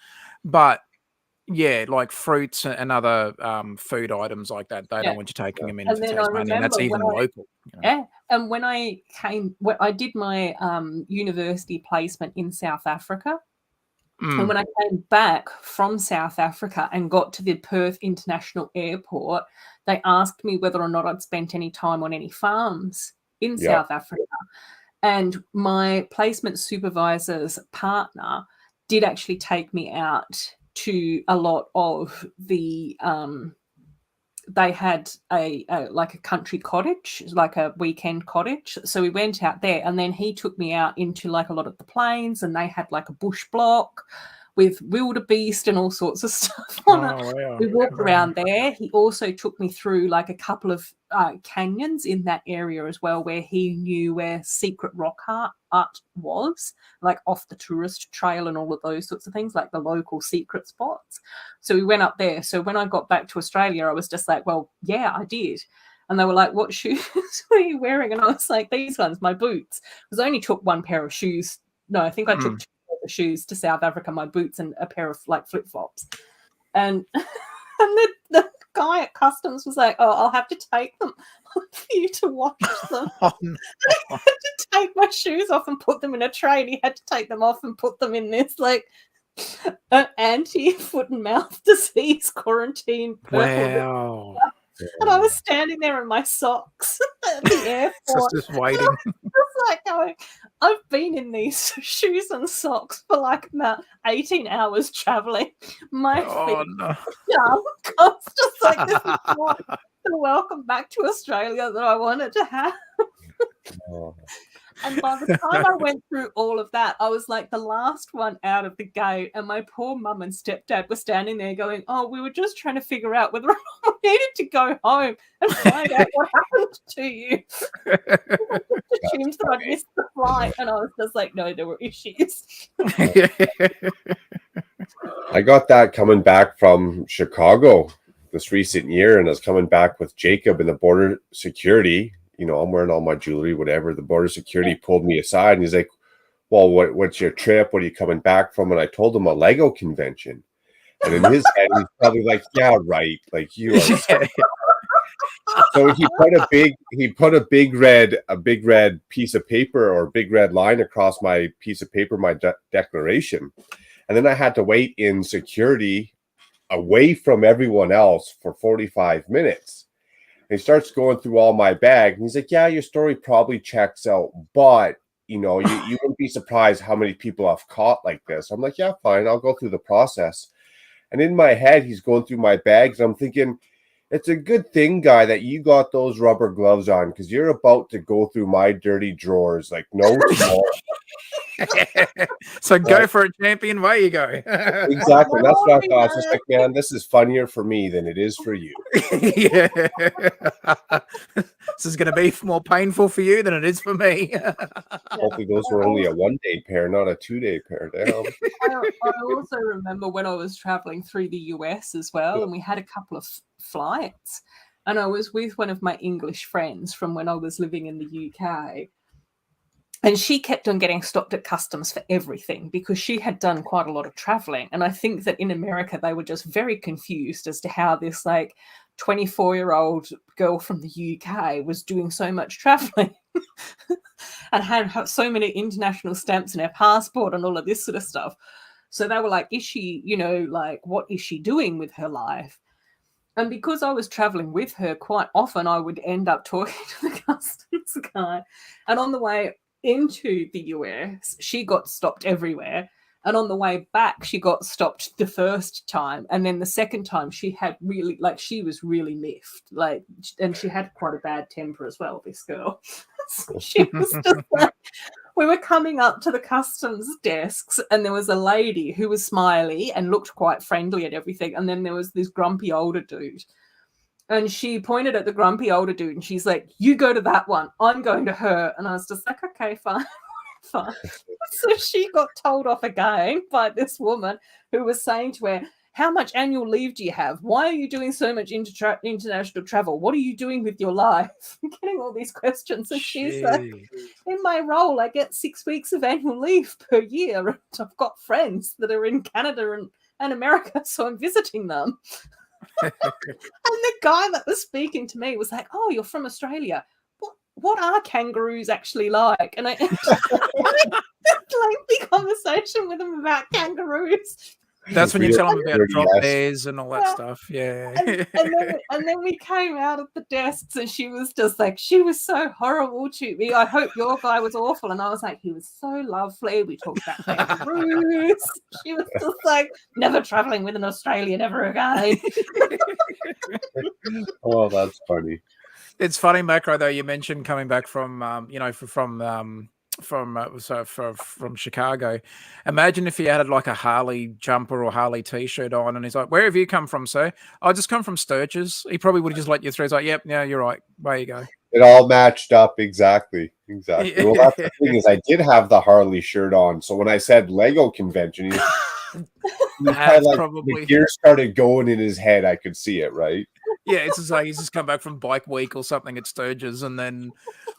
but fruits and other food items like that, they don't want you taking them into Tasmania, and that's even local. Yeah, and when I did my university placement in South Africa, and when I came back from South Africa and got to the Perth International Airport, they asked me whether or not I'd spent any time on any farms in South Africa. And my placement supervisor's partner did actually take me out to a lot of the they had a like a country cottage, like a weekend cottage. So we went out there, and then he took me out into like a lot of the plains, and they had like a bush block with wildebeest and all sorts of stuff on it. Wow. We walked around there. He also took me through like a couple of canyons in that area as well, where he knew where secret rock art was, like off the tourist trail and all of those sorts of things, like the local secret spots. So we went up there. So when I got back to Australia, I was just like, well, yeah, I did. And they were like, what shoes were you wearing? And I was like, these ones, my boots. Because I only took one pair of shoes. No, I think I took two pairs of shoes to South Africa, my boots and a pair of like flip-flops. And the guy at customs was like, oh, I'll have to take them for you to wash them. Oh, no. I had to take my shoes off and put them in a tray, and he had to take them off and put them in this like an anti-foot and mouth disease quarantine Wow. And I was standing there in my socks at the airport. Just waiting. Just like going, I've been in these shoes and socks for like about 18 hours traveling. My feet No. I was just like, this is not the welcome back to Australia that I wanted to have. And by the time I went through all of that, I was like the last one out of the gate, and my poor mum and stepdad were standing there going, oh, we were just trying to figure out whether we needed to go home and find out what happened to you. I just assumed that I'd missed the flight, and I was just like, no, there were issues. I got that coming back from Chicago this recent year, and I was coming back with Jacob in the border security. You know, I'm wearing all my jewelry, whatever. The border security pulled me aside, and he's like, well, what's your trip? What are you coming back from? And I told him a Lego convention. And in his head, he's probably like, yeah, right. Like, you are. So he put a big red piece of paper or big red line across my piece of paper, my declaration. And then I had to wait in security away from everyone else for 45 minutes. And he starts going through all my bag, and he's like, yeah, your story probably checks out, but you know, you wouldn't be surprised how many people I've caught like this. I'm like, yeah, fine, I'll go through the process. And in my head, he's going through my bags. I'm thinking, it's a good thing, guy, that you got those rubber gloves on, because you're about to go through my dirty drawers like no tomorrow. So go for it, champion. Way you go. Exactly. That's what I thought. It's just like, man, this is funnier for me than it is for you. Yeah. This is going to be more painful for you than it is for me. Hopefully those were only a 1-day pair, not a 2-day pair. Damn. I also remember when I was traveling through the US as well, and we had a couple of flights, and I was with one of my English friends from when I was living in the UK. And she kept on getting stopped at customs for everything because she had done quite a lot of traveling. And I think that in America, they were just very confused as to how this like 24-year-old girl from the UK was doing so much traveling and had so many international stamps in her passport and all of this sort of stuff. So they were like, is she, you know, like, what is she doing with her life? And because I was traveling with her quite often, I would end up talking to the customs guy. And on the way into the US, she got stopped everywhere, and on the way back she got stopped the first time, and then the second time she had really, like, she was really miffed, like, and she had quite a bad temper as well, this girl. So she was just like, we were coming up to the customs desks, and there was a lady who was smiley and looked quite friendly and everything, and then there was this grumpy older dude. And she pointed at the grumpy older dude, and she's like, you go to that one. I'm going to her. And I was just like, okay, fine. Fine. So she got told off again by this woman who was saying to her, how much annual leave do you have? Why are you doing so much international travel? What are you doing with your life? I'm getting all these questions. And she's like, in my role, I get 6 weeks of annual leave per year. And I've got friends that are in Canada and America, so I'm visiting them. And the guy that was speaking to me was like, oh, you're from Australia. What are kangaroos actually like? And I had a lengthy conversation with him about kangaroos. That's when you tell them about drop Yes. bears and all that stuff. Yeah. And then we came out of the desks and she was just like, she was so horrible to me. I hope your guy was awful. And I was like, he was so lovely. We talked about kangaroos. She was just like, never traveling with an Australian ever again. Oh, that's funny. It's funny, Macro, though, you mentioned coming back from from Chicago. Imagine if he had like a Harley jumper or Harley t-shirt on, and he's like, "Where have you come from, sir?" "I just come from Sturgis." He probably would have just let you through. He's like, "Yep, yeah, you're right. There you go." It all matched up exactly. Well, that's the thing is, I did have the Harley shirt on, so when I said Lego convention, he kind of like probably the gear started going in his head. I could see it, right? Yeah, it's just like he's just come back from Bike Week or something at Sturgis, and then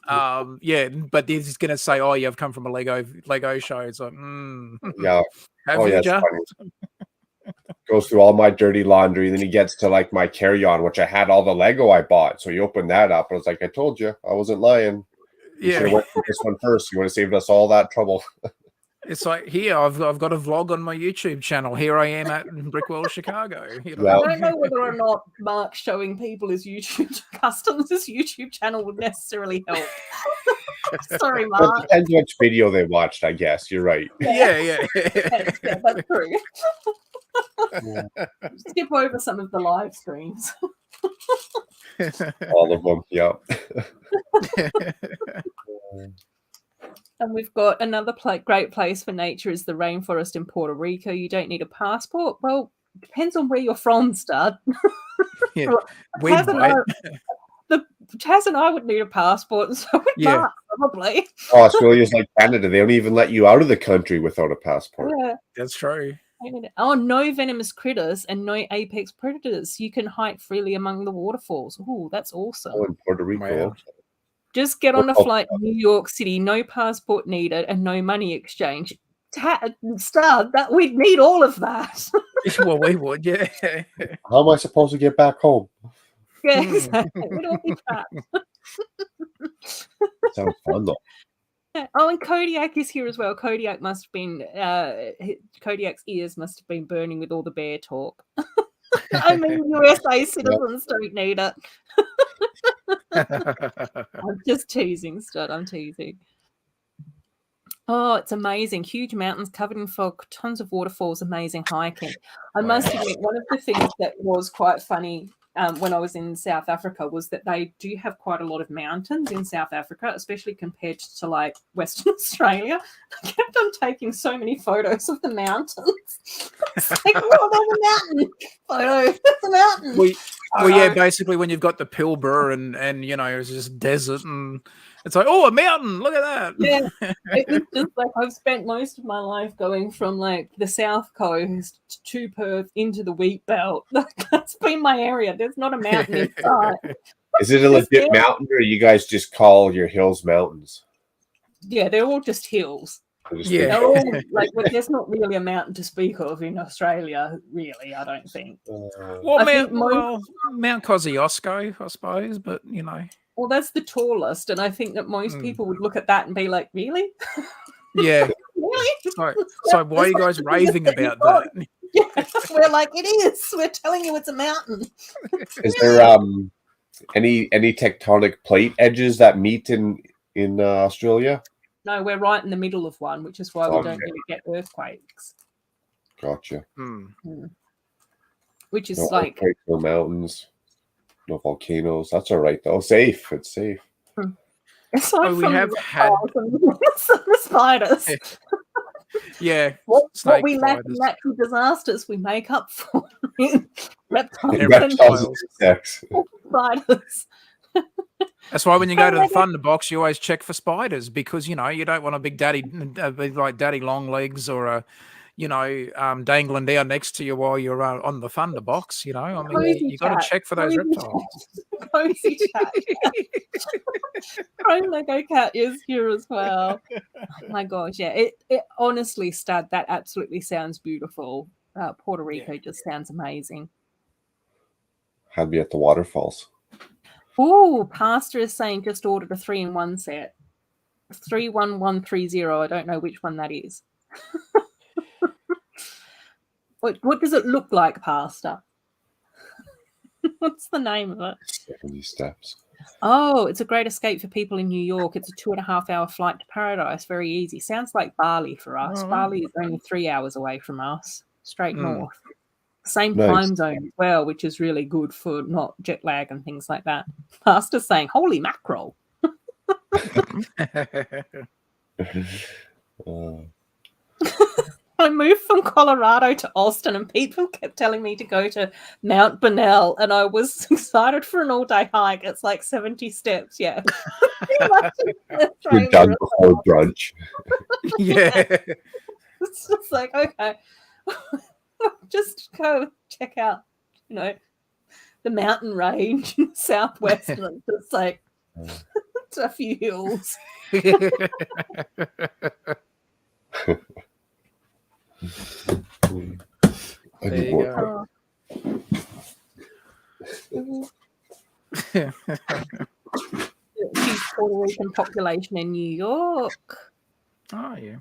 but he's gonna say, "Oh, you've come from a Lego show." It's like, Yeah. Have you just? Goes through all my dirty laundry, and then he gets to like my carry-on, which I had all the Lego I bought. So he opened that up, and I was like, "I told you, I wasn't lying. You should have went through this one first. You would have saved us all that trouble." It's like, here, I've got a vlog on my YouTube channel. Here I am at Brickwell, Chicago. You know? Yeah. I don't know whether or not Mark showing people his YouTube customs, his YouTube channel would necessarily help. Sorry, Mark. It depends which video they watched, I guess. You're right. Yeah. That's true. Skip over some of the live streams. All of them, yeah. And we've got another great place for nature is the rainforest in Puerto Rico. You don't need a passport. Well, depends on where you're from, stud. Yeah. Chaz and I would need a passport, and so would Mark, probably. Oh, Australia's like Canada. They don't even let you out of the country without a passport. Yeah. That's true. Oh, no venomous critters and no apex predators. You can hike freely among the waterfalls. Oh, that's awesome. Oh, in Puerto Rico. Wow. Just get on a flight to New York City, no passport needed, and no money exchange. That we'd need all of that. Well, we would, yeah. How am I supposed to get back home? Yeah, exactly. We'd all be trapped. Sounds fun though. Yeah. Oh, and Kodiak is here as well. Kodiak must have been Kodiak's ears must have been burning with all the bear talk. I mean, USA citizens don't need it. I'm just teasing, Stud. I'm teasing. Oh, it's amazing. Huge mountains covered in fog, tons of waterfalls, amazing hiking. I must admit, one of the things that was quite funny when I was in South Africa was that they do have quite a lot of mountains in South Africa, especially compared to like Western Australia. I kept on taking so many photos of the mountains. It's like, oh, there's a mountain photo. There's a mountain. Well, yeah, basically when you've got the Pilbara and you know, it's just desert and it's like, oh, a mountain, look at that. Yeah, it was just like I've spent most of my life going from like the South Coast to Perth into the wheat belt. That's been my area. There's not a mountain inside. Is it a legit mountain, or you guys just call your hills mountains? Yeah, they're all just hills. Yeah, they're all like there's not really a mountain to speak of in Australia, really. I don't think. Mount Kosciuszko, I suppose, but you know. Well, that's the tallest, and I think that most people would look at that and be like, "Really? Yeah. Really? So why are you guys raving about that?" Yeah, we're like, it is. We're telling you it's a mountain. Is there any tectonic plate edges that meet in Australia? No, we're right in the middle of one, which is why we don't really get earthquakes. Gotcha. Which is no like no mountains, no volcanoes. That's all right though. Safe. It's safe. Aside we have had the spiders. Yeah. What we lack in natural disasters, we make up for in reptiles and insects. Spiders. That's why when you go to the Thunder Box, you always check for spiders because you know you don't want a big daddy like daddy long legs or a dangling down next to you while you're on the Thunder Box. You know, I mean, you got to check for those reptiles. Cozy chat. Pro Lego Cat is here as well. Oh my gosh, yeah. It honestly, Stud, that absolutely sounds beautiful. Puerto Rico just sounds amazing. Had me at the waterfalls. Oh, Pastor is saying just ordered a 3-in-1 set. 31130. I don't know which one that is. What does it look like, Pastor? What's the name of it? 70 steps. Oh, it's a great escape for people in New York. It's a 2.5-hour flight to paradise. Very easy. Sounds like Bali for us. Oh, Bali is only 3 hours away from us, straight north. Same Nice. time zone as well, which is really good for not jet lag and things like that. Pastor's saying, holy mackerel. I moved from Colorado to Austin and people kept telling me to go to Mount Bonnell and I was excited for an all-day hike. It's like 70 steps, yeah. You're done before brunch. Yeah. It's just like, okay, just go check out, the mountain range in the southwest. And it's just like, it's a few hills. There you go. Huge Puerto Rican population in New York. Oh, yeah.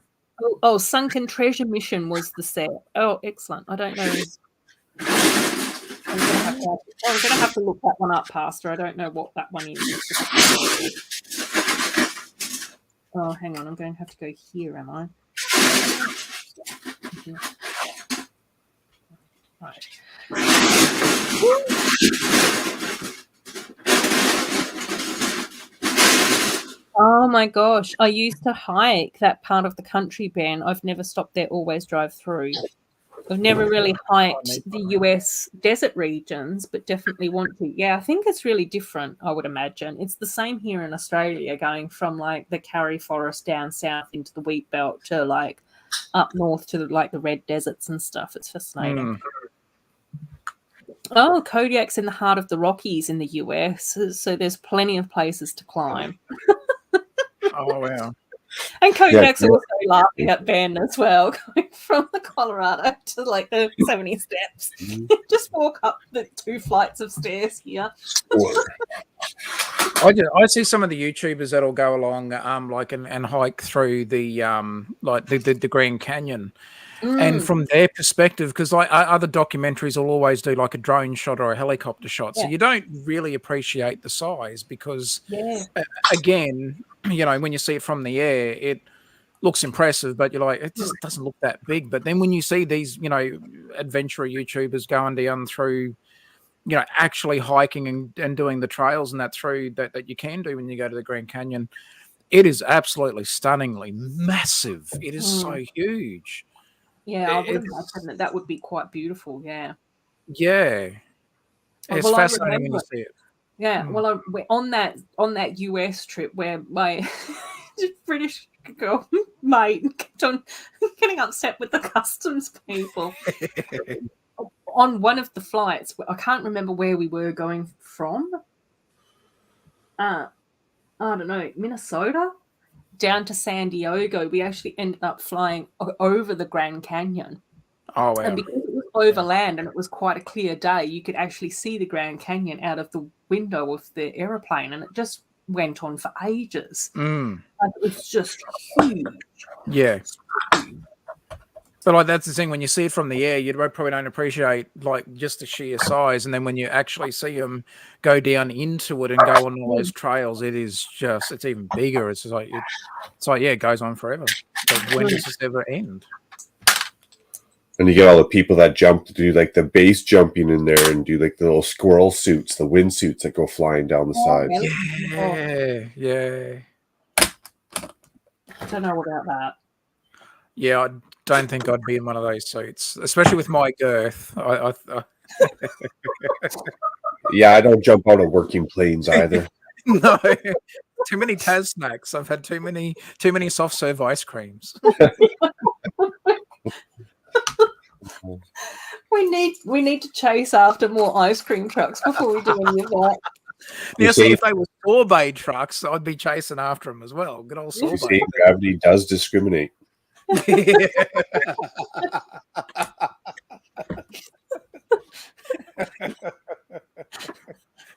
Oh, Sunken Treasure Mission was the set. Oh, excellent. I don't know. I'm gonna have to look that one up, Pastor. I don't know what that one is. Oh, hang on. I'm going to have to go here, am I? Right. Oh my gosh. I used to hike that part of the country, Ben. I've never stopped there, always drive through. I've never really hiked the US desert regions, but definitely want to. Yeah, I think it's really different, I would imagine. It's the same here in Australia, going from like the Karri Forest down south into the wheat belt to like up north to like the red deserts and stuff. It's fascinating. Oh, Kodiak's in the heart of the Rockies in the US, so there's plenty of places to climb. Oh, wow. And Kodak's also laughing at Ben as well, going from the Colorado to like the 70 steps. Just walk up the 2 flights of stairs here. I see some of the YouTubers that'll go along and hike through the the Grand Canyon. And from their perspective, because like other documentaries will always do like a drone shot or a helicopter shot, so you don't really appreciate the size because, again, when you see it from the air, it looks impressive, but you're like, it just doesn't look that big. But then when you see these, adventurer YouTubers going down through, actually hiking and doing the trails and that through that you can do when you go to the Grand Canyon, it is absolutely stunningly massive. It is so huge. Yeah, I would imagine that would be quite beautiful. Yeah. Yeah. It's fascinating when you see it. Yeah. Well, we're on that US trip where my British girl mate kept on getting upset with the customs people. On one of the flights, I can't remember where we were going from. I don't know, Minnesota? Down to San Diego, we actually ended up flying over the Grand Canyon. Oh, wow. And because it was overland and it was quite a clear day, you could actually see the Grand Canyon out of the window of the aeroplane, and it just went on for ages. Like, it was just huge. Yeah. But like that's the thing, when you see it from the air, you probably don't appreciate like just the sheer size, and then when you actually see them go down into it and go on all those trails, it's even bigger. It's like it goes on forever. But when does this ever end? And you get all the people that jump to do like the base jumping in there and do like the little squirrel suits, the wind suits that go flying down the sides. Yeah. I don't know about that. Yeah, I don't think I'd be in one of those suits, especially with my girth. Yeah, I don't jump out of working planes either. No, too many Taz snacks. I've had too many soft serve ice creams. We need to chase after more ice cream trucks before we do any of that. Now, see, if they were sorbet trucks, I'd be chasing after them as well. Good old sorbet. See, gravity does discriminate.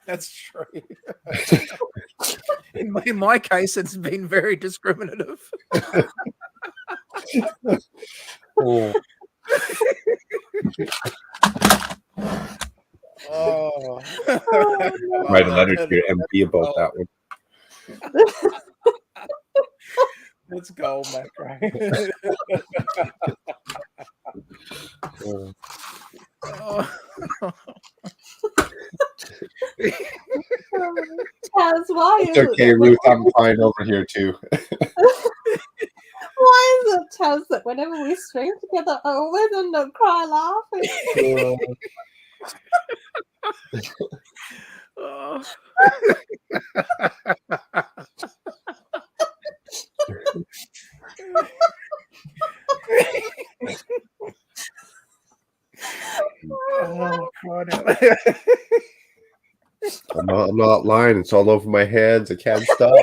That's true. In my case, it's been very discriminative. write a letter to your MD about that one. Let's go, Macro. Taz, why is It's okay, it Ruth. I'm fine over here too. Why is it, Taz, that whenever we stream together, I always end up cry laughing? I'm not lying. It's all over my hands. I can't stop.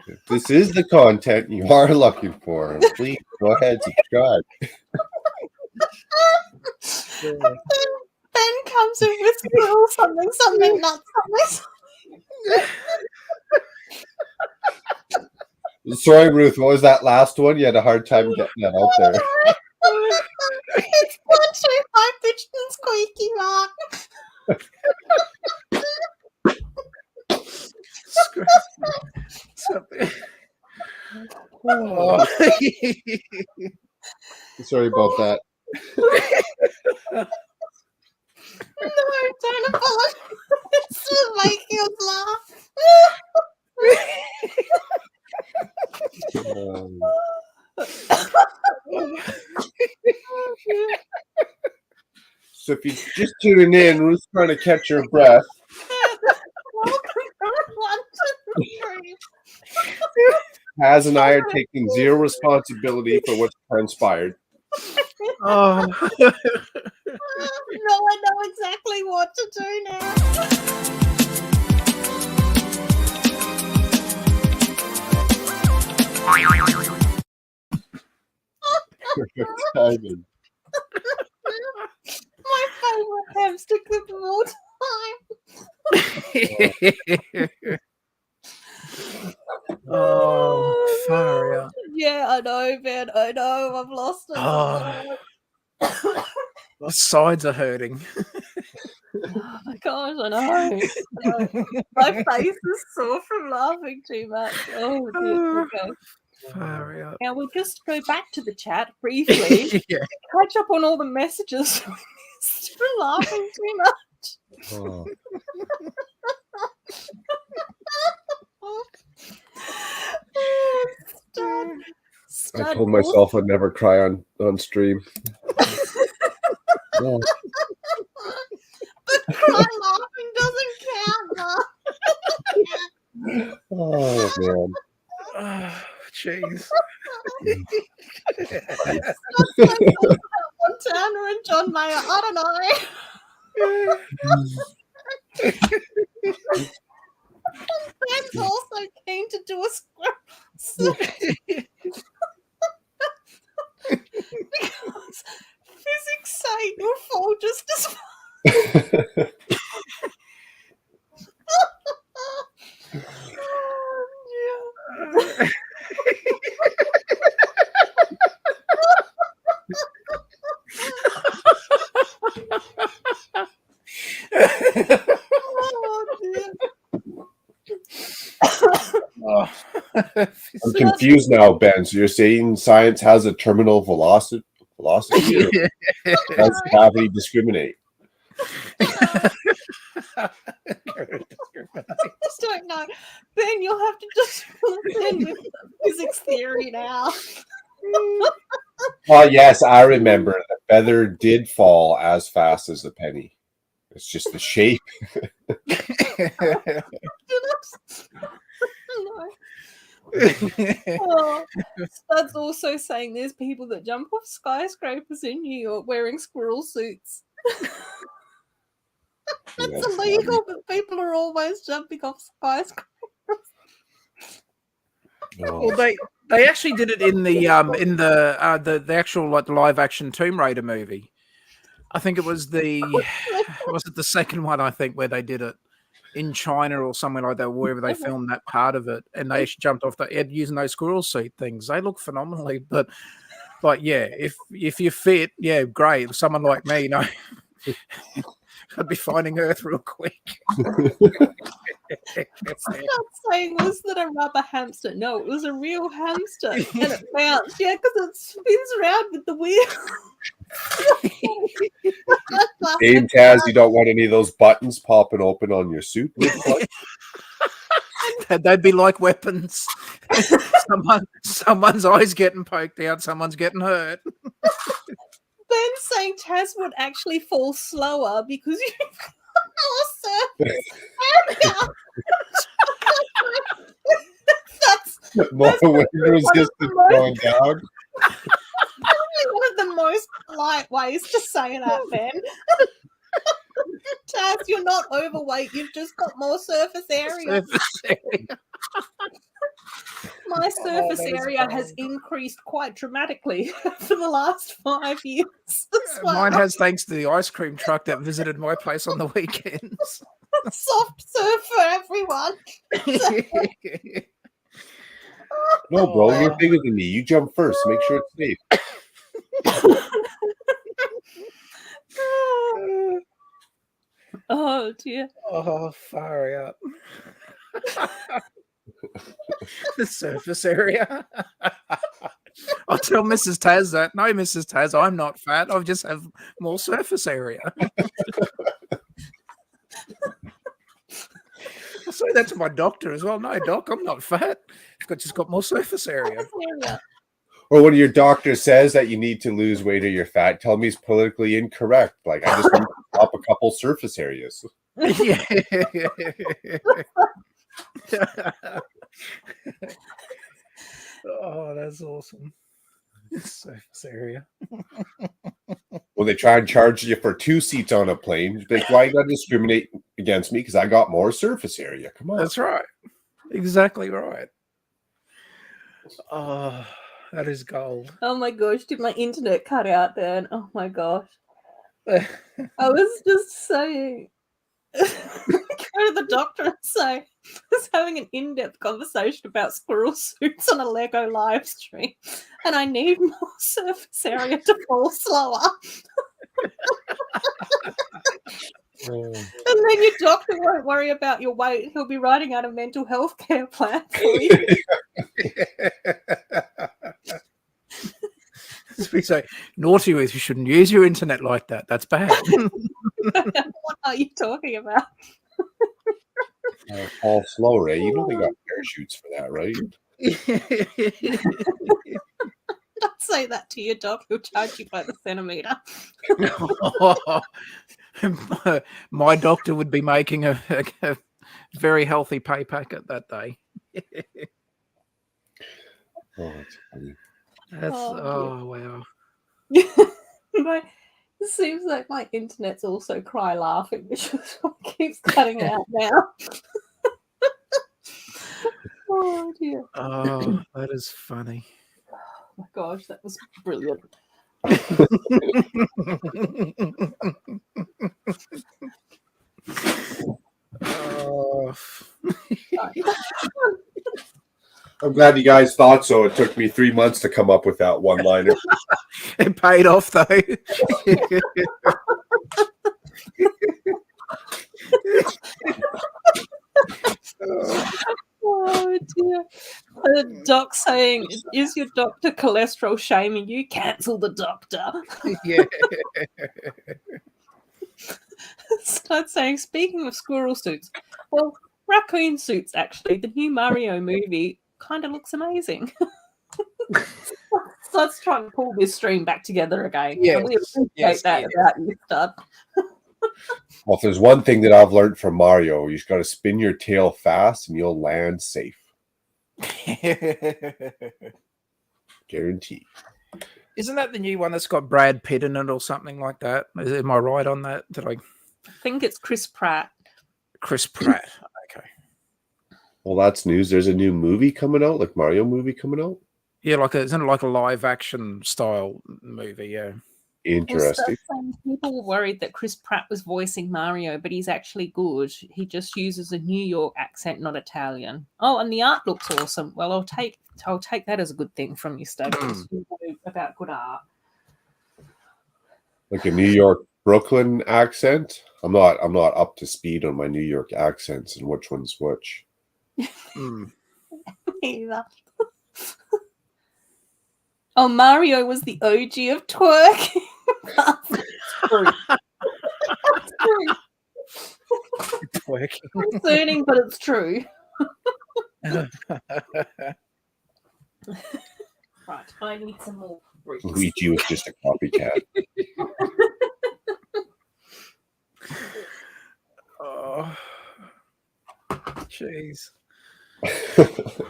If this is the content you are looking for, please go ahead, subscribe. Ben comes in with squirrel something, not something. Sorry, Ruth. What was that last one? You had a hard time getting that out there. It's not too high pitched and squeaky, Mark. Sorry about that. No, don't apologize. It's just making us laugh. So if you're just tuning in, Ruth's trying to catch her breath. Taz and I are taking zero responsibility for what's transpired. No, I know exactly what to do now. Perfect timing. My favorite hamster clip of all time. Oh, far out. Yeah, I know, Ben. I know. I've lost it. My sides are hurting. Oh my gosh, I know. My face is sore from laughing too much. Oh, dear. Okay. Far out. Now we'll just go back to the chat briefly. Catch up on all the messages from laughing too much. Oh. I told myself I'd never cry on stream. But cry laughing doesn't count, Mark. Oh man. Jeez. Montana and John Mayer. I don't know. Ben's also keen to do a script. Because physics say you'll fall just as far. I'm confused now, Ben. So you're saying science has a terminal velocity? Does gravity discriminate? I just don't know. Ben, you'll have to just listen with physics theory now. Oh, yes, I remember. The feather did fall as fast as the penny. It's just the shape. No. Stud's also saying there's people that jump off skyscrapers in New York wearing squirrel suits. That's illegal, but people are always jumping off skyscrapers. Well, they actually did it in the actual like live action Tomb Raider movie. I think it was the second one, I think, where they did it in China or somewhere like that, wherever they filmed that part of it, and they actually jumped off the edge using those squirrel seat things. They look phenomenally, but like, yeah, if you're fit, yeah, great. Someone like me, you know, I'd be finding Earth real quick. I'm not saying was that a rubber hamster. No, it was a real hamster, and it bounced. Yeah, because it spins around with the wheel. Dame Taz, you don't want any of those buttons popping open on your suit. They'd be like weapons. Someone's eyes getting poked out. Someone's getting hurt. Ben saying Taz would actually fall slower because you've got more surface area. More wind resistance going down. Probably one of the most polite ways to say that, Ben. Taz, you're not overweight. You've just got more surface area. My surface area has increased quite dramatically for the last 5 years. Mine has, thanks to the ice cream truck that visited my place on the weekends. Soft serve for everyone. No, bro, you're bigger than me. You jump first. Make sure it's safe. Oh dear. Oh, far out. The surface area. I'll tell Mrs. Taz that. No, Mrs. Taz, I'm not fat. I just have more surface area. I'll say that to my doctor as well. No, doc, I'm not fat. I've just got more surface area. Or when your doctor says that you need to lose weight or you're fat, tell me he's politically incorrect. Like, I just need to up a couple surface areas. Yeah. Oh, that's awesome. Surface area. When they try and charge you for 2 seats on a plane, like, why you gotta discriminate against me? Because I got more surface area. Come on. That's right. Exactly right. Oh, that is gold. Oh my gosh, did my internet cut out then? Oh my gosh. I was just saying, go to the doctor and say, I was having an in-depth conversation about squirrel suits on a Lego live stream, and I need more surface area to fall slower. And then your doctor won't worry about your weight. He'll be writing out a mental health care plan for you. We say, naughty Ruth, you shouldn't use your internet like that. That's bad. What are you talking about? Fall slow, Ray. You know they got parachutes for that, right? Don't say that to your dog. He'll charge you by the centimetre. My doctor would be making a very healthy pay packet that day. Oh, that's funny. Wow. It seems like my internet's also cry laughing, which keeps cutting out now. Oh dear. Oh, that is funny. Oh my gosh, that was brilliant. I'm glad you guys thought so. It took me 3 months to come up with that one-liner. It paid off, though. Oh dear. The doc saying, is your doctor cholesterol shaming you? Cancel the doctor. Yeah. Start saying, speaking of squirrel suits, well, raccoon suits, actually. The new Mario movie kind of looks amazing. So let's try and pull this stream back together again. Yes. We appreciate that about you, stud. Well, if there's one thing that I've learned from Mario, you just got to spin your tail fast and you'll land safe. Guarantee. Isn't that the new one that's got Brad Pitt in it or something like that? Am I right on that? I think it's Chris Pratt. Chris Pratt. Okay. Well, that's news. There's a new movie coming out, like Mario movie coming out. Yeah, isn't it like a live action style movie? Yeah. Interesting. People were worried that Chris Pratt was voicing Mario, but he's actually good. He just uses a New York accent, not Italian. Oh, and the art looks awesome. Well, I'll take that as a good thing from you, Stubbs. You know about good art. Like a New York Brooklyn accent. I'm not up to speed on my New York accents and which one's which. Either. Oh, Mario was the OG of twerking. That's true. That's true. Twerking. Concerning, but it's true. Right, I need some more bricks. Luigi was just a copycat. Oh, jeez.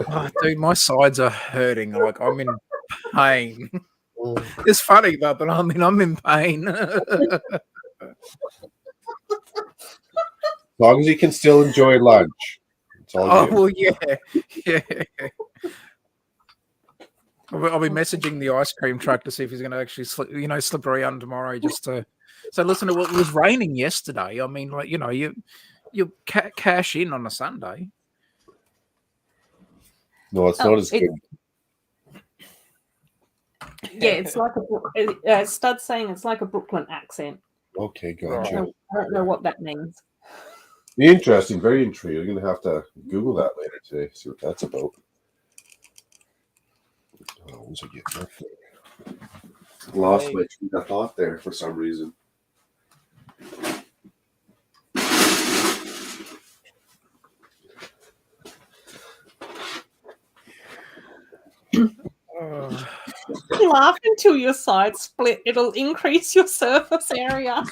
Oh, dude, my sides are hurting. Like I'm in pain. It's funny, but I'm in pain. As long as you can still enjoy lunch. It's all good. Well, yeah. I'll be messaging the ice cream truck to see if he's going to actually slip around tomorrow. Just to so listen to what was raining yesterday. I mean, like you cash in on a Sunday. No, it's not as good. Yeah, it's like Stud's saying it's like a Brooklyn accent. Okay, gotcha. I don't know what that means. Interesting, very intriguing. You're gonna have to Google that later today, see what that's about. Oh, once I get that there. Lost my train of thought there for some reason. Laugh until your sides split. It'll increase your surface area.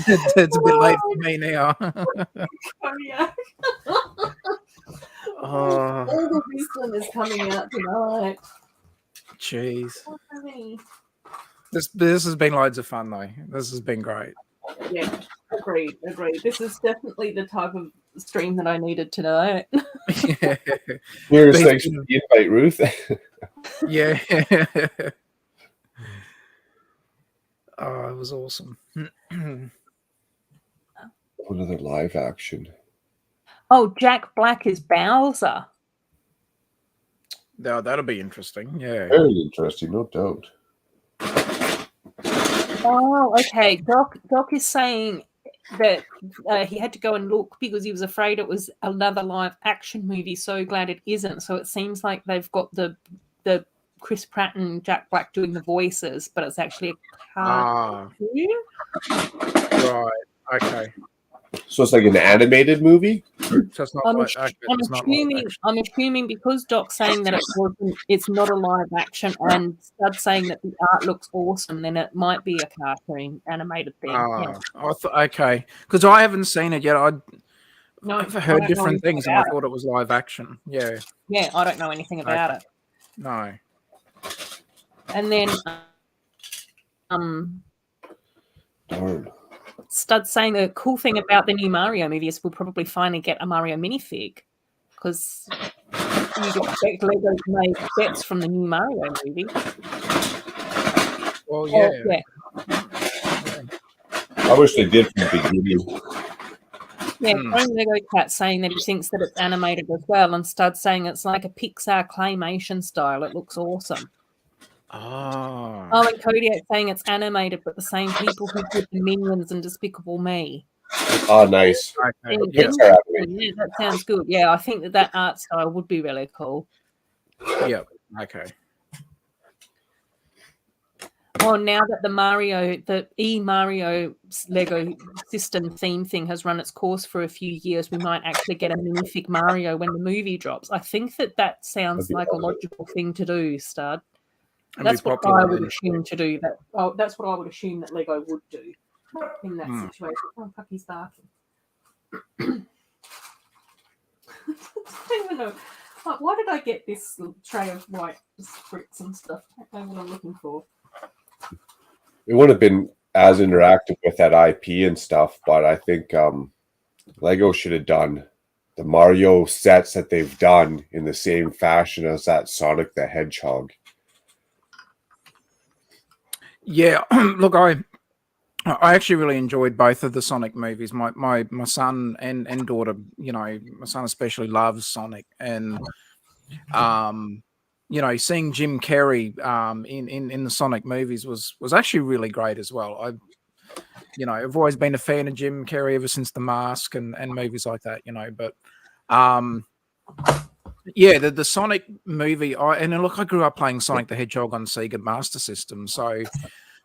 It's a bit late for me now. Oh, yeah. Oh, all the wisdom is coming out tonight. jeez. Oh, honey. This has been loads of fun though. This has been great. Yeah, agreed. This is definitely the type of stream that I needed tonight. Yeah. Here's thanks for the invite, Ruth. Yeah. Oh, it was awesome. What other live action? Oh, Jack Black is Bowser. No, that'll be interesting. Yeah. Very interesting, no doubt. Oh, okay. Doc is saying that he had to go and look because he was afraid it was another live action movie. So glad it isn't. So it seems like they've got the Chris Pratt and Jack Black doing the voices, but it's actually a cartoon. Right. Okay. So it's like an animated movie? So it's not I'm assuming because Doc's saying that it's not a live action and Stud's saying that the art looks awesome, then it might be a cartoon animated thing. Yeah. Okay. Because I haven't seen it yet. I've heard different things and I thought it was live action. Yeah. Yeah, I don't know anything about it. No. And then Darn. Stud's saying the cool thing about the new Mario movie is we'll probably finally get a Mario minifig because you'd expect Lego to make sets from the new Mario movie. Well, yeah. I wish they did from the beginning. Yeah, Lego Cat saying that he thinks that it's animated as well, and Stud's saying it's like a Pixar claymation style. It looks awesome. Oh, and Kodiak saying it's animated, but the same people who did the Minions and Despicable Me. Oh, nice. Okay. Yeah, that sounds good. Yeah, I think that art style would be really cool. Yeah. Okay. Oh, now that the Mario Lego system theme thing has run its course for a few years, we might actually get a minifig Mario when the movie drops. I think that sounds like a logical thing to do, Stud. That's what I would assume to do. That's what I would assume that Lego would do in that situation. Oh, Pucky's barking. I don't even know. Why did I get this tray of white scripts and stuff? I don't know what I'm looking for. It wouldn't have been as interactive with that IP and stuff, but I think Lego should have done the Mario sets that they've done in the same fashion as that Sonic the Hedgehog. Yeah, look, I actually really enjoyed both of the Sonic movies. My son and daughter, my son especially loves Sonic, and seeing Jim Carrey in the Sonic movies was actually really great as well. I've always been a fan of Jim Carrey ever since The Mask and movies like that, but yeah, the Sonic movie, I grew up playing Sonic the Hedgehog on Sega Master System, so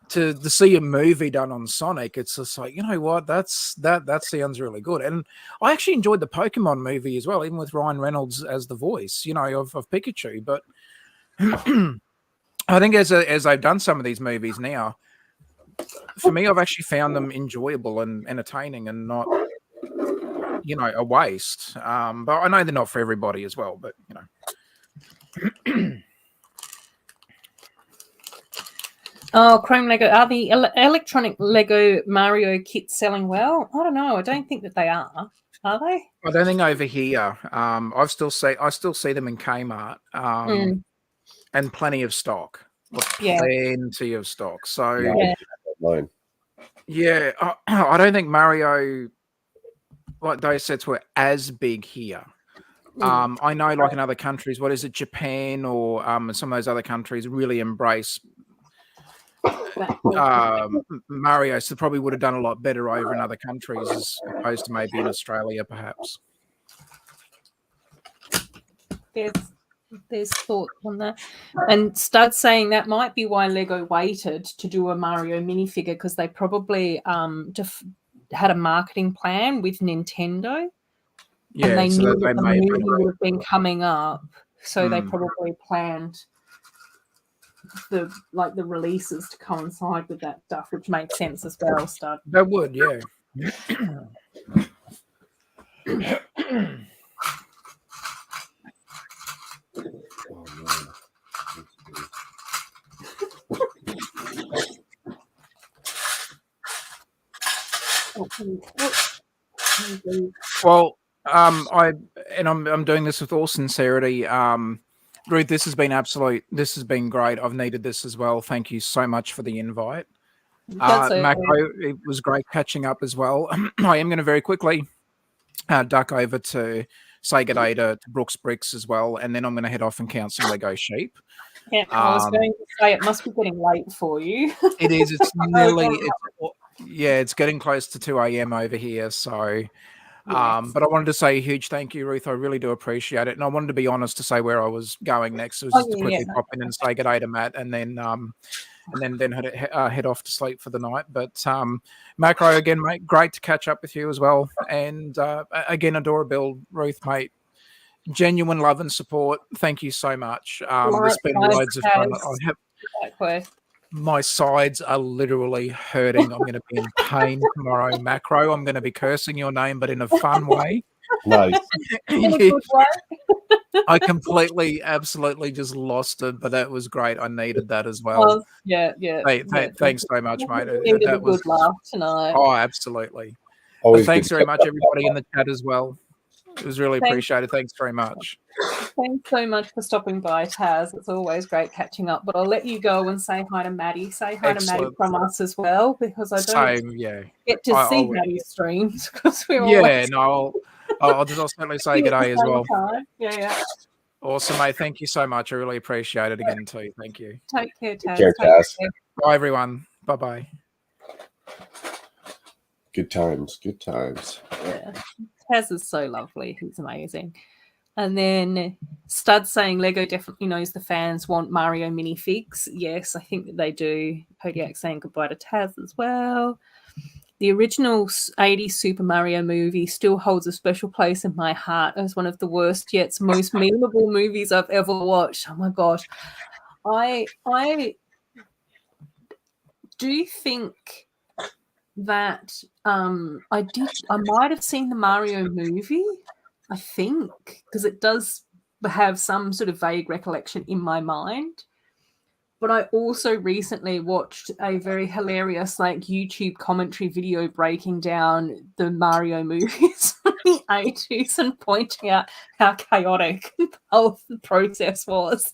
to see a movie done on Sonic, it's just like, you know what, that sounds really good. And I actually enjoyed the Pokemon movie as well, even with Ryan Reynolds as the voice, of Pikachu. But I think as I've done some of these movies now, for me, I've actually found them enjoyable and entertaining and not, a waste. But I know they're not for everybody as well, but Oh, Chrome Lego. Are the electronic Lego Mario kits selling well? I don't know. I don't think that they are. Are they? I don't think over here. I still see them in Kmart, and plenty of stock. Plenty of stock. So yeah, I don't think Mario, like those sets, were as big here. I know, like in other countries, what is it, Japan or some of those other countries really embrace Mario, so probably would have done a lot better over in other countries as opposed to maybe in Australia, perhaps. There's thought on that. And Stud saying that might be why Lego waited to do a Mario minifigure, because they probably had a marketing plan with Nintendo. Yeah, and they so knew that that the may movie would have been coming up, so they probably planned the releases to coincide with that stuff, which makes sense as well. Stud. That would, yeah. Well, I'm doing this with all sincerity. Ruth, this has been great. I've needed this as well. Thank you so much for the invite. Mako, it was great catching up as well. I am going to very quickly duck over to say good day to Brooks Bricks as well, and then I'm going to head off and count some Lego sheep. Yeah, I was going to say it must be getting late for you. It is. It's nearly. It's getting close to 2 a.m. over here. So, but I wanted to say a huge thank you, Ruth. I really do appreciate it, and I wanted to be honest to say where I was going next. It was just to quickly pop in and say good day to Matt, and then head off to sleep for the night. But Macro, again, mate, great to catch up with you as well. And again, Adorabuild, Ruth, mate, genuine love and support. Thank you so much. There's been loads of fun. My sides are literally hurting. I'm going to be in pain tomorrow, Macro. I'm going to be cursing your name, but in a fun way. Nice. I completely, absolutely just lost it, but that was great. I needed that as well. Thanks so much, mate. That was a good laugh tonight. Oh, absolutely. Thanks very much, everybody in the chat as well. It was really appreciated. Thanks very much. Thanks so much for stopping by, Taz. It's always great catching up. But I'll let you go and say hi to Maddie. Say hi to Maddie from us as well, because I don't get to see Maddie's streams because we're always... I'll certainly say good day as well. Yeah. Awesome, mate. Thank you so much. I really appreciate it again too. Thank you. Take care, Taz. Take care, Taz. Bye, everyone. Bye-bye. Good times. Good times. Yeah. Taz is so lovely. He's amazing. And then Stud saying Lego definitely knows the fans want Mario minifigs. Yes, I think that they do. Kodiak saying goodbye to Taz as well. The original 80s Super Mario movie still holds a special place in my heart as one of the worst yet most memorable movies I've ever watched. Oh my gosh. I do think that I might have seen the Mario movie, I think, because it does have some sort of vague recollection in my mind. But I also recently watched a very hilarious YouTube commentary video breaking down the Mario movies from the 80s and pointing out how chaotic the whole process was.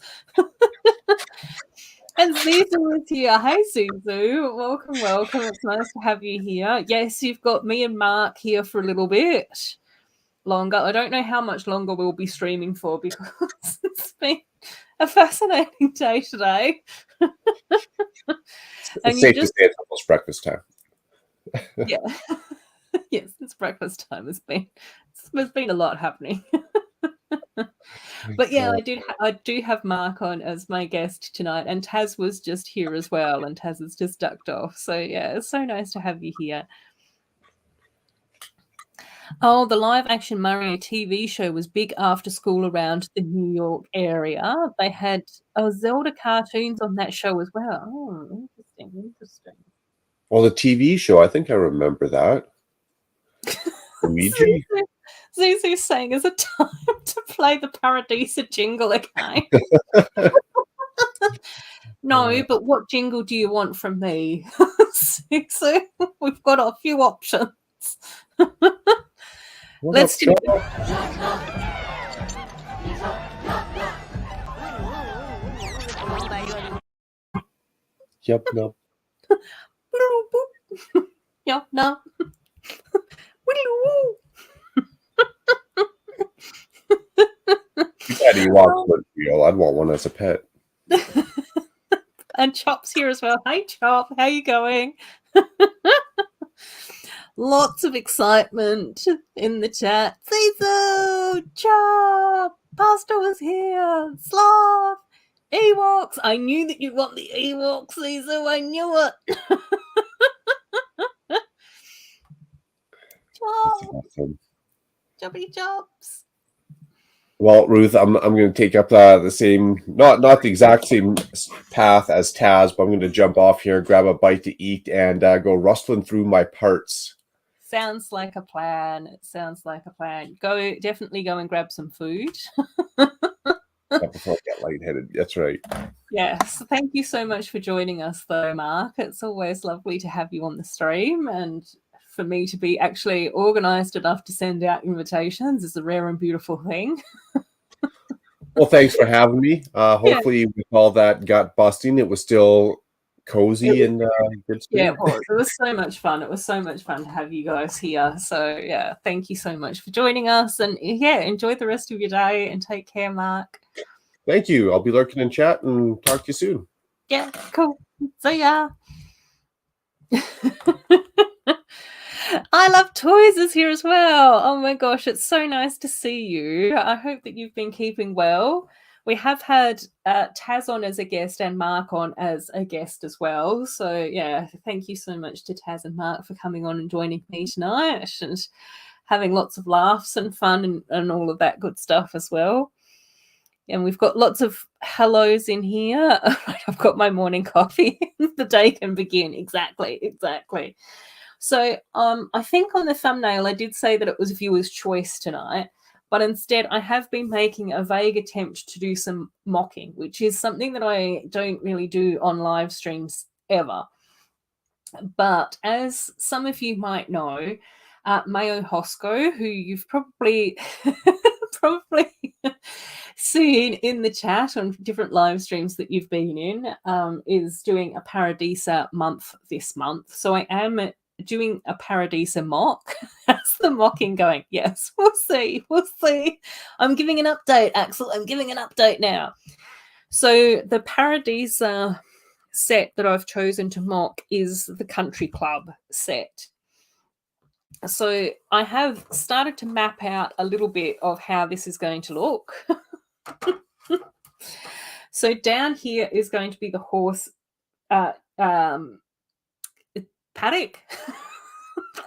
And Zizu is here. Hey, Zizu. Welcome, welcome. It's nice to have you here. Yes, you've got me and Mark here for a little bit longer. I don't know how much longer we'll be streaming for because it's been a fascinating day today. It's safe to say it's almost breakfast time. Yeah. Yes, it's breakfast time. There's been a lot happening. But yeah, I do have Mark on as my guest tonight, and Taz was just here as well, and Taz has just ducked off. So yeah, it's so nice to have you here. Oh, the live action Mario TV show was big after school around the New York area. They had Zelda cartoons on that show as well. Oh, interesting. Well, the TV show, I think I remember that. Luigi? Zuzu's saying, is it time to play the Paradisa jingle again? No, but what jingle do you want from me? So we've got a few options. Let's do it. Yup, no. Yup, no. You got Ewok for real. I'd want one as a pet. And Chop's here as well. Hey, Chop, how you going? Lots of excitement in the chat. Zizu, Chop, Pasta was here, Sloth, Ewoks. I knew that you'd want the Ewoks, Zizu. I knew it. Chop, Awesome. Choppy Chops. Well, Ruth, I'm going to take up the same, not the exact same path as Taz, but I'm going to jump off here, grab a bite to eat, and go rustling through my parts. Sounds like a plan. It sounds like a plan. Definitely go and grab some food. Before I get lightheaded. That's right. Yes. Thank you so much for joining us, though, Mark. It's always lovely to have you on the stream, and for me to be actually organised enough to send out invitations is a rare and beautiful thing. Well, thanks for having me. Hopefully, with all that gut busting, it was still cozy and good. Yeah, it was. It was so much fun. It was so much fun to have you guys here. So yeah, thank you so much for joining us, and yeah, enjoy the rest of your day and take care, Mark. Thank you. I'll be lurking in chat and talk to you soon. Yeah, cool. See ya. I Love Toys is here as well. Oh my gosh, it's so nice to see you. I hope that you've been keeping well. We have had Taz on as a guest and Mark on as a guest as well. So yeah, thank you so much to Taz and Mark for coming on and joining me tonight and having lots of laughs and fun and all of that good stuff as well. And we've got lots of hellos in here. I've got my morning coffee. The day can begin. Exactly. So I think on the thumbnail, I did say that it was viewer's choice tonight, but instead I have been making a vague attempt to do some mocking, which is something that I don't really do on live streams ever. But as some of you might know, Mayo Hosco, who you've probably seen in the chat on different live streams that you've been in, is doing a Paradisa month this month. So I am doing a Paradisa mock. How's the mocking going? Yes, we'll see. I'm giving an update, Axel. I'm giving an update now. So the Paradisa set that I've chosen to mock is the Country Club set. So I have started to map out a little bit of how this is going to look. So down here is going to be the horse paddock.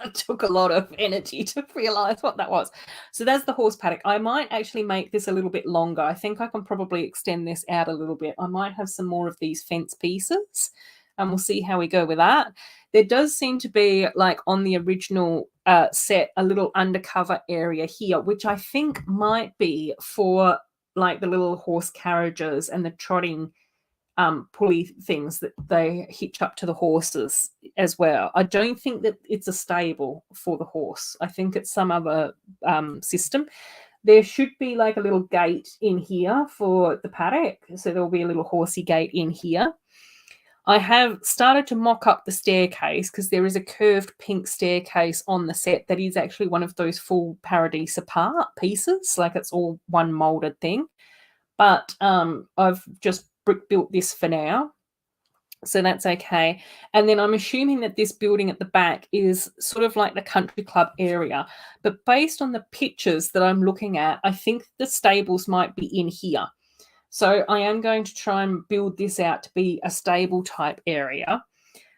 It took a lot of energy to realize what that was. So that's the horse paddock. I might actually make this a little bit longer. I think I can probably extend this out a little bit. I might have some more of these fence pieces, and we'll see how we go with that. There does seem to be, like on the original set, a little undercover area here, which I think might be for like the little horse carriages and the trotting pulley things that they hitch up to the horses as well. I don't think that it's a stable for the horse. I think it's some other system. There should be like a little gate in here for the paddock. So there'll be a little horsey gate in here. I have started to mock up the staircase because there is a curved pink staircase on the set that is actually one of those full Paradise apart pieces, like it's all one molded thing. But I've just brick built this for now, so that's okay. And then I'm assuming that this building at the back is sort of like the country club area. But based on the pictures that I'm looking at, I think the stables might be in here. So I am going to try and build this out to be a stable type area.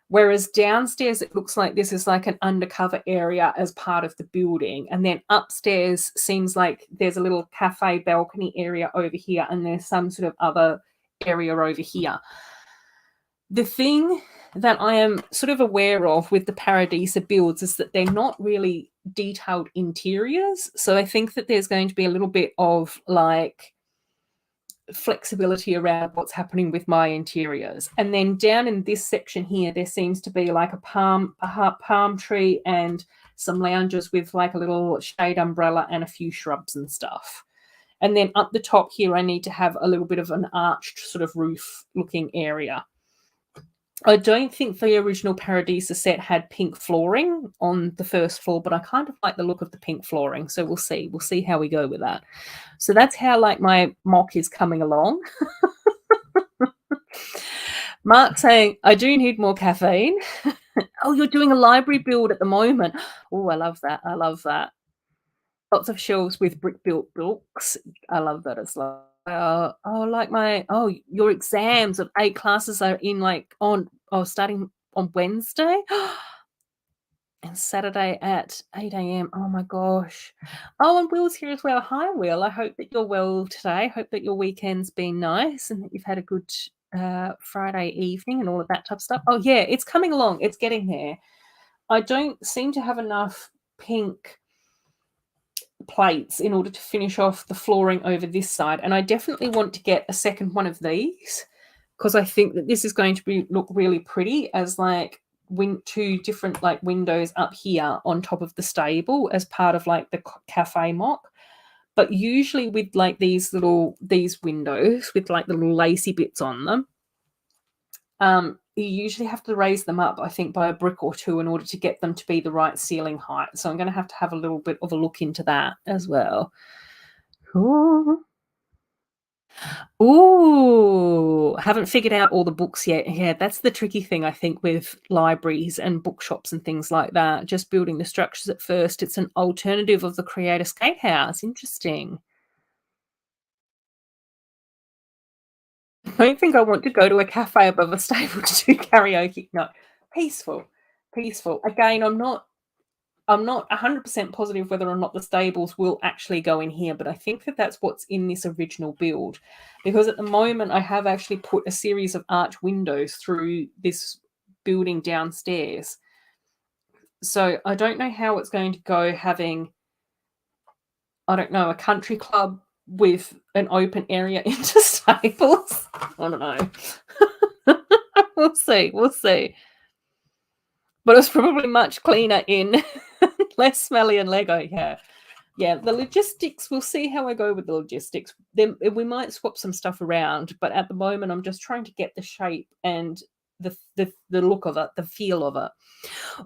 Whereas downstairs, it looks like this is like an undercover area as part of the building. And then upstairs seems like there's a little cafe balcony area over here. And there's some sort of other area over here. The thing that I am sort of aware of with the Paradisa builds is that they're not really detailed interiors. So I think that there's going to be a little bit of like flexibility around what's happening with my interiors. And then down in this section here, there seems to be like a palm tree and some lounges with like a little shade umbrella and a few shrubs and stuff. And then up the top here, I need to have a little bit of an arched sort of roof looking area. I don't think the original Paradisa set had pink flooring on the first floor, but I kind of like the look of the pink flooring. So we'll see. We'll see how we go with that. So that's how like my mock is coming along. Mark saying, I do need more caffeine. Oh, you're doing a library build at the moment. Oh, I love that. I love that. Lots of shelves with brick built books. I love that as well. Your exams of 8 classes are in like starting on Wednesday and Saturday at 8 a.m. Oh my gosh. Oh, and Will's here as well. Hi, Will. I hope that you're well today. Hope that your weekend's been nice and that you've had a good Friday evening and all of that type of stuff. Oh yeah, it's coming along. It's getting there. I don't seem to have enough pink plates in order to finish off the flooring over this side, and I definitely want to get a second one of these because I think that this is going to look really pretty as like two different like windows up here on top of the stable as part of like the cafe mock. But usually with like these windows with like the little lacy bits on them, you usually have to raise them up, I think, by a brick or two in order to get them to be the right ceiling height. So I'm going to have a little bit of a look into that as well. Ooh, haven't figured out all the books yet. Yeah, that's the tricky thing, I think, with libraries and bookshops and things like that. Just building the structures at first. It's an alternative of the Creator Skate House. Interesting. I don't think I want to go to a cafe above a stable to do karaoke. No, peaceful. Again, I'm not 100% positive whether or not the stables will actually go in here, but I think that that's what's in this original build, because at the moment I have actually put a series of arch windows through this building downstairs. So I don't know how it's going to go having, I don't know, a country club with an open area into stables. I don't know. We'll see. But it's probably much cleaner in less smelly and Lego. Yeah. The logistics, we'll see how I go with the logistics. Then we might swap some stuff around, but at the moment I'm just trying to get the shape and the look of it, the feel of it.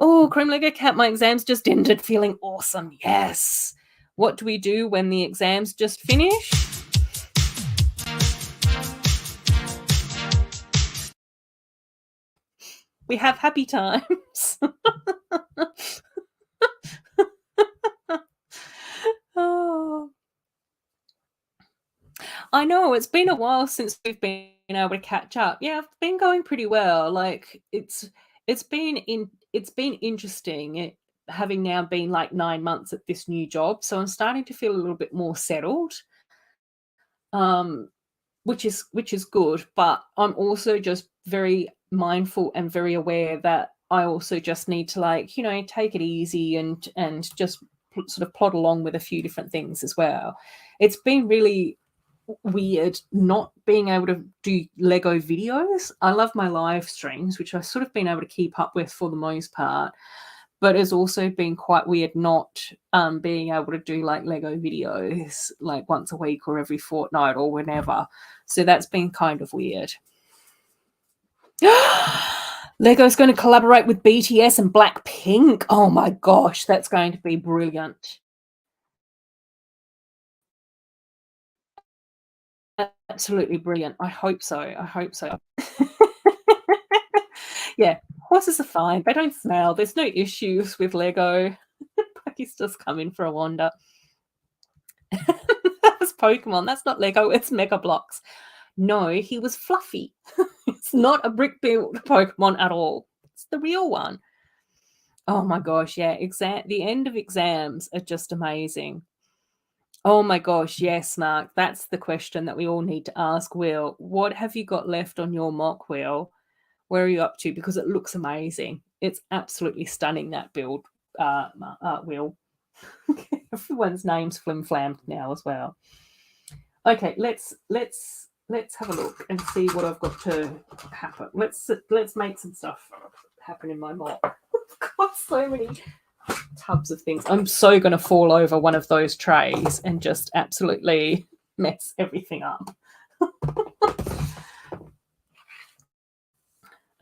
Oh, Cream Lego Cat, my exams just ended, feeling awesome. Yes. What do we do when the exams just finish? We have happy times. Oh. I know, it's been a while since we've been able to catch up. Yeah, I've been going pretty well. Like it's been interesting having now been like 9 months at this new job. So I'm starting to feel a little bit more settled. Which is good, but I'm also just very mindful and very aware that I also just need to, like, you know, take it easy and just sort of plod along with a few different things as well. It's been really weird not being able to do Lego videos. I love my live streams, which I've sort of been able to keep up with for the most part, but it's also been quite weird not being able to do like Lego videos like once a week or every fortnight or whenever. So that's been kind of weird. Lego's going to collaborate with BTS and Blackpink. Oh my gosh, that's going to be brilliant. Absolutely brilliant. I hope so. I hope so. Yeah, horses are fine. They don't smell. There's no issues with Lego. Pucky's just coming for a wander. That was Pokemon. That's not Lego. It's Mega Bloks. No, he was Fluffy. It's not a brick-built Pokemon at all. It's the real one. Oh my gosh, yeah. The end of exams are just amazing. Oh my gosh, yes, Mark. That's the question that we all need to ask Will. What have you got left on your mock, Will? Where are you up to? Because it looks amazing. It's absolutely stunning, that build, Will. Everyone's name's flim-flammed now as well. Okay, let's have a look and see what I've got to happen. Let's make some stuff happen in my mock. I've got so many tubs of things. I'm so going to fall over one of those trays and just absolutely mess everything up.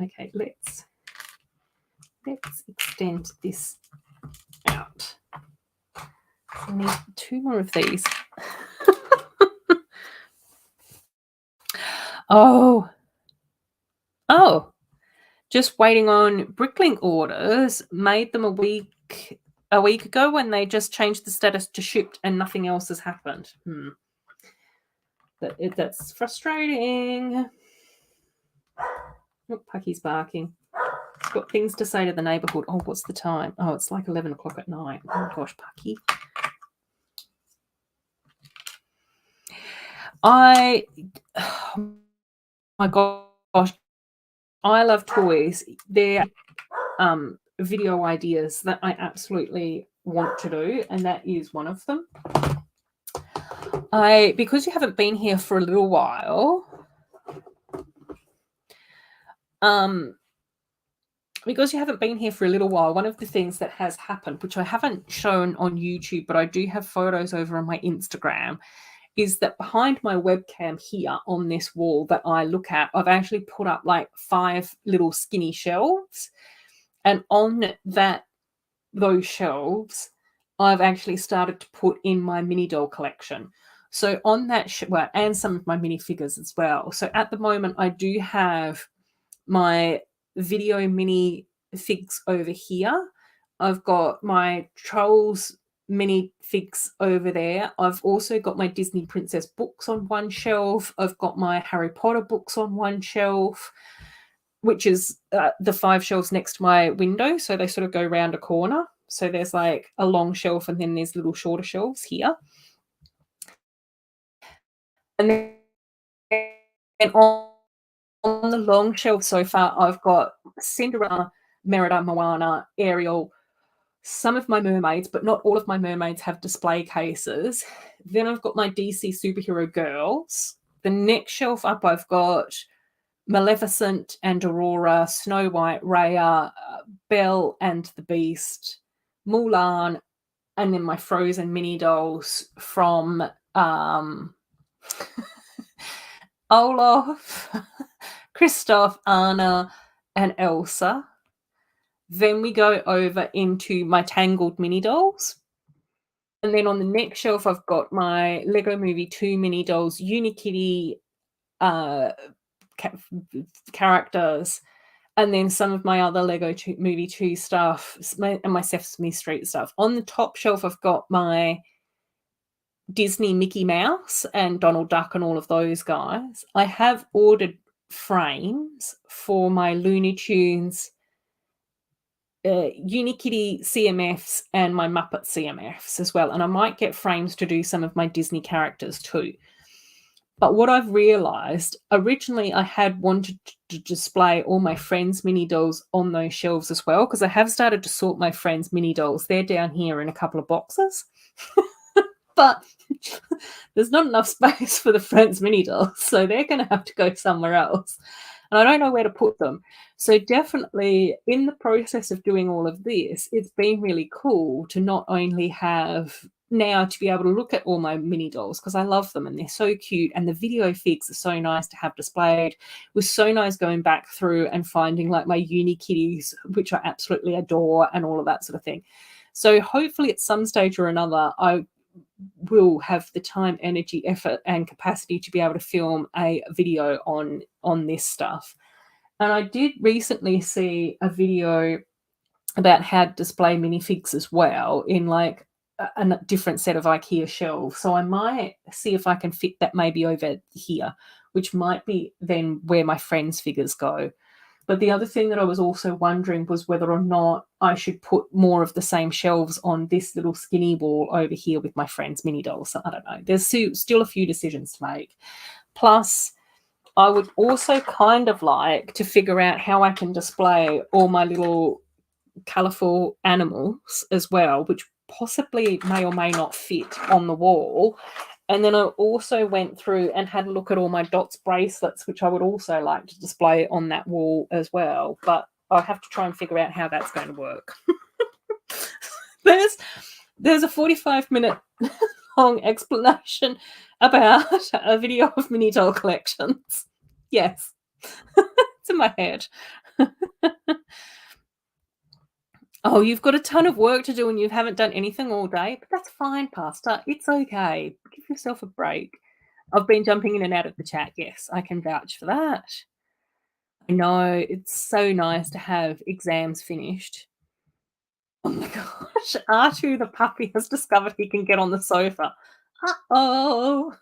Okay, let's extend this out. I need 2 more of these. Oh, just waiting on Bricklink orders. Made them a week ago when they just changed the status to shipped and nothing else has happened. That's frustrating. Oh, Pucky's barking. He's got things to say to the neighbourhood. Oh, what's the time? Oh, it's like 11 o'clock at night. Oh gosh, Pucky. Oh my gosh, I love toys. They're video ideas that I absolutely want to do, and that is one of them. Because you haven't been here for a little while, one of the things that has happened, which I haven't shown on YouTube, but I do have photos over on my Instagram, is that behind my webcam here on this wall that I look at, I've actually put up like 5 little skinny shelves. And on those shelves, I've actually started to put in my mini doll collection. So on that, and some of my minifigures as well. So at the moment, I do have my video mini figs over here. I've got my Trolls mini figs over there. I've also got my Disney Princess books on one shelf. I've got my Harry Potter books on one shelf, which is the 5 shelves next to my window. So they sort of go round a corner. So there's like a long shelf and then there's little shorter shelves here. And then on the long shelf so far, I've got Cinderella, Merida, Moana, Ariel, some of my mermaids, but not all of my mermaids have display cases. Then I've got my DC superhero girls. The next shelf up, I've got Maleficent and Aurora, Snow White, Raya, Belle and the Beast, Mulan, and then my Frozen mini dolls from Olaf, Kristoff, Anna, and Elsa. Then we go over into my Tangled mini dolls. And then on the next shelf, I've got my Lego Movie 2 mini dolls, Unikitty characters, and then some of my other Lego Movie 2 stuff and my Sesame Street stuff. On the top shelf, I've got my Disney Mickey Mouse and Donald Duck and all of those guys. I have ordered frames for my Looney Tunes, Unikitty CMFs and my Muppet CMFs as well. And I might get frames to do some of my Disney characters too. But what I've realised, originally I had wanted to display all my friends' mini dolls on those shelves as well, because I have started to sort my friends' mini dolls. They're down here in a couple of boxes. But there's not enough space for the friends' mini dolls, so they're going to have to go somewhere else. And I don't know where to put them. So definitely in the process of doing all of this, it's been really cool to not only have now to be able to look at all my mini dolls because I love them and they're so cute, and the video figs are so nice to have displayed. It was so nice going back through and finding like my uni kitties, which I absolutely adore, and all of that sort of thing. So hopefully at some stage or another I will have the time, energy, effort and capacity to be able to film a video on this stuff. And I did recently see a video about how to display minifigs as well in like a different set of IKEA shelves. So I might see if I can fit that maybe over here, which might be then where my friends' figures go. But the other thing that I was also wondering was whether or not I should put more of the same shelves on this little skinny wall over here with my friends' mini dolls. So I don't know. There's still a few decisions to make. Plus, I would also kind of like to figure out how I can display all my little colourful animals as well, which possibly may or may not fit on the wall. And then I also went through and had a look at all my dots bracelets, which I would also like to display on that wall as well. But I'll have to try and figure out how that's going to work. There's a 45-minute long explanation about a video of mini doll collections. Yes, it's in my head. Oh, you've got a ton of work to do and you haven't done anything all day, but that's fine, Pastor. It's okay. Give yourself a break. I've been jumping in and out of the chat. Yes, I can vouch for that. I know, it's so nice to have exams finished. Oh my gosh, R2 the puppy has discovered he can get on the sofa. Uh-oh.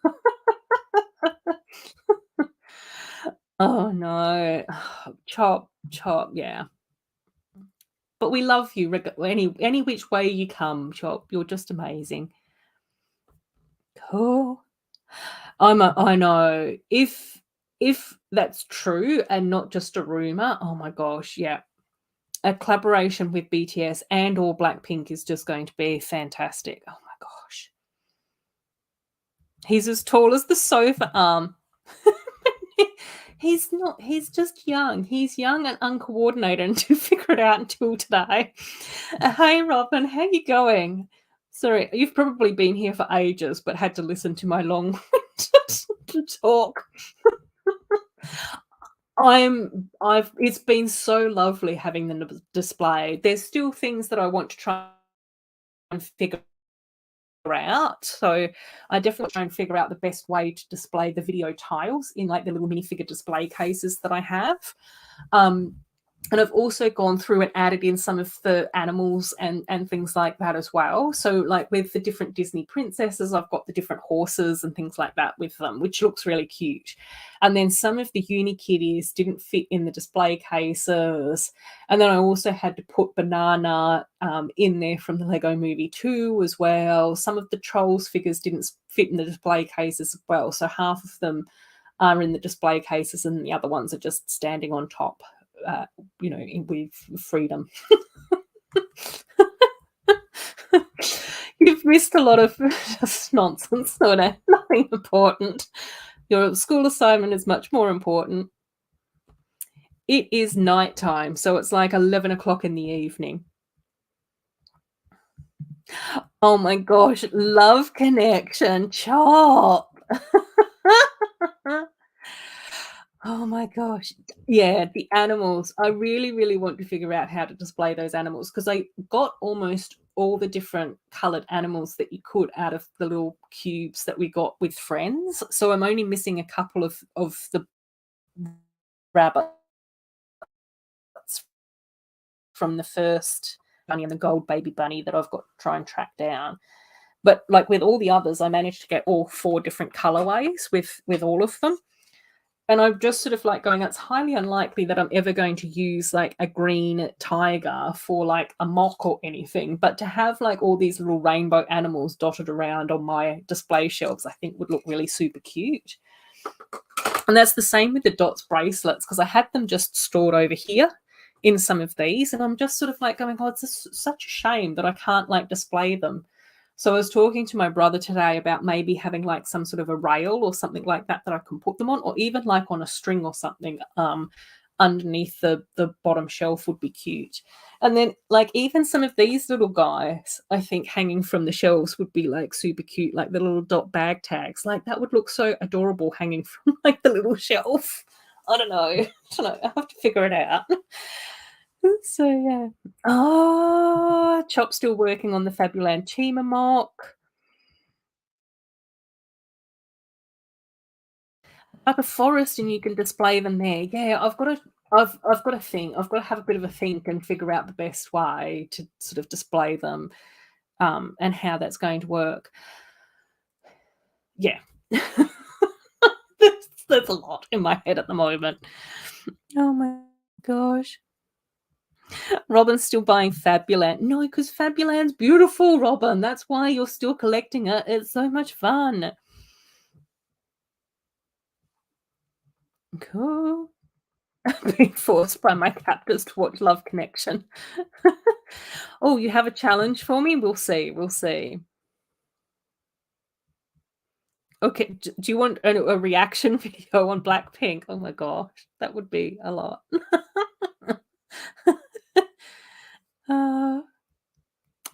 Oh no. Chop, yeah. But we love you any which way you come, Chop. You're just amazing. Cool. I know. If that's true and not just a rumor, oh my gosh, yeah. A collaboration with BTS and or Blackpink is just going to be fantastic. Oh my gosh. He's as tall as the sofa arm. He's not. He's just young. He's young and uncoordinated and to figure it out until today. Hey, Robin, how you going? Sorry, you've probably been here for ages, but had to listen to my long talk. It's been so lovely having the display. There's still things that I want to try and figure out. So I definitely try and figure out the best way to display the video tiles in like the little minifigure display cases that I have. And I've also gone through and added in some of the animals and things like that as well. So like with the different Disney princesses, I've got the different horses and things like that with them, which looks really cute. And then some of the uni kitties didn't fit in the display cases. And then I also had to put Banana in there from the Lego Movie 2 as well. Some of the Trolls figures didn't fit in the display cases as well. So half of them are in the display cases and the other ones are just standing on top. With freedom. You've missed a lot of just nonsense, Sona. Nothing important. Your school assignment is much more important. It is nighttime, so it's like 11 o'clock in the evening. Oh my gosh, love connection, Chop. Oh my gosh. Yeah, the animals. I really, really want to figure out how to display those animals because I got almost all the different coloured animals that you could out of the little cubes that we got with friends. So I'm only missing a couple of the rabbits from the first bunny and the gold baby bunny that I've got to try and track down. But like with all the others, I managed to get all 4 different colourways with all of them. And I'm just sort of like going, it's highly unlikely that I'm ever going to use like a green tiger for like a mock or anything. But to have like all these little rainbow animals dotted around on my display shelves, I think would look really super cute. And that's the same with the dots bracelets because I had them just stored over here in some of these. And I'm just sort of like going, oh, it's such a shame that I can't like display them. So I was talking to my brother today about maybe having like some sort of a rail or something like that I can put them on, or even like on a string or something underneath the bottom shelf would be cute. And then like even some of these little guys, I think hanging from the shelves would be like super cute, like the little dot bag tags. Like that would look so adorable hanging from like the little shelf. I don't know. I have to figure it out. So yeah. Oh, Chop's still working on the Fabuland Chima mock. Like a forest, and you can display them there. Yeah, I've got to think. I've got to have a bit of a think and figure out the best way to sort of display them, and how that's going to work. Yeah. There's a lot in my head at the moment. Oh my gosh. Robin's still buying Fabuland. No, because Fabuland's beautiful, Robin. That's why you're still collecting it. It's so much fun. Cool. Being forced by my captors to watch Love Connection. Oh, you have a challenge for me? We'll see. We'll see. Okay, do you want a reaction video on Blackpink? Oh my gosh, that would be a lot.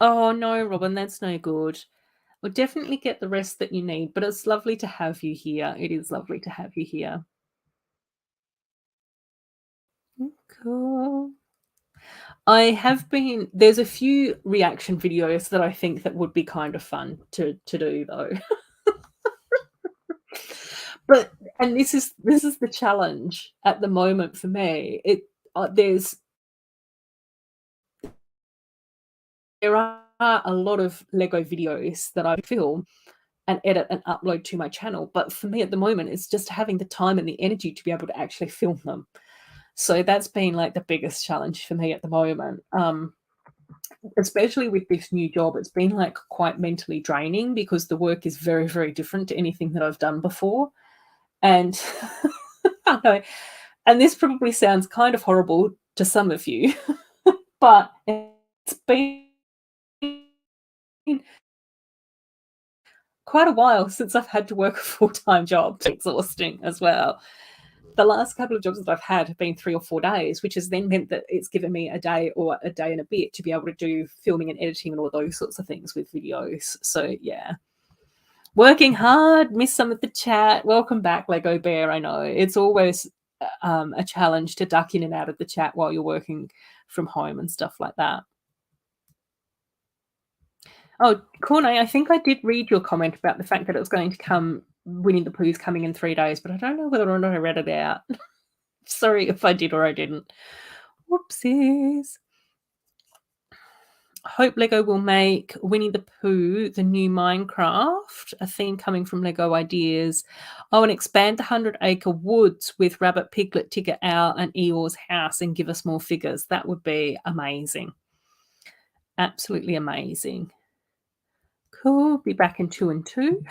Oh no, Robin, that's no good. We'll definitely get the rest that you need, but it's lovely to have you here. It is lovely to have you here. Cool. There's a few reaction videos that I think that would be kind of fun to do though. And this is the challenge at the moment for me. There are a lot of Lego videos that I film and edit and upload to my channel, but for me at the moment it's just having the time and the energy to be able to actually film them. So that's been like the biggest challenge for me at the moment. Especially with this new job, it's been like quite mentally draining because the work is very, very different to anything that I've done before. And I know, and this probably sounds kind of horrible to some of you, but it's been quite a while since I've had to work a full-time job. It's exhausting as well. The last couple of jobs that I've had have been 3 or 4 days, which has then meant that it's given me a day or a day and a bit to be able to do filming and editing and all those sorts of things with videos. So yeah, working hard. Miss some of the chat. Welcome back, Lego Bear. I know it's always a challenge to duck in and out of the chat while you're working from home and stuff like that. Oh, Corne, I think I did read your comment about the fact that it was going to come, Winnie the Pooh's coming in 3 days, but I don't know whether or not I read it out. Sorry if I did or I didn't. Whoopsies. Hope Lego will make Winnie the Pooh the new Minecraft, a theme coming from Lego Ideas. Oh, and expand the 100-acre woods with Rabbit, Piglet, Tigger, Owl, and Eeyore's house and give us more figures. That would be amazing. Absolutely amazing. Cool. Be back in 2 and 2.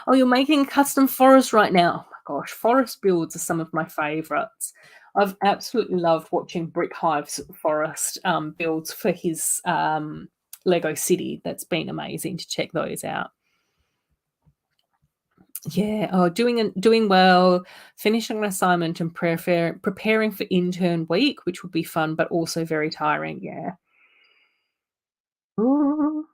Oh, you're making custom forest right now. Oh my gosh, forest builds are some of my favorites. I've absolutely loved watching Brick Hive's forest builds for his Lego city. That's been amazing to check those out. Yeah, oh, doing well, finishing an assignment and preparing for intern week, which would be fun, but also very tiring. Yeah. Ooh.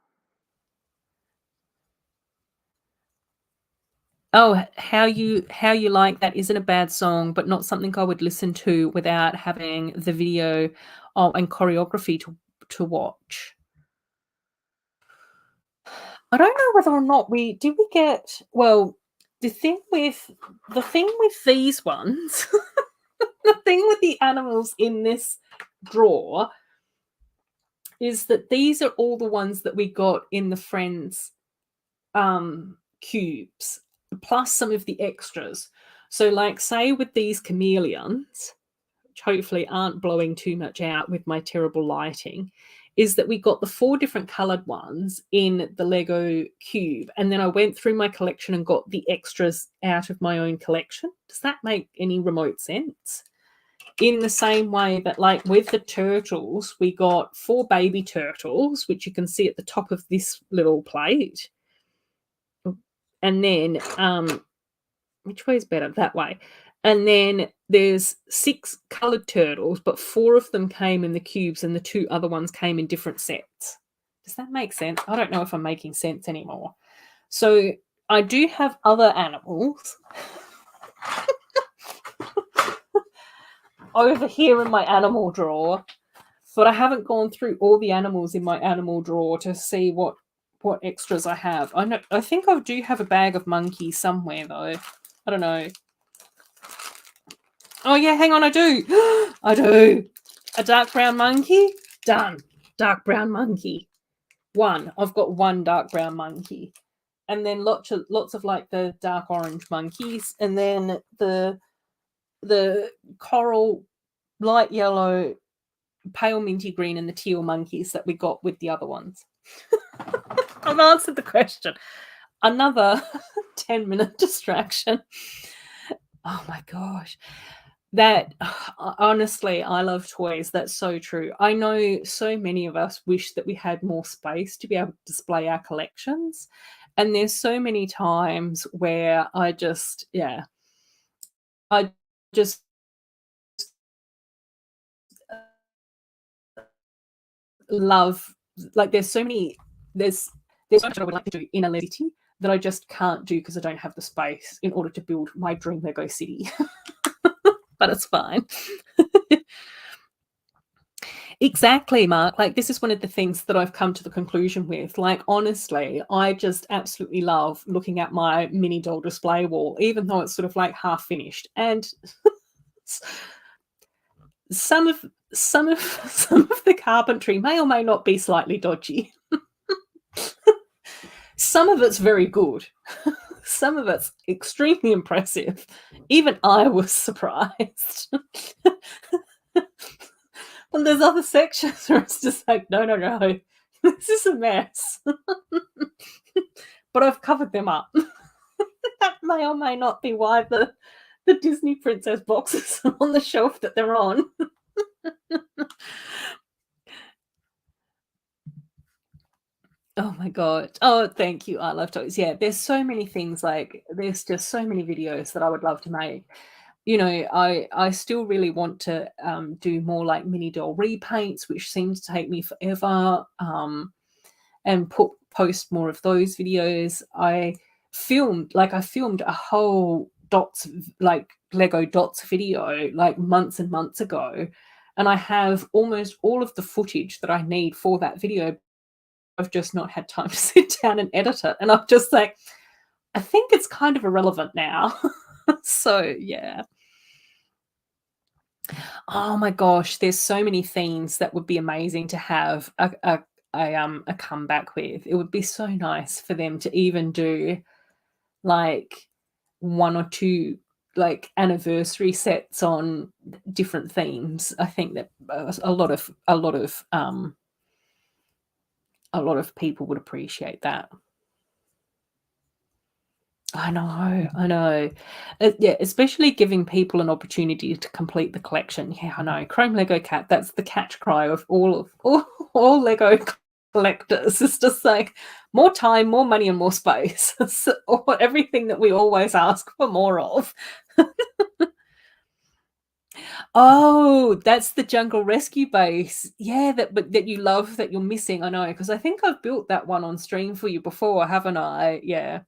Oh, how you like that isn't a bad song, but not something I would listen to without having the video and choreography to watch. I don't know whether or not we get, well, the thing with these ones, the thing with the animals in this drawer is that these are all the ones that we got in the Friends cubes, plus some of the extras. So like say with these chameleons, which hopefully aren't blowing too much out with my terrible lighting, is that we got the 4 different colored ones in the Lego cube, and then I went through my collection and got the extras out of my own collection. Does that make any remote sense? In the same way that like with the turtles, we got 4 baby turtles, which you can see at the top of this little plate. And then which way is better? That way. And then there's 6 coloured turtles, but 4 of them came in the cubes and the 2 other ones came in different sets. Does that make sense? I don't know if I'm making sense anymore. So I do have other animals over here in my animal drawer, but I haven't gone through all the animals in my animal drawer to see what extras I have. I think I do have a bag of monkeys somewhere, though. I don't know. Oh, yeah, hang on, I do. I do. A dark brown monkey? Done. Dark brown monkey. 1. I've got 1 dark brown monkey. And then lots of like the dark orange monkeys. And then the coral, light yellow, pale minty green, and the teal monkeys that we got with the other ones. I've answered the question. Another 10-minute distraction. Oh, my gosh. That, honestly, I love toys. That's so true. I know so many of us wish that we had more space to be able to display our collections. And there's so many times where I just love, like, there's so much that I would like to do in a Lego city that I just can't do because I don't have the space in order to build my dream Lego city. But it's fine. Exactly, Mark. Like, this is one of the things that I've come to the conclusion with. Like, honestly, I just absolutely love looking at my mini doll display wall, even though it's sort of like half finished. And some of the carpentry may or may not be slightly dodgy. Some of it's very good. Some of it's extremely impressive. Even I was surprised. And there's other sections where it's just like, no, this is a mess. But I've covered them up. That may or may not be why the Disney princess boxes are on the shelf that they're on. Oh my god. Oh, thank you. I love toys. Yeah, there's so many things, like, there's just so many videos that I would love to make. You know, I still really want to do more like mini doll repaints, which seems to take me forever, and post more of those videos. I filmed a whole dots, like Lego dots video, like months and months ago, and I have almost all of the footage that I need for that video. I've just not had time to sit down and edit it, and I'm just like, I think it's kind of irrelevant now. So yeah. Oh my gosh, there's so many themes that would be amazing to have a comeback with. It would be so nice for them to even do like 1 or 2 like anniversary sets on different themes. I think that a lot of people would appreciate that. I know. Yeah, especially giving people an opportunity to complete the collection. Yeah, I know. Chrome Lego Cat, that's the catch cry of all Lego collectors. It's just like more time, more money, and more space. It's everything that we always ask for more of. Oh, that's the Jungle Rescue Base. Yeah, that you love, that you're missing. I know, because I think I've built that one on stream for you before, haven't I? Yeah.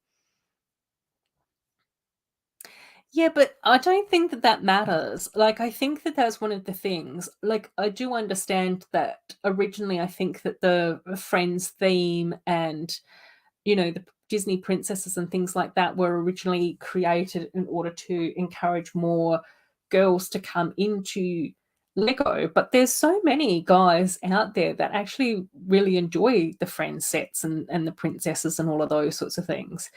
Yeah, but I don't think that matters. Like, I think that that's one of the things. Like, I do understand that originally I think that the Friends theme and, the Disney princesses and things like that were originally created in order to encourage more girls to come into Lego. But there's so many guys out there that actually really enjoy the Friends sets and the princesses and all of those sorts of things.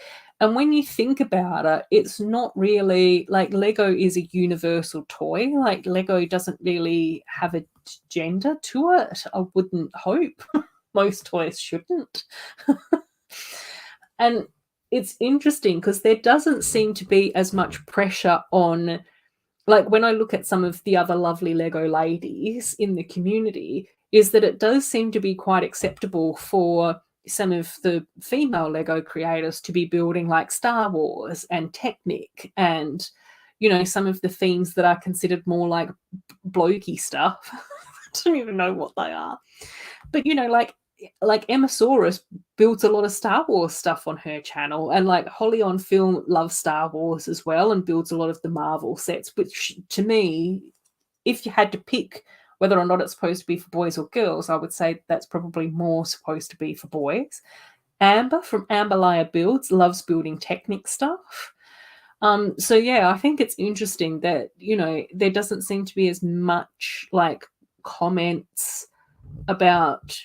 And when you think about it, it's not really like Lego is a universal toy. Like, Lego doesn't really have a gender to it. I wouldn't hope. Most toys shouldn't. And it's interesting because there doesn't seem to be as much pressure on, like, when I look at some of the other lovely Lego ladies in the community, is that it does seem to be quite acceptable for some of the female Lego creators to be building like Star Wars and Technic and, some of the themes that are considered more like blokey stuff. I don't even know what they are. But, like Emma Saurus builds a lot of Star Wars stuff on her channel, and like Holly on Film loves Star Wars as well and builds a lot of the Marvel sets, which to me, if you had to pick whether or not it's supposed to be for boys or girls, I would say that's probably more supposed to be for boys. Amber from Amberlaya Builds loves building Technic stuff. So yeah, I think it's interesting that, there doesn't seem to be as much like comments about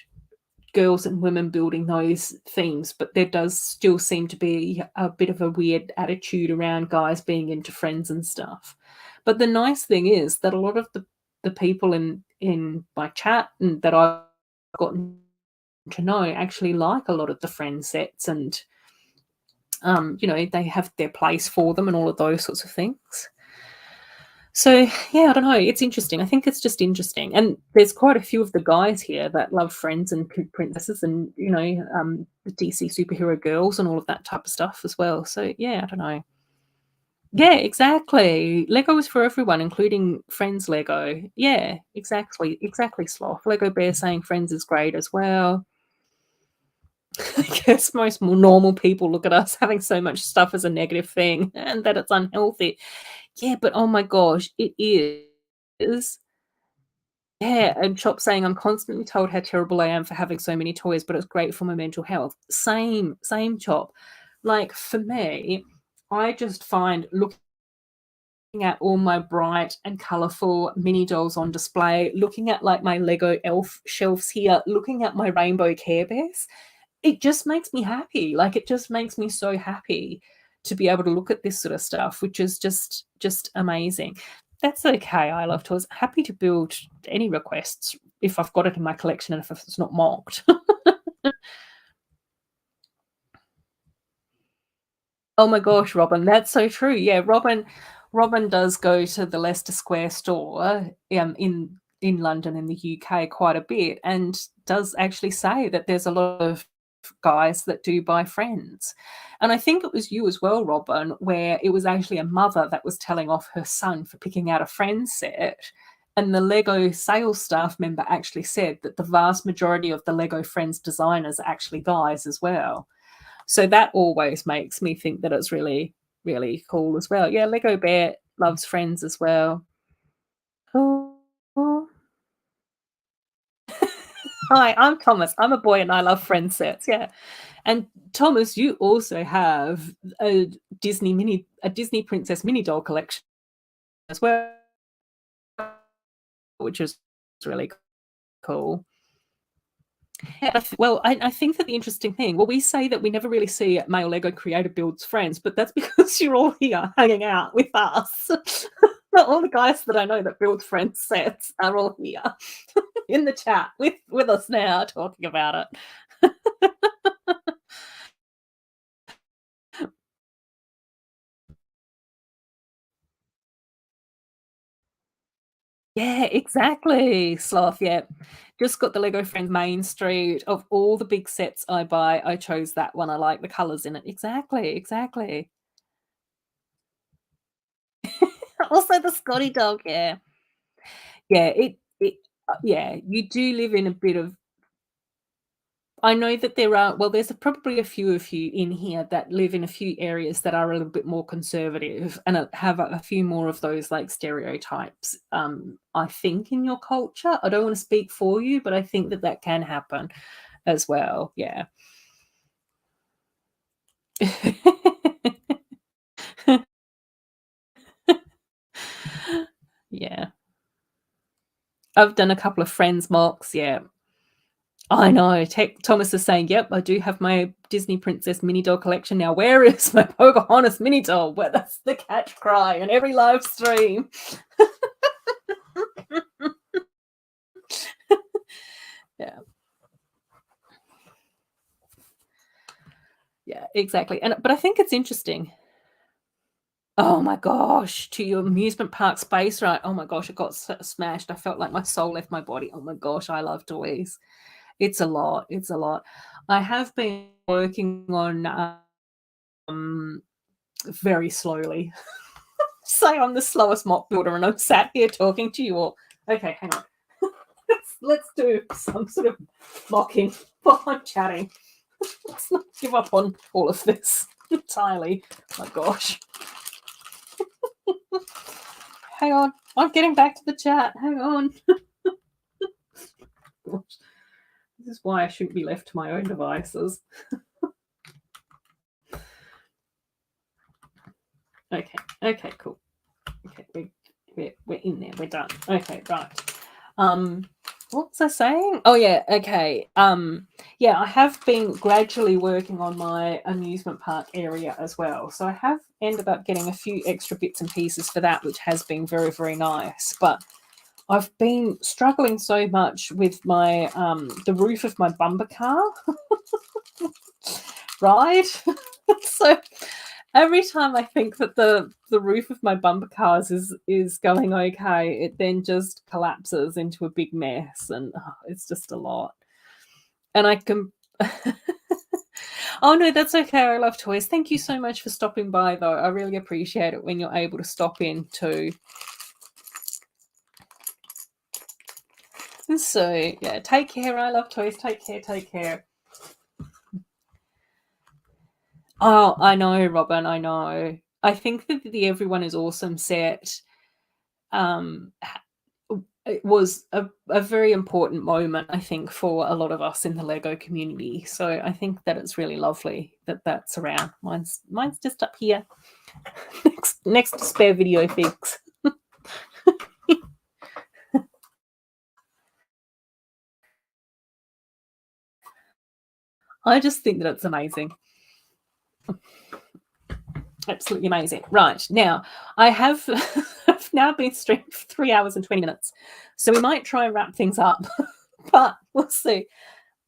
girls and women building those themes, but there does still seem to be a bit of a weird attitude around guys being into Friends and stuff. But the nice thing is that a lot of the people in my chat and that I've gotten to know actually like a lot of the Friends sets, and they have their place for them and all of those sorts of things. So, yeah, I don't know. It's interesting. I think it's just interesting. And there's quite a few of the guys here that love Friends and Princesses and, the DC superhero girls and all of that type of stuff as well. So, yeah, I don't know. Yeah, exactly. Lego is for everyone, including Friends Lego. Yeah, exactly. Exactly, Sloth. Lego Bear saying Friends is great as well. I guess most more normal people look at us having so much stuff as a negative thing and that it's unhealthy. Yeah, but oh my gosh, it is. Yeah, and Chop saying, I'm constantly told how terrible I am for having so many toys, but it's great for my mental health. Same, Chop. Like, for me, I just find looking at all my bright and colourful mini dolls on display, looking at, like, my Lego elf shelves here, looking at my rainbow Care Bears, it just makes me happy. Like, it just makes me so happy to be able to look at this sort of stuff, which is just amazing. That's okay. I love toys. Happy to build any requests if I've got it in my collection and if it's not mocked. Oh my gosh, Robin, that's so true. Yeah, Robin does go to the Leicester Square store in London in the UK quite a bit, and does actually say that there's a lot of guys that do buy Friends. And I think it was you as well, Robin, where it was actually a mother that was telling off her son for picking out a Friends set. And the Lego sales staff member actually said that the vast majority of the Lego Friends designers are actually guys as well. So that always makes me think that it's really, really cool as well. Yeah, Lego Bear loves Friends as well. Oh. Hi, I'm Thomas. I'm a boy and I love Friends sets. Yeah. And Thomas, you also have a Disney Princess mini doll collection as well, which is really cool. Yeah, well, I think that the interesting thing, we say that we never really see male Lego creator builds Friends, but that's because you're all here hanging out with us. All the guys that I know that build Friends sets are all here in the chat with us now talking about it. Yeah, exactly, Sloth, yeah. Just got the Lego Friends Main Street. Of all the big sets I buy, I chose that one. I like the colours in it. Exactly. Also the Scotty dog, yeah. Yeah, yeah, you do live in a bit of, I know that there's probably a few of you in here that live in a few areas that are a little bit more conservative and have a few more of those like stereotypes, I think, in your culture. I don't want to speak for you, but I think that can happen as well. Yeah. Yeah. I've done a couple of Friends mocks, yeah. I know. Thomas is saying, yep, I do have my Disney Princess mini doll collection now. Where is my Pocahontas mini doll? Well, that's the catch cry in every live stream. Yeah. Yeah, exactly. But I think it's interesting. Oh my gosh, to your amusement park space, right? Oh my gosh, it got smashed. I felt like my soul left my body. Oh my gosh, I love toys. It's a lot. I have been working on very slowly say I'm the slowest mock builder and I'm sat here talking to you all. Okay, hang on. Let's do some sort of mocking while I'm chatting. Let's not give up on all of this entirely. My gosh. Hang on. I'm getting back to the chat. Hang on. This is why I shouldn't be left to my own devices. Okay, cool. Okay, we're in there. We're done. Okay, right. What was I saying? Oh yeah, okay. Yeah, I have been gradually working on my amusement park area as well. So I have ended up getting a few extra bits and pieces for that, which has been very, very nice. But I've been struggling so much with my the roof of my bumper car. Right? So every time I think that the roof of my bumper cars is going okay, it then just collapses into a big mess, and it's just a lot. And I can. Oh no, that's okay. I love toys. Thank you so much for stopping by, though. I really appreciate it when you're able to stop in too. So yeah, take care. I love toys. Take care. Take care. Oh, I know, Robin. I know. I think that the Everyone is Awesome set it was a very important moment, I think, for a lot of us in the Lego community. So I think that it's really lovely that that's around. Mine's just up here. next to spare video fix. I just think that it's amazing. Absolutely amazing. Right, now I have I've now been streamed for 3 hours and 20 minutes. So we might try and wrap things up, but we'll see.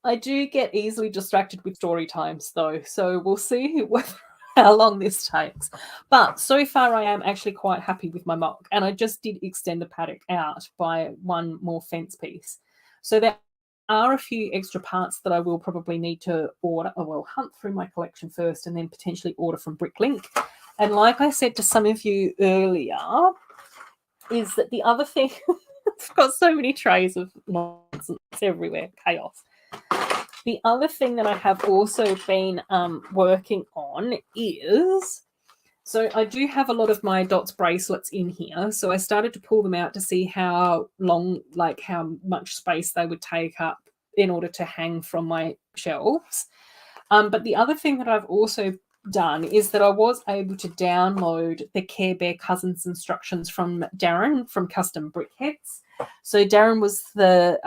I do get easily distracted with story times though, so we'll see how long this takes. But so far I am actually quite happy with my mock, and I just did extend the paddock out by one more fence piece. So there are a few extra parts that I will probably need to order. I will hunt through my collection first and then potentially order from Bricklink. And like I said to some of you earlier, is that the other thing, I've got so many trays of nonsense everywhere, chaos. The other thing that I have also been working on is, so I do have a lot of my dots bracelets in here. So I started to pull them out to see how long, like how much space they would take up in order to hang from my shelves. But the other thing that I've also done is that I was able to download the Care Bear Cousins instructions from Darren from Custom Brickheads. So Darren was the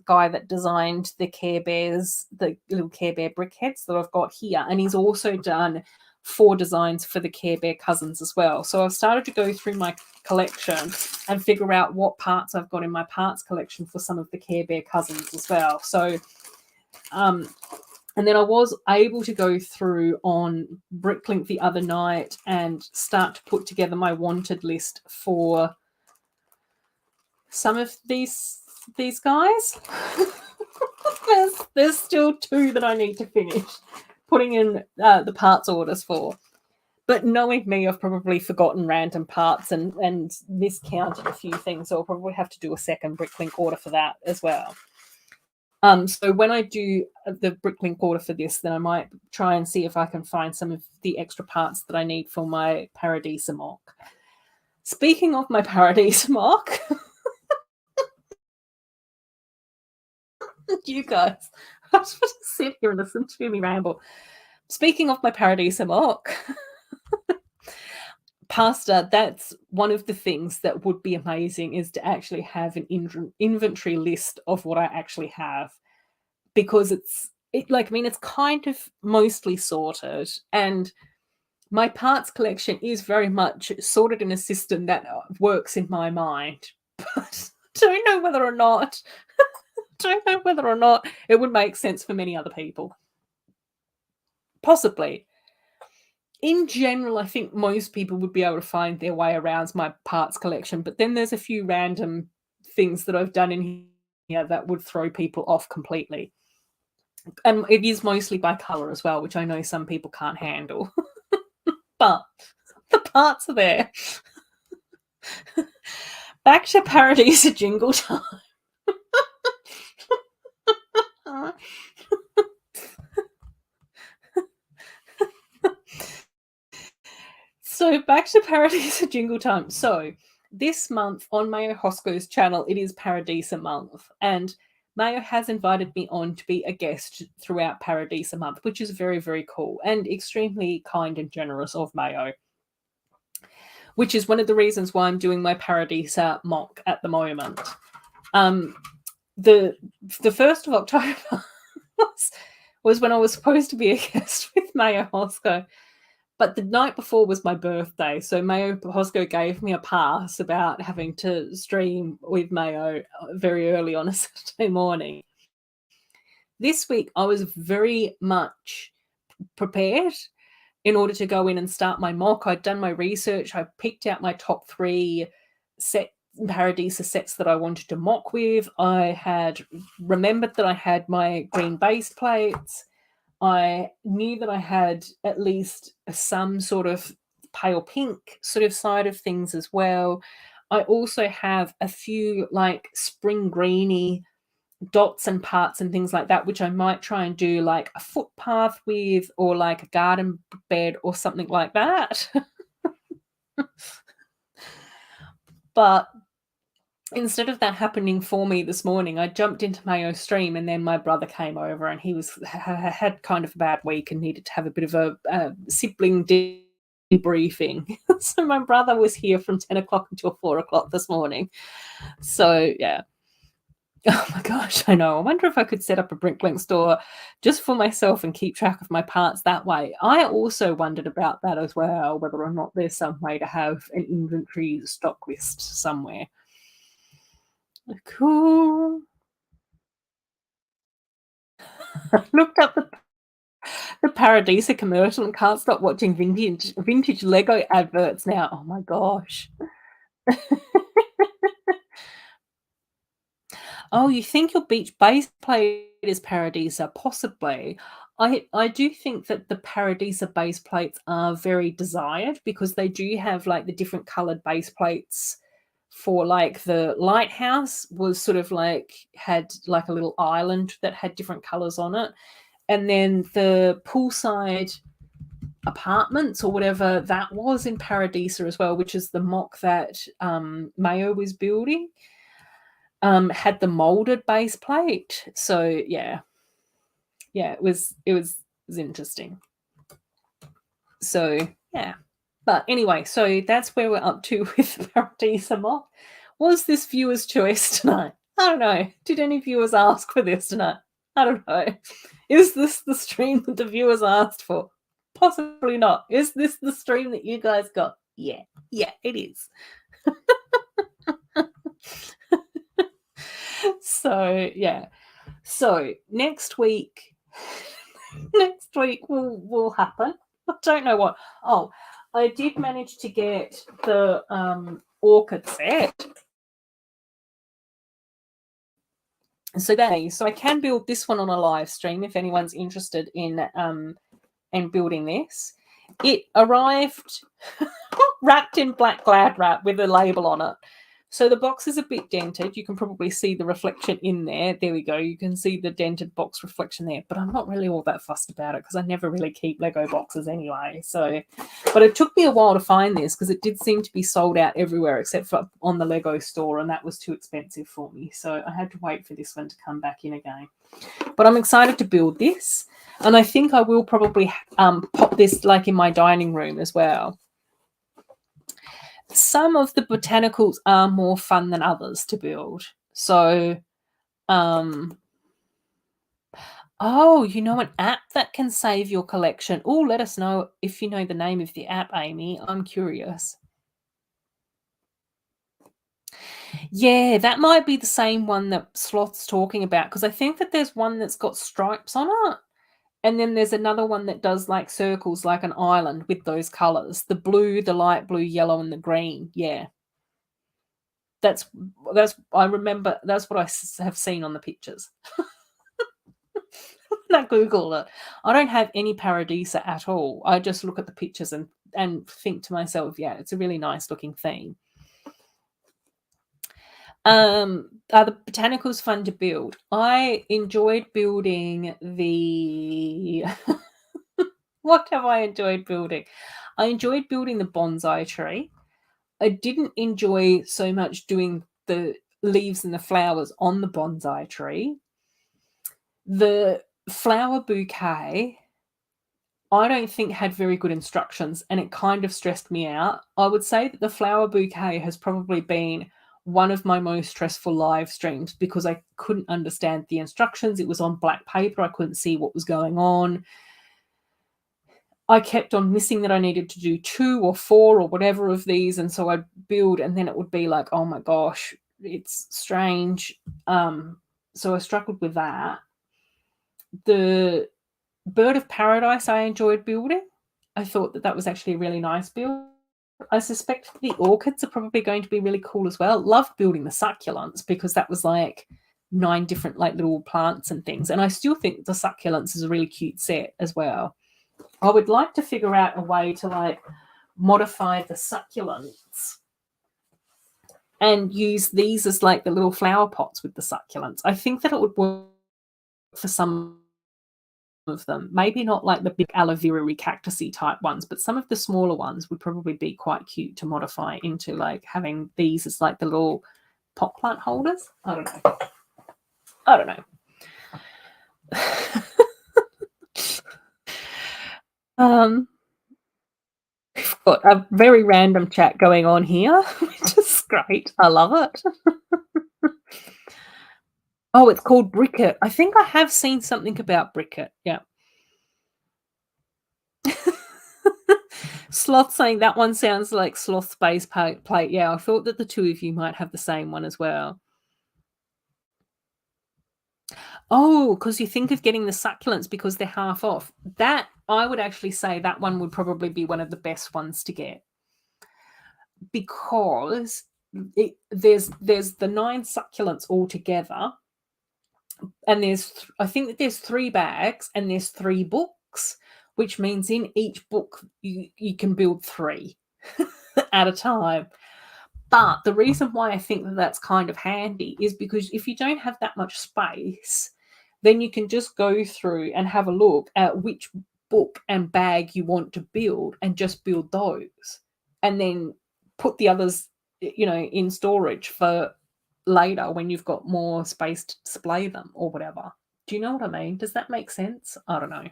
guy that designed the Care Bears, the little Care Bear brickheads that I've got here. And he's also done 4 designs for the Care Bear Cousins as well. So I've started to go through my collection and figure out what parts I've got in my parts collection for some of the Care Bear Cousins as well. So, and then I was able to go through on Bricklink the other night and start to put together my wanted list for some of these guys. there's still 2 that I need to finish putting in the parts orders for. But knowing me, I've probably forgotten random parts and miscounted a few things, so I'll probably have to do a second Bricklink order for that as well. So when I do the Bricklink order for this, then I might try and see if I can find some of the extra parts that I need for my Paradisa mock. Speaking of my Paradisa mock, you guys, I was supposed to sit here and listen to me ramble. Speaking of my Paradisa mock, Pasta, that's one of the things that would be amazing, is to actually have an inventory list of what I actually have, because it's kind of mostly sorted, and my parts collection is very much sorted in a system that works in my mind, but don't know whether or not it would make sense for many other people. Possibly. In general, I think most people would be able to find their way around my parts collection, but then there's a few random things that I've done in here that would throw people off completely. And it is mostly by colour as well, which I know some people can't handle. But the parts are there. Back to Paradise jingle time. So back to Paradisa jingle time. So this month on Mayo Hosco's channel, it is Paradisa month, and Mayo has invited me on to be a guest throughout Paradisa month, which is very, very cool and extremely kind and generous of Mayo, which is one of the reasons why I'm doing my Paradisa mock at the moment. The 1st of October was when I was supposed to be a guest with Mayo Hosco. But the night before was my birthday, so Mayo Hosco gave me a pass about having to stream with Mayo very early on a Saturday morning. This week, I was very much prepared in order to go in and start my mock. I'd done my research. I picked out my top 3 Paradisa sets that I wanted to mock with. I had remembered that I had my green base plates. I knew that I had at least some sort of pale pink sort of side of things as well. I also have a few like spring greeny dots and parts and things like that, which I might try and do like a footpath with, or like a garden bed or something like that. But instead of that happening for me this morning, I jumped into Mayo's stream, and then my brother came over, and he had kind of a bad week and needed to have a bit of a sibling debriefing. So my brother was here from 10 o'clock until 4 o'clock this morning. So yeah. Oh my gosh, I know. I wonder if I could set up a Bricklink store just for myself and keep track of my parts that way. I also wondered about that as well, whether or not there's some way to have an inventory stock list somewhere. Cool. I looked up the Paradisa commercial and can't stop watching vintage Lego adverts now. Oh my gosh. Oh, you think your beach base plate is Paradisa? Possibly. I do think that the Paradisa base plates are very desired, because they do have like the different colored base plates. For like the lighthouse was sort of like had like a little island that had different colors on it, and then the poolside apartments or whatever that was in Paradisa as well, which is the mock that Mayo was building, had the molded base plate. So yeah, it was interesting. So yeah. But anyway, so that's where we're up to with the Paradisa mock. Was this viewer's choice tonight? I don't know. Did any viewers ask for this tonight? I don't know. Is this the stream that the viewers asked for? Possibly not. Is this the stream that you guys got? Yeah, it is. So, yeah. So, next week will happen. I don't know what. Oh, I did manage to get the orchid set. So I can build this one on a live stream if anyone's interested in building this. It arrived wrapped in black Glad wrap with a label on it. So the box is a bit dented. You can probably see the reflection in there. There we go. You can see the dented box reflection there. But I'm not really all that fussed about it, because I never really keep Lego boxes anyway. So, but it took me a while to find this, because it did seem to be sold out everywhere except for on the Lego store, and that was too expensive for me. So I had to wait for this one to come back in again. But I'm excited to build this. And I think I will probably pop this like in my dining room as well. Some of the botanicals are more fun than others to build. So, oh, you know an app that can save your collection? Oh, let us know if you know the name of the app, Amy. I'm curious. Yeah, that might be the same one that Sloth's talking about, because I think that there's one that's got stripes on it. And then there's another one that does like circles, like an island with those colors. The blue, the light blue, yellow, and the green. Yeah. I remember that's what I have seen on the pictures. I Googled it. I don't have any Paradisa at all. I just look at the pictures and think to myself, yeah, it's a really nice looking theme. Are the botanicals fun to build? I enjoyed building the... What have I enjoyed building? I enjoyed building the bonsai tree. I didn't enjoy so much doing the leaves and the flowers on the bonsai tree. The flower bouquet, I don't think had very good instructions, and it kind of stressed me out. I would say that the flower bouquet has probably been one of my most stressful live streams because I couldn't understand the instructions. It was on black paper. I couldn't see what was going on. I kept on missing that I needed to do 2 or 4 or whatever of these, and so I'd build, and then it would be like, oh my gosh, it's strange. So I struggled with that. The Bird of Paradise I enjoyed building. I thought that that was actually a really nice build. I suspect the orchids are probably going to be really cool as well. Love building the succulents because that was like 9 different like little plants and things. And I still think the succulents is a really cute set as well. I would like to figure out a way to like modify the succulents and use these as like the little flower pots with the succulents. I think that it would work for some of them. Maybe not like the big aloe vera cactusy type ones, but some of the smaller ones would probably be quite cute to modify into like having these as like the little pot plant holders. I don't know. We've got a very random chat going on here, which is great. I love it. Oh, it's called Bricket. I think I have seen something about Bricket. Yeah. Sloth saying that one sounds like Sloth Space Plate. Yeah, I thought that the two of you might have the same one as well. Oh, because you think of getting the succulents because they're half off. That, I would actually say that one would probably be one of the best ones to get. Because there's the 9 succulents all together. And I think that there's 3 bags and there's 3 books, which means in each book you can build 3 at a time. But the reason why I think that that's kind of handy is because if you don't have that much space, then you can just go through and have a look at which book and bag you want to build and just build those. And then put the others, in storage for later when you've got more space to display them or whatever. Do you know what I mean? Does that make sense? I don't know.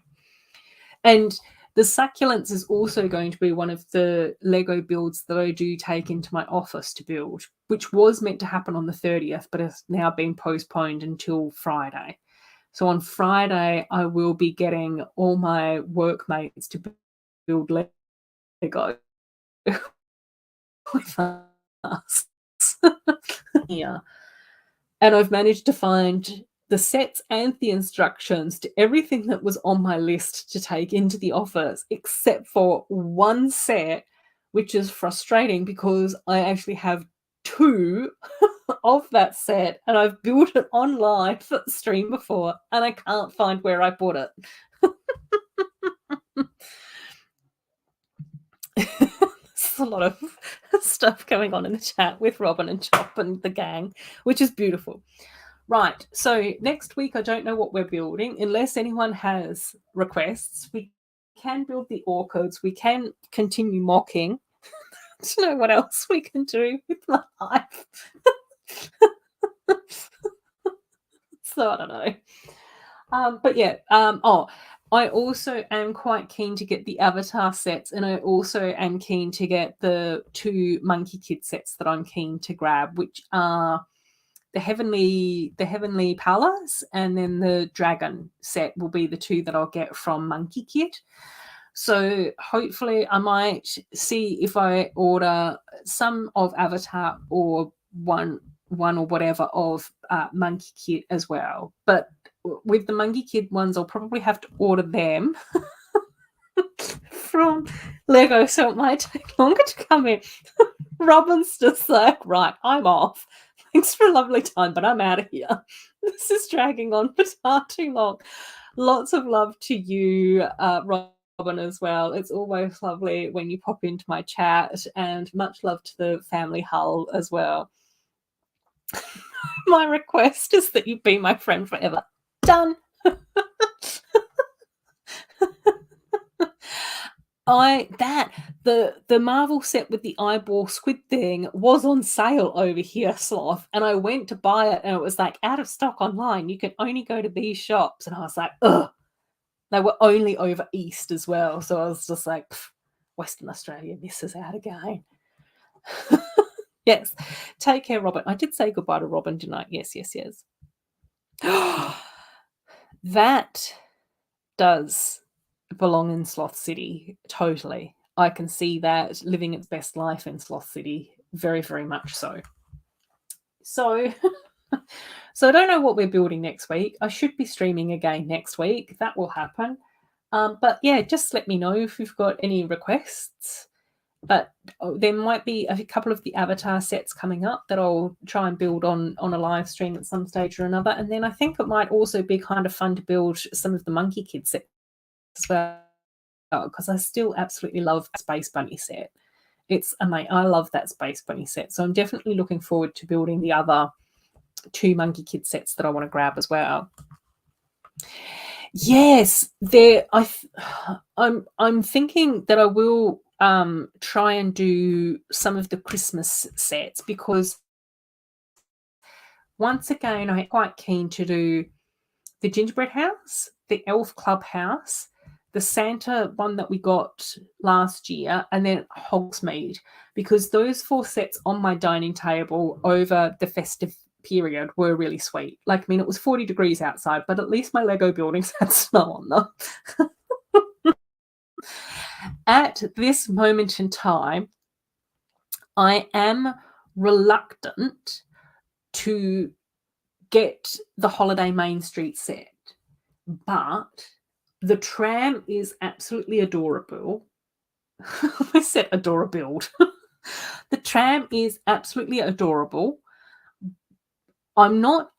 And the succulents is also going to be one of the Lego builds that I do take into my office to build, which was meant to happen on the 30th, but has now been postponed until Friday. So on Friday, I will be getting all my workmates to build Lego with us. Yeah. And I've managed to find the sets and the instructions to everything that was on my list to take into the office, except for one set, which is frustrating because I actually have 2 of that set and I've built it online for the stream before and I can't find where I put it. There's a lot of stuff going on in the chat with Robin and Chop and the gang, which is beautiful. Right, so next week I don't know what we're building unless anyone has requests. We can build the orchids. We can continue mocking. I don't know what else we can do with my life. So I don't know. But yeah, I also am quite keen to get the Avatar sets, and I also am keen to get the 2 Monkey Kid sets that I'm keen to grab, which are the Heavenly Palace, and then the Dragon set will be the 2 that I'll get from Monkey Kid. So hopefully I might see if I order some of Avatar or one or whatever of Monkey Kid as well. But with the Monkey Kid ones, I'll probably have to order them from Lego, so it might take longer to come in. Robin's just like, right, I'm off. Thanks for a lovely time, but I'm out of here. This is dragging on for far too long. Lots of love to you, Robin, as well. It's always lovely when you pop into my chat, and much love to the family Hull as well. My request is that you be my friend forever. Done. The Marvel set with the eyeball squid thing was on sale over here, Sloth, and I went to buy it and it was like out of stock online. You can only go to these shops, and I was like, ugh. They were only over east as well, so I was just like, Western Australia misses out again. Yes, take care, Robin. I did say goodbye to Robin tonight. Yes. That does belong in Sloth City, totally. I can see that living its best life in Sloth City, very, very much so. So I don't know what we're building next week. I should be streaming again next week. That will happen. But yeah, just let me know if you've got any requests. But there might be a couple of the avatar sets coming up that I'll try and build on a live stream at some stage or another. And then I think it might also be kind of fun to build some of the Monkey Kid sets as well, because I still absolutely love the Space Bunny set. It's amazing. I love that Space Bunny set. So I'm definitely looking forward to building the other 2 Monkey Kid sets that I want to grab as well. Yes, I'm thinking that I will try and do some of the Christmas sets, because once again I'm quite keen to do the gingerbread house, the elf clubhouse, the Santa one that we got last year, and then Hogsmeade, because those 4 sets on my dining table over the festive period were really sweet. Like, I mean, it was 40 degrees outside, but at least my Lego buildings had snow on them. At this moment in time, I am reluctant to get the Holiday Main Street set, but the tram is absolutely adorable. I said Adorabuild. The tram is absolutely adorable. I'm not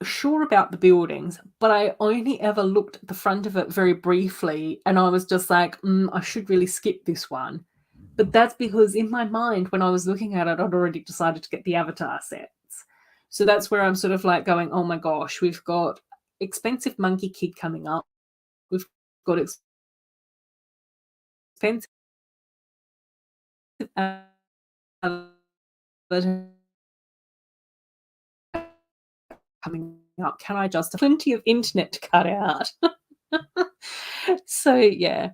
sure about the buildings, but I only ever looked at the front of it very briefly, and I was just like, I should really skip this one. But that's because in my mind, when I was looking at it, I'd already decided to get the Avatar sets. So that's where I'm sort of like going, oh my gosh, we've got expensive Monkey Kid coming up. We've got expensive coming up. Can I just have plenty of internet to cut out? So yeah.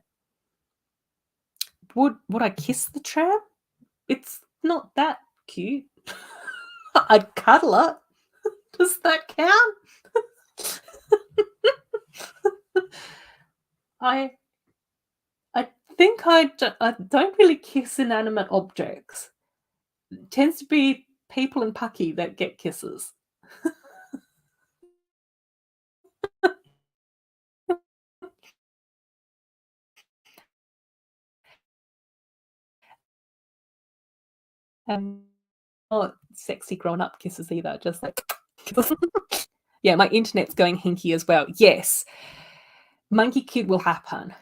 Would I kiss the tram? It's not that cute. I'd cuddle it. Does that count? I think I don't really kiss inanimate objects. It tends to be people and Pucky that get kisses. And not sexy grown-up kisses either, just like yeah, my internet's going hinky as well. Yes, Monkey Kid will happen.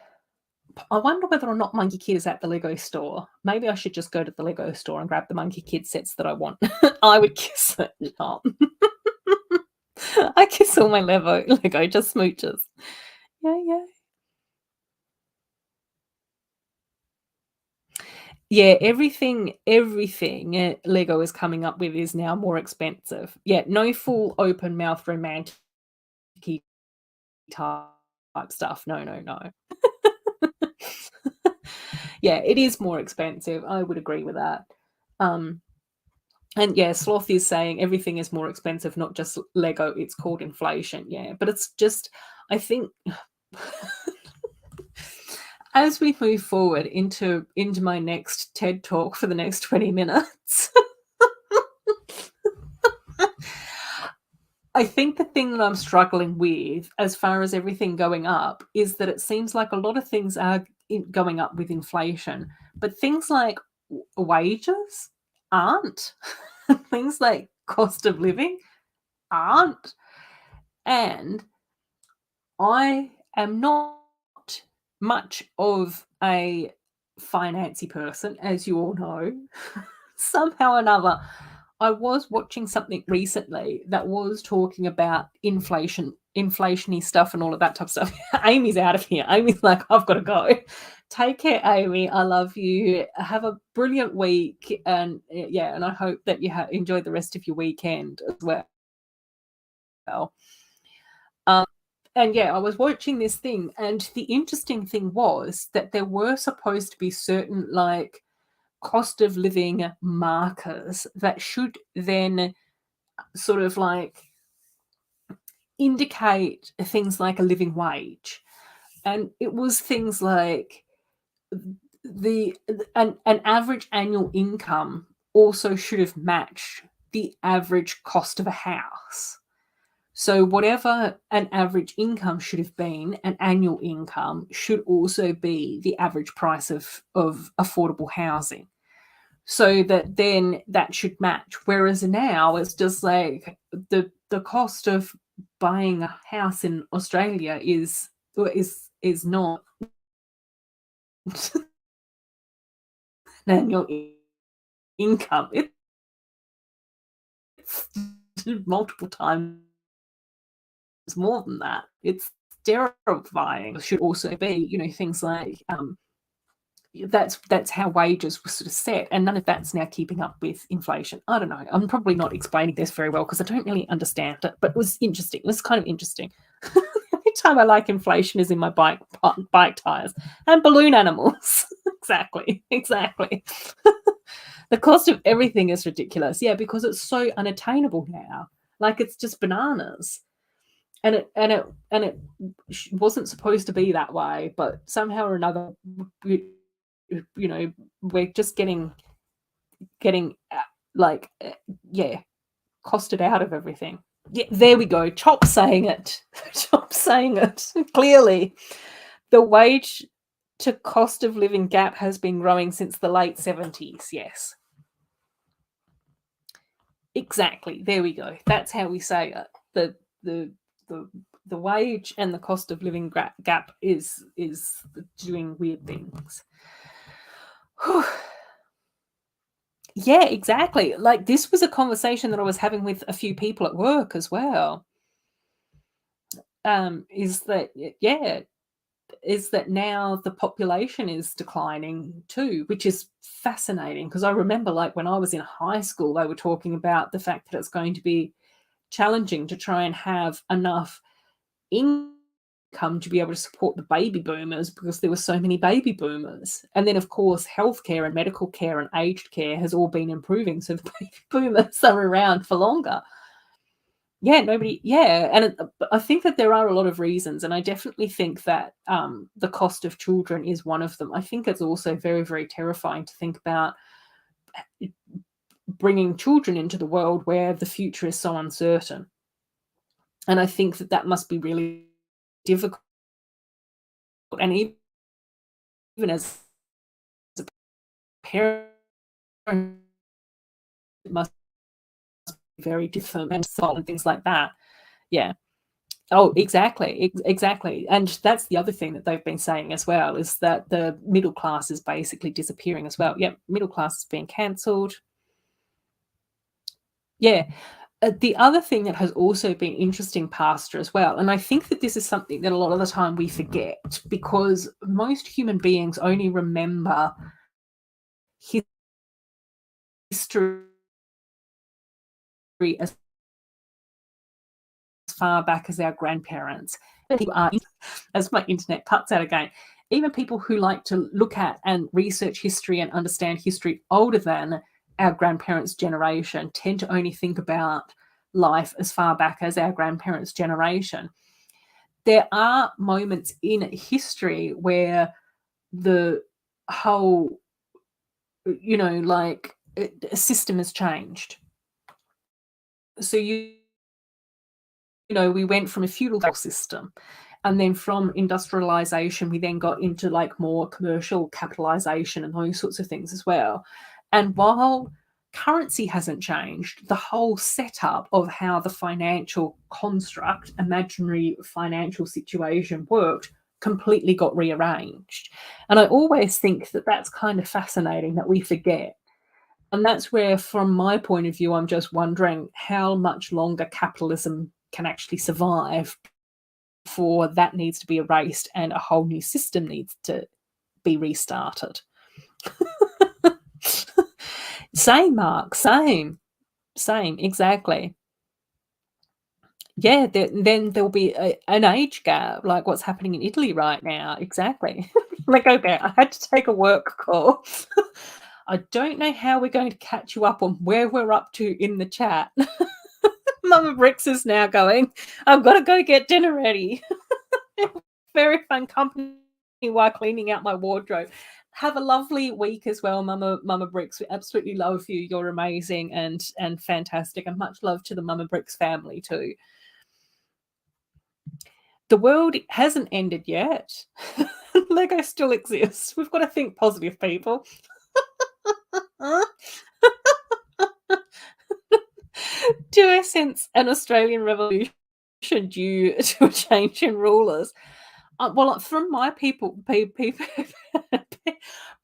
I wonder whether or not Monkey Kid is at the Lego store. Maybe I should just go to the Lego store and grab the Monkey Kid sets that I want. I would kiss it. No. I kiss all my Lego, just smooches. Yeah. Yeah, everything Lego is coming up with is now more expensive. Yeah, no full open mouth romantic type stuff. No. Yeah, it is more expensive. I would agree with that. And yeah, Sloth is saying everything is more expensive, not just Lego. It's called inflation. Yeah, but it's just, I think as we move forward into my next TED talk for the next 20 minutes, I think the thing that I'm struggling with as far as everything going up is that it seems like a lot of things are going up with inflation, but things like wages aren't. Things like cost of living aren't. And I am not much of a financy person, as you all know. Somehow or another, I was watching something recently that was talking about inflation-y stuff and all of that type of stuff. Amy's out of here. Amy's like, I've got to go. Take care, Amy. I love you. Have a brilliant week. And yeah, and I hope that you enjoy the rest of your weekend as well. And yeah, I was watching this thing, and the interesting thing was that there were supposed to be certain like cost of living markers that should then sort of like indicate things like a living wage. And it was things like an average annual income also should have matched the average cost of a house. So whatever an average income should have been, an annual income should also be the average price of affordable housing. So that then that should match. Whereas now it's just like the cost of buying a house in Australia is not an annual income. It's multiple times more than that. It's terrifying. It should also be, things like that's how wages were sort of set, and none of that's now keeping up with inflation. I don't know. I'm probably not explaining this very well because I don't really understand it, but it was interesting. It was kind of interesting. The only time I like inflation is in my bike tires and balloon animals. Exactly. The cost of everything is ridiculous. Yeah, because it's so unattainable now. Like it's just bananas. And it wasn't supposed to be that way, but somehow or another, we're just getting costed out of everything. Yeah, there we go. Chop saying it. Clearly, the wage to cost of living gap has been growing since the late 70s. Yes. Exactly. There we go. That's how we say it. The wage and the cost of living gap is doing weird things. Yeah, exactly. Like this was a conversation that I was having with a few people at work as well. Is that now the population is declining too, which is fascinating because I remember like when I was in high school, they were talking about the fact that it's going to be challenging to try and have enough income to be able to support the baby boomers because there were so many baby boomers. And then, of course, healthcare and medical care and aged care has all been improving. So the baby boomers are around for longer. Yeah, and I think that there are a lot of reasons, and I definitely think that the cost of children is one of them. I think it's also very, very terrifying to think about bringing children into the world where the future is so uncertain. And I think that must be really difficult. And even as a parent, it must be very different and things like that. Yeah. Oh, exactly. And that's the other thing that they've been saying as well, is that the middle class is basically disappearing as well. Yeah, middle class is being cancelled. Yeah. The other thing that has also been interesting, Pastor, as well, and I think that this is something that a lot of the time we forget because most human beings only remember history as far back as our grandparents. As my internet cuts out again, even people who like to look at and research history and understand history older than our grandparents' generation tend to only think about life as far back as our grandparents' generation. There are moments in history where the whole, system has changed. So, we went from a feudal system, and then from industrialization, we then got into like more commercial capitalization and those sorts of things as well. And while currency hasn't changed, the whole setup of how the financial construct, imaginary financial situation worked completely got rearranged. And I always think that that's kind of fascinating that we forget And that's where, from my point of view, I'm just wondering how much longer capitalism can actually survive before that needs to be erased and a whole new system needs to be restarted. Same, Mark, same, exactly. Yeah, then there'll be an age gap, like what's happening in Italy right now. Exactly. Lego Bear, I had to take a work call. I don't know how we're going to catch you up on where we're up to in the chat. Mama Bricks is now going, I've got to go get dinner ready. Very fun company while cleaning out my wardrobe. Have a lovely week as well, Mama Bricks. We absolutely love you. You're amazing and fantastic, and much love to the Mama Bricks family too. The world hasn't ended yet. Lego still exists. We've got to think positive, people. Do I sense an Australian revolution due to a change in rulers? Well, from my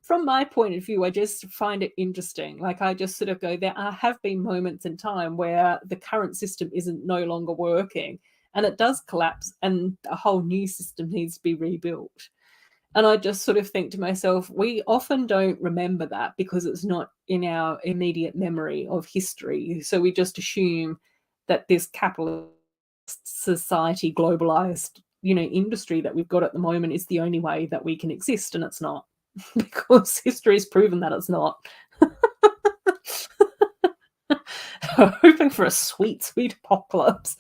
from my point of view, I just find it interesting. Like, I just sort of go, there have been moments in time where the current system isn't no longer working, and it does collapse, and a whole new system needs to be rebuilt. And I just sort of think to myself, we often don't remember that because it's not in our immediate memory of history. So we just assume that this capitalist society, globalized, industry that we've got at the moment is the only way that we can exist, and it's not. Because history has proven that it's not. Hoping for a sweet, sweet apocalypse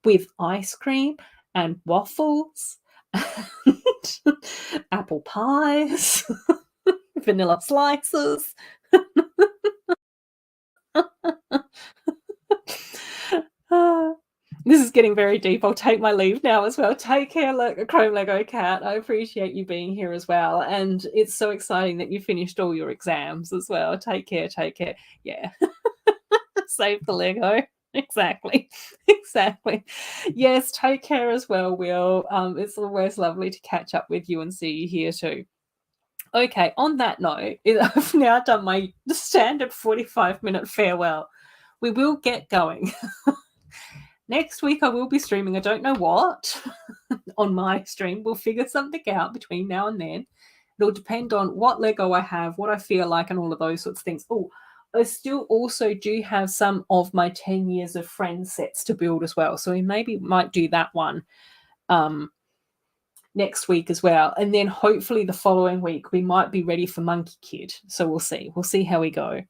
with ice cream and waffles and apple pies, vanilla slices. This is getting very deep. I'll take my leave now as well. Take care, Chrome Lego Cat. I appreciate you being here as well. And it's so exciting that you finished all your exams as well. Take care. Yeah. Save the Lego. Exactly. Yes, take care as well, Will. It's always lovely to catch up with you and see you here too. Okay, on that note, I've now done my standard 45-minute farewell. We will get going. Next week, I will be streaming. I don't know what on my stream. We'll figure something out between now and then. It'll depend on what Lego I have, what I feel like, and all of those sorts of things. Oh, I still also do have some of my 10 years of Friends sets to build as well. So we maybe might do that one next week as well. And then hopefully the following week, we might be ready for Monkey Kid. So we'll see. We'll see how we go.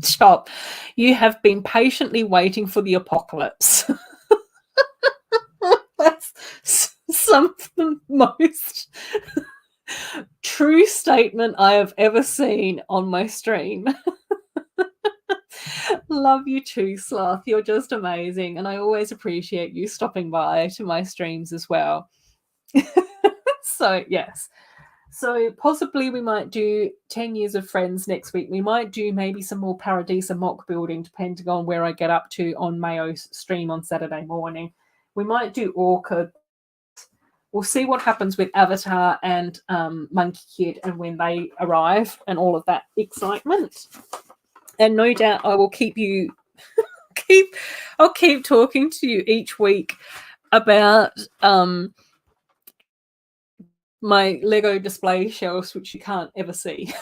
Chop, you have been patiently waiting for the apocalypse. That's some of the most true statement I have ever seen on my stream. Love you too, Sloth. You're just amazing. And I always appreciate you stopping by to my streams as well. So, yes. So possibly we might do 10 years of Friends next week. We might do maybe some more Paradisa mock building, depending on where I get up to on Mayo's stream on Saturday morning. We might do Orchid. We'll see what happens with Avatar and Monkey Kid and when they arrive and all of that excitement. And no doubt I will keep you I'll keep talking to you each week about my Lego display shelves, which you can't ever see.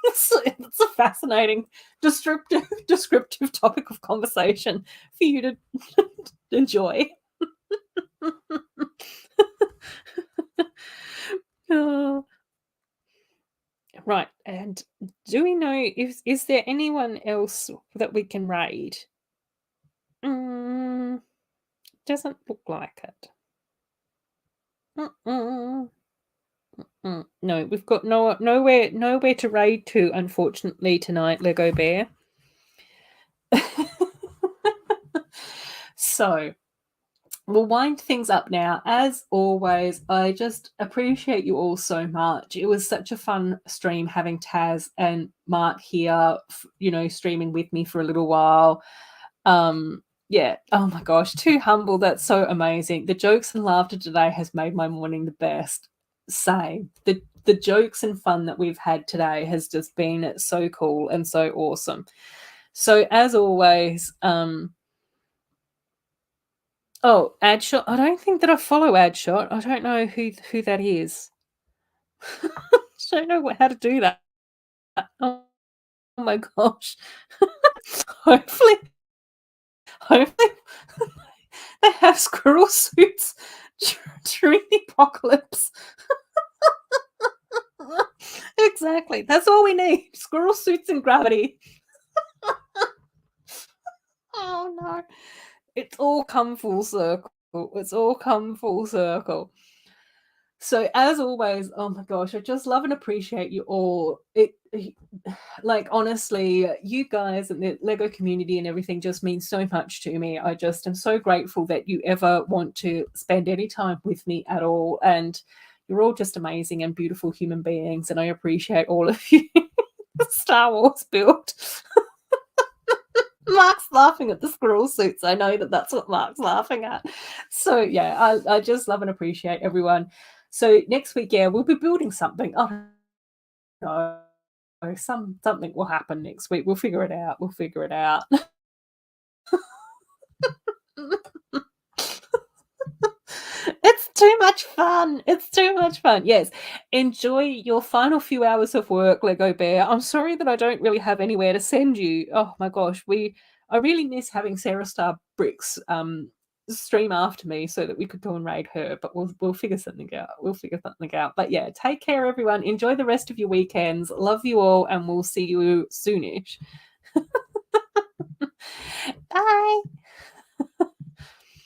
It's a fascinating, descriptive topic of conversation for you to enjoy. Oh. Right, and do we know is there anyone else that we can raid? Doesn't look like it. No, we've got nowhere to raid to, unfortunately, tonight, Lego Bear. So we'll wind things up now. As always, I just appreciate you all so much. It was such a fun stream having Taz and Mark here, streaming with me for a little while. Yeah, oh my gosh, too humble. That's so amazing. The jokes and laughter today has made my morning the best. Same. the jokes and fun that we've had today has just been so cool and so awesome. So as always, Adshot. I don't think that I follow Adshot. I don't know who that is. I don't know how to do that. Oh my gosh. hopefully they have squirrel suits during the apocalypse. Exactly. That's all we need. Squirrel suits and gravity. Oh no. It's all come full circle. It's all come full circle. So as always, oh my gosh, I just love and appreciate you all. Like honestly, you guys and the Lego community and everything just means so much to me. I just am so grateful that you ever want to spend any time with me at all. And you're all just amazing and beautiful human beings, and I appreciate all of you. Star Wars build. Mark's laughing at the squirrel suits. I know that that's what Mark's laughing at. So yeah, I just love and appreciate everyone. So next week, yeah, we'll be building something. I don't know. Something will happen next week. We'll figure it out. We'll figure it out. It's too much fun. It's too much fun. Yes. Enjoy your final few hours of work, Lego Bear. I'm sorry that I don't really have anywhere to send you. Oh my gosh. I really miss having Sarah Star Bricks stream after me so that we could go and raid her, but we'll figure something out. We'll figure something out. But yeah, take care, everyone. Enjoy the rest of your weekends. Love you all, and we'll see you soonish. Bye.